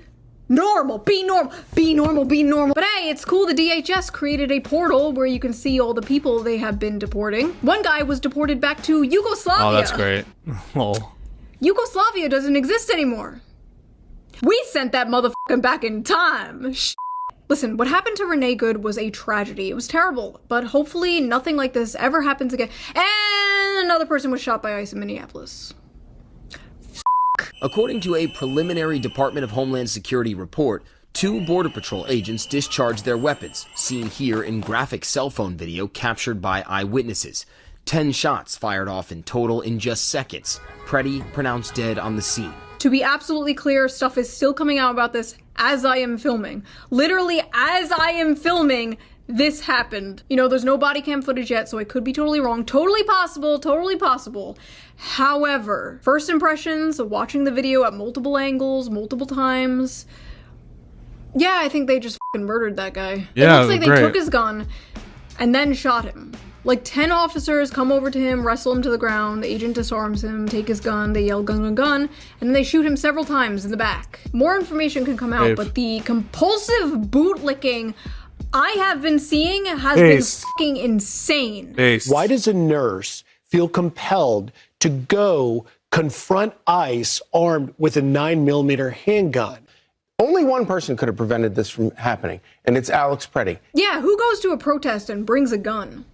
normal, be normal, be normal, be normal. But hey, it's cool the DHS created a portal where you can see all the people they have been deporting. One guy was deported back to Yugoslavia. Oh, that's great. Oh. Yugoslavia doesn't exist anymore. We sent that motherfucker back in time. Listen, what happened to Renee Good was a tragedy. It was terrible, but hopefully nothing like this ever happens again. And another person was shot by ICE in Minneapolis. According to a preliminary Department of Homeland Security report, 2 Border Patrol agents discharged their weapons, seen here in graphic cell phone video captured by eyewitnesses. 10 shots fired off in total in just seconds. Preddy pronounced dead on the scene. To be absolutely clear, stuff is still coming out about this as I am filming. Literally, as I am filming, this happened. You know, there's no body cam footage yet, so I could be totally wrong. Totally possible, totally possible. However, first impressions of watching the video at multiple angles, multiple times, yeah, I think they just fucking murdered that guy. Yeah, it looks like great. they took his gun and then shot him. Like 10 officers come over to him, wrestle him to the ground, the agent disarms him, take his gun, they yell gun, gun, gun, and then they shoot him several times in the back. More information can come out, but the compulsive bootlicking I have been seeing has been fucking insane. Why does a nurse feel compelled to go confront ICE armed with a 9mm handgun? Only one person could have prevented this from happening, and it's Alex Preddy. Yeah, who goes to a protest and brings a gun?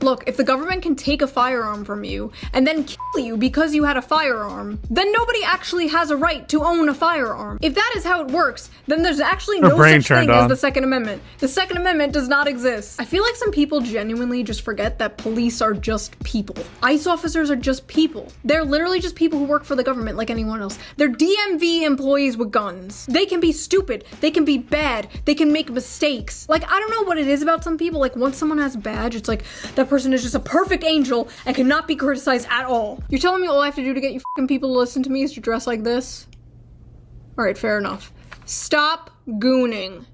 Look, if the government can take a firearm from you and then kill you because you had a firearm, then nobody actually has a right to own a firearm. If that is how it works, then there's actually no such thing as the Second Amendment. The Second Amendment does not exist. I feel like some people genuinely just forget that police are just people. ICE officers are just people. They're literally just people who work for the government like anyone else. They're DMV employees with guns. They can be stupid. They can be bad. They can make mistakes. Like, I don't know what it is about some people. Like, once someone has a badge, it's like, that person is just a perfect angel and cannot be criticized at all. You're telling me all I have to do to get you fucking people to listen to me is to dress like this? Alright, fair enough. Stop gooning.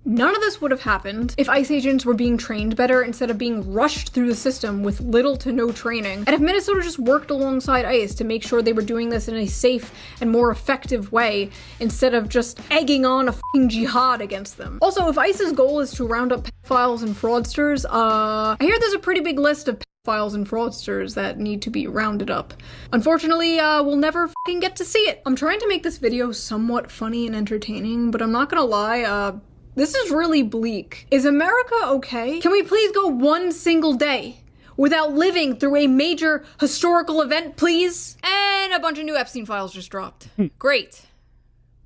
None of this would have happened if ICE agents were being trained better instead of being rushed through the system with little to no training. And if Minnesota just worked alongside ICE to make sure they were doing this in a safe and more effective way instead of just egging on a fucking jihad against them. Also, if ICE's goal is to round up pedophiles and fraudsters, I hear there's a pretty big list of pedophiles and fraudsters that need to be rounded up. Unfortunately, we'll never fucking get to see it. I'm trying to make this video somewhat funny and entertaining, but I'm not gonna lie, this is really bleak. Is America okay? Can we please go one single day without living through a major historical event, please? And a bunch of new Epstein files just dropped. Great.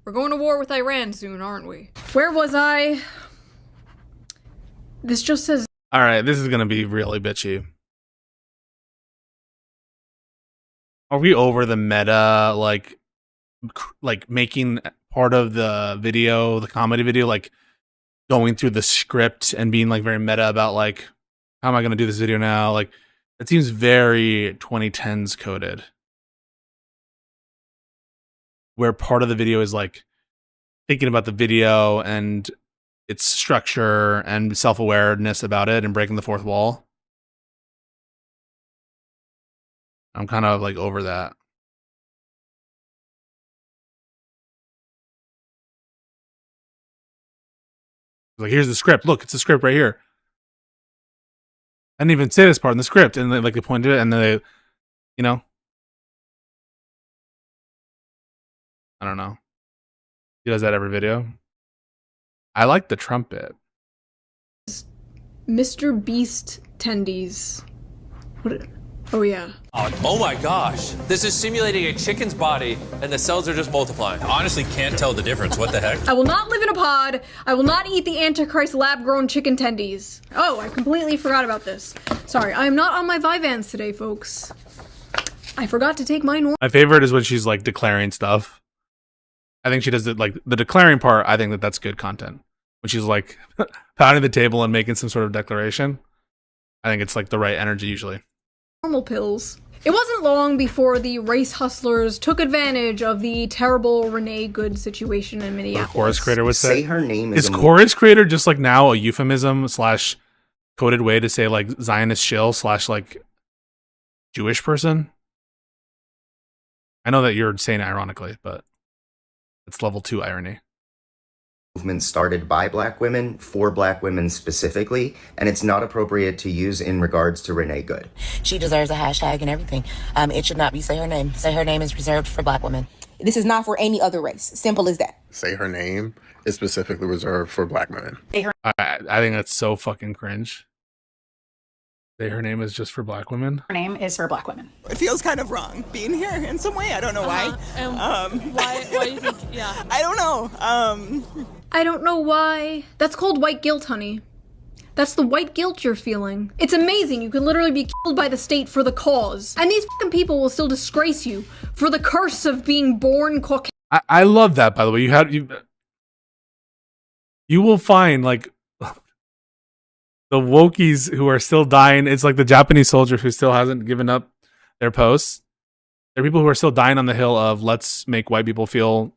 We're going to war with Iran soon, aren't we? Where was I? This just says... Alright, this is gonna be really bitchy. Are we over the meta, like making part of the video, the comedy video, like, going through the script and being like very meta about like, how am I going to do this video now? Like, it seems very 2010s coded, where part of the video is like thinking about the video and its structure and self-awareness about it and breaking the fourth wall. I'm kind of like over that. Like, here's the script. Look, it's the script right here. I didn't even say this part in the script. And they pointed it and they, you know. I don't know. He does that every video. I like the trumpet. Mr. Beast tendies. Oh yeah. Oh my gosh. This is simulating a chicken's body and the cells are just multiplying. Honestly, can't tell the difference. What the heck? I will not live in a pod. I will not eat the Antichrist lab-grown chicken tendies. Oh, I completely forgot about this. Sorry, I am not on my Vyvanse today, folks. I forgot to take my My favorite is when she's like declaring stuff. I think she does it like the declaring part. I think that's good content. When she's like pounding the table and making some sort of declaration, I think it's like the right energy usually. normal pills. It wasn't long before the race hustlers took advantage of the terrible Renee Good situation in Minneapolis. Chorus creator would say. Her name is chorus creator just like now a euphemism / coded way to say like Zionist shill / like Jewish person? I know that you're saying it ironically, but it's level 2 irony. Movement started by black women for black women specifically, and it's not appropriate to use in regards to Renee Good. She deserves a hashtag and everything. It should not be Say Her Name. Say Her Name is reserved for black women. This is not for any other race. Simple as that. Say Her Name is specifically reserved for black women. I think that's so fucking cringe. Say Her Name is just for black women. Her name is for black women. It feels kind of wrong being here in some way. I don't know why. Why do you think, yeah. I don't know. I don't know why. That's called white guilt, honey. That's the white guilt you're feeling. It's amazing. You can literally be killed by the state for the cause. And these fucking people will still disgrace you for the curse of being born Caucasian. I love that, by the way. You will find like the wokies who are still dying. It's like the Japanese soldier who still hasn't given up their posts. There are people who are still dying on the hill of let's make white people feel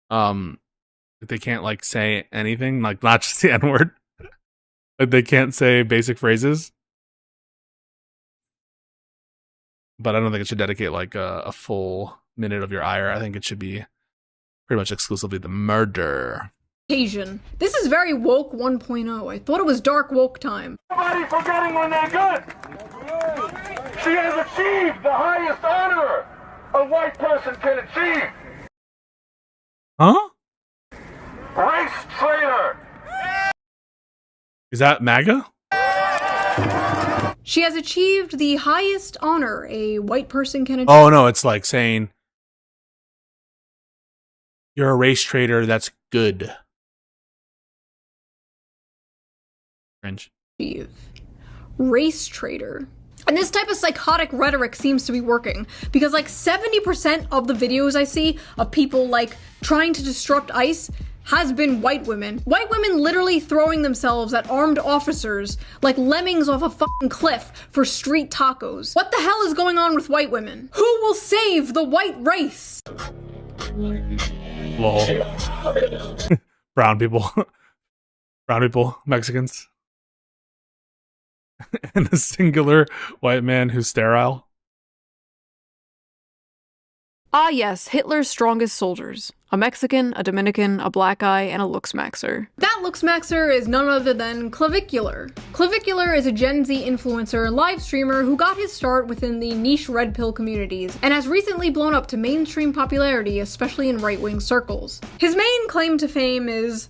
that they can't like say anything, like not just the N-word. That they can't say basic phrases. But I don't think it should dedicate like a full minute of your ire. I think it should be pretty much exclusively the murder. Asian. This is very woke 1.0. I thought it was dark woke time. Nobody forgetting Renee Good. She has achieved the highest honor a white person can achieve. Huh? Race traitor. Is that MAGA? She has achieved the highest honor a white person can achieve. Oh no, it's like saying you're a race traitor. That's good. Cringe. Race traitor. And this type of psychotic rhetoric seems to be working because like 70% of the videos I see of people like trying to disrupt ICE has been white women. White women literally throwing themselves at armed officers like lemmings off a fucking cliff for street tacos. What the hell is going on with white women? Who will save the white race? Lol. Brown people. Brown people. Mexicans. And the singular white man who's sterile. Ah yes, Hitler's strongest soldiers. A Mexican, a Dominican, a black guy, and a looksmaxer. That looksmaxer is none other than Clavicular. Clavicular is a Gen Z influencer and live streamer who got his start within the niche red pill communities and has recently blown up to mainstream popularity, especially in right-wing circles. His main claim to fame is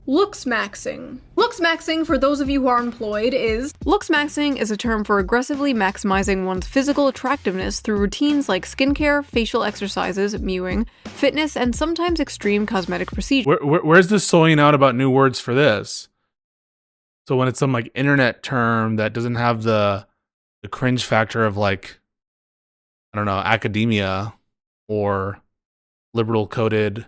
looksmaxing. Looksmaxing, for those of you who are employed, is... Looksmaxing is a term for aggressively maximizing one's physical attractiveness through routines like skincare, facial exercises, mewing, fitness, and sometimes extreme cosmetic procedures. Where's the soying out about new words for this? So when it's some like internet term that doesn't have the cringe factor of like, I don't know, academia or liberal coded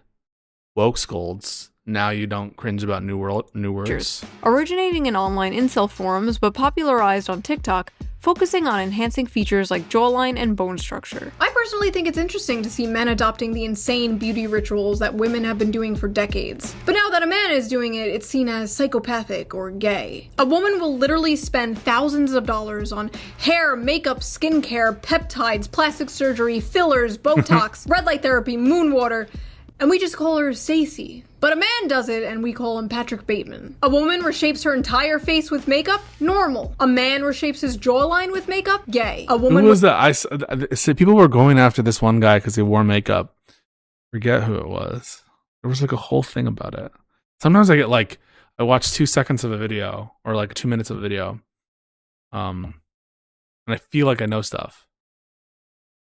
woke scolds, now you don't cringe about new words. Originating in online incel forums, but popularized on TikTok, focusing on enhancing features like jawline and bone structure. I personally think it's interesting to see men adopting the insane beauty rituals that women have been doing for decades. But now that a man is doing it, it's seen as psychopathic or gay. A woman will literally spend thousands of dollars on hair, makeup, skincare, peptides, plastic surgery, fillers, Botox, red light therapy, moon water, and we just call her Stacey. But a man does it, and we call him Patrick Bateman. A woman reshapes her entire face with makeup? Normal. A man reshapes his jawline with makeup? Gay. A woman... Who was that? I said people were going after this one guy because he wore makeup. Forget who it was. There was like a whole thing about it. Sometimes I get like, I watch 2 seconds of a video, or like 2 minutes of a video. And I feel like I know stuff.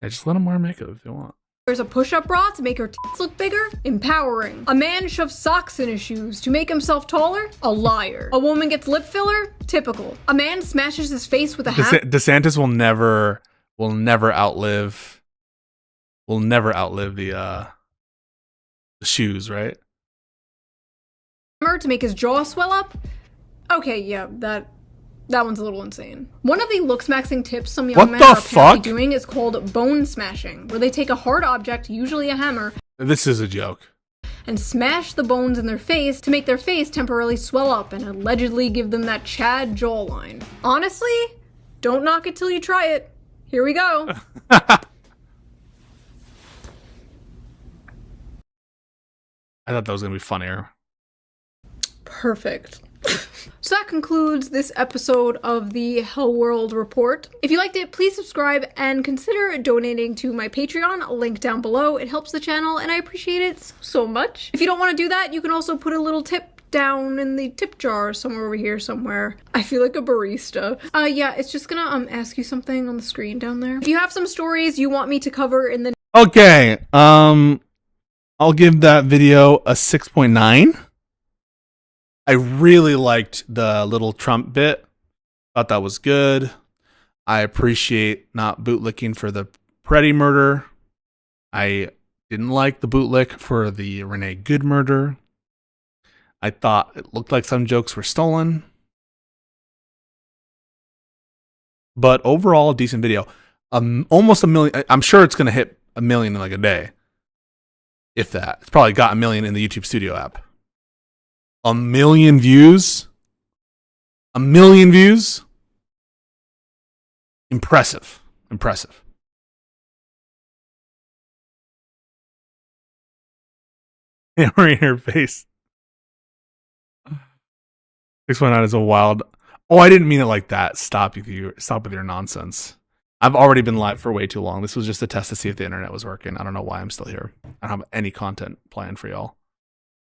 I just let them wear makeup if they want. There's a push-up bra to make her tits look bigger? Empowering. A man shoves socks in his shoes to make himself taller? A liar. A woman gets lip filler? Typical. A man smashes his face with a hammer? DeSantis will never outlive the shoes, right? To make his jaw swell up? Okay, yeah, that one's a little insane. One of the look-smashing tips some young men are apparently doing is called bone smashing, where they take a hard object, usually a hammer, This is a joke. and smash the bones in their face to make their face temporarily swell up and allegedly give them that Chad jawline. Honestly, don't knock it till you try it. Here we go. I thought that was gonna be funnier. Perfect. So that concludes this episode of the Hell World Report. If you liked it, please subscribe and consider donating to my Patreon, link down below. It helps the channel and I appreciate it so much. If you don't want to do that, you can also put a little tip down in the tip jar somewhere over here somewhere. I feel like a barista. Yeah, it's just gonna ask you something on the screen down there. If you have some stories you want me to cover in the Okay, I'll give that video a 6.9. I really liked the little Trump bit. Thought that was good. I appreciate not bootlicking for the Preddy murder. I didn't like the bootlick for the Renee Good murder. I thought it looked like some jokes were stolen. But overall, a decent video. Almost 1 million. I'm sure it's going to hit 1 million in like a day. If that. It's probably got 1 million in the YouTube Studio app. 1 million views? 1 million views? Impressive. Impressive. Hammer in her face. 6.9 is a wild. Oh, I didn't mean it like that. Stop with your nonsense. I've already been live for way too long. This was just a test to see if the internet was working. I don't know why I'm still here. I don't have any content planned for y'all.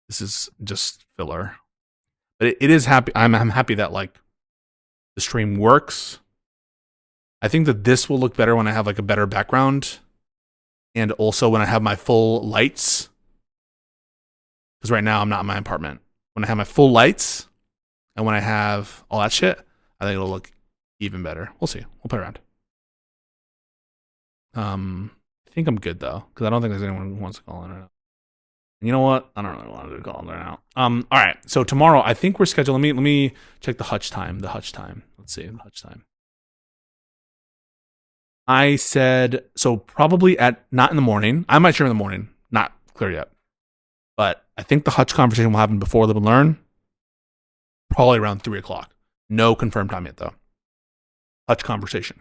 This is just filler. But it is happy. I'm happy that like the stream works. I think that this will look better when I have like a better background. And also when I have my full lights. Because right now I'm not in my apartment. When I have my full lights and when I have all that shit, I think it'll look even better. We'll see. We'll play around. I think I'm good though, because I don't think there's anyone who wants to call in right now. And you know what? I don't really want to call in right now. All right. So tomorrow, I think we're scheduled. Let me check the hutch time. Let's see the hutch time. I said so probably not in the morning. I might share in the morning. Not clear yet. But I think the hutch conversation will happen before Lib and Learn. Probably around 3 o'clock. No confirmed time yet though. Hutch conversation.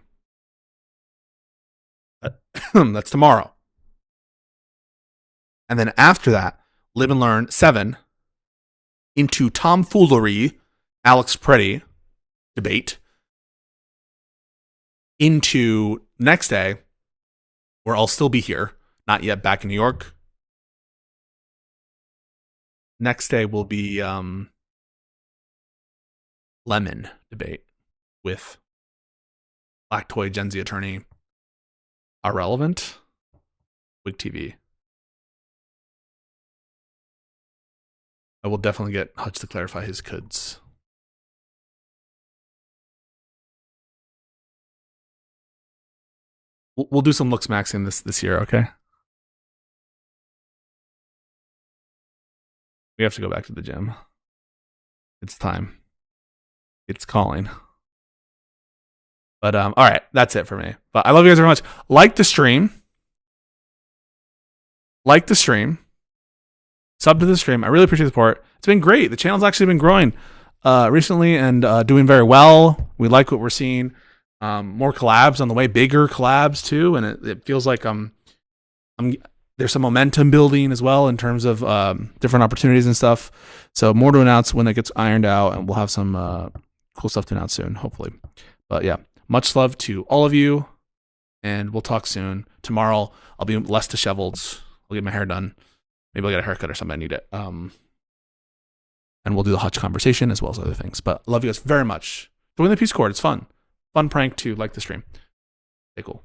That's tomorrow. And then after that, Lib and Learn 7 into tomfoolery, Alex Preddy debate, into next day, where I'll still be here, not yet back in New York. Next day will be Lemon debate with Black Toy Gen Z attorney. Irrelevant? Wig TV. I will definitely get Hutch to clarify his codes. We'll do some looks maxing this year, okay? We have to go back to the gym. It's time. It's calling. But all right, that's it for me. But I love you guys very much. Like the stream. Sub to the stream. I really appreciate the support. It's been great. The channel's actually been growing recently and doing very well. We like what we're seeing. More collabs on the way, bigger collabs too, and it feels like there's some momentum building as well in terms of different opportunities and stuff. So more to announce when it gets ironed out, and we'll have some cool stuff to announce soon, hopefully. But yeah. Much love to all of you, and we'll talk soon. Tomorrow, I'll be less disheveled. I'll get my hair done. Maybe I'll get a haircut or something. I need it. And we'll do the Hutch conversation as well as other things. But I love you guys very much. Join the Peace Corps. It's fun. fun prank to like the stream. Okay, cool.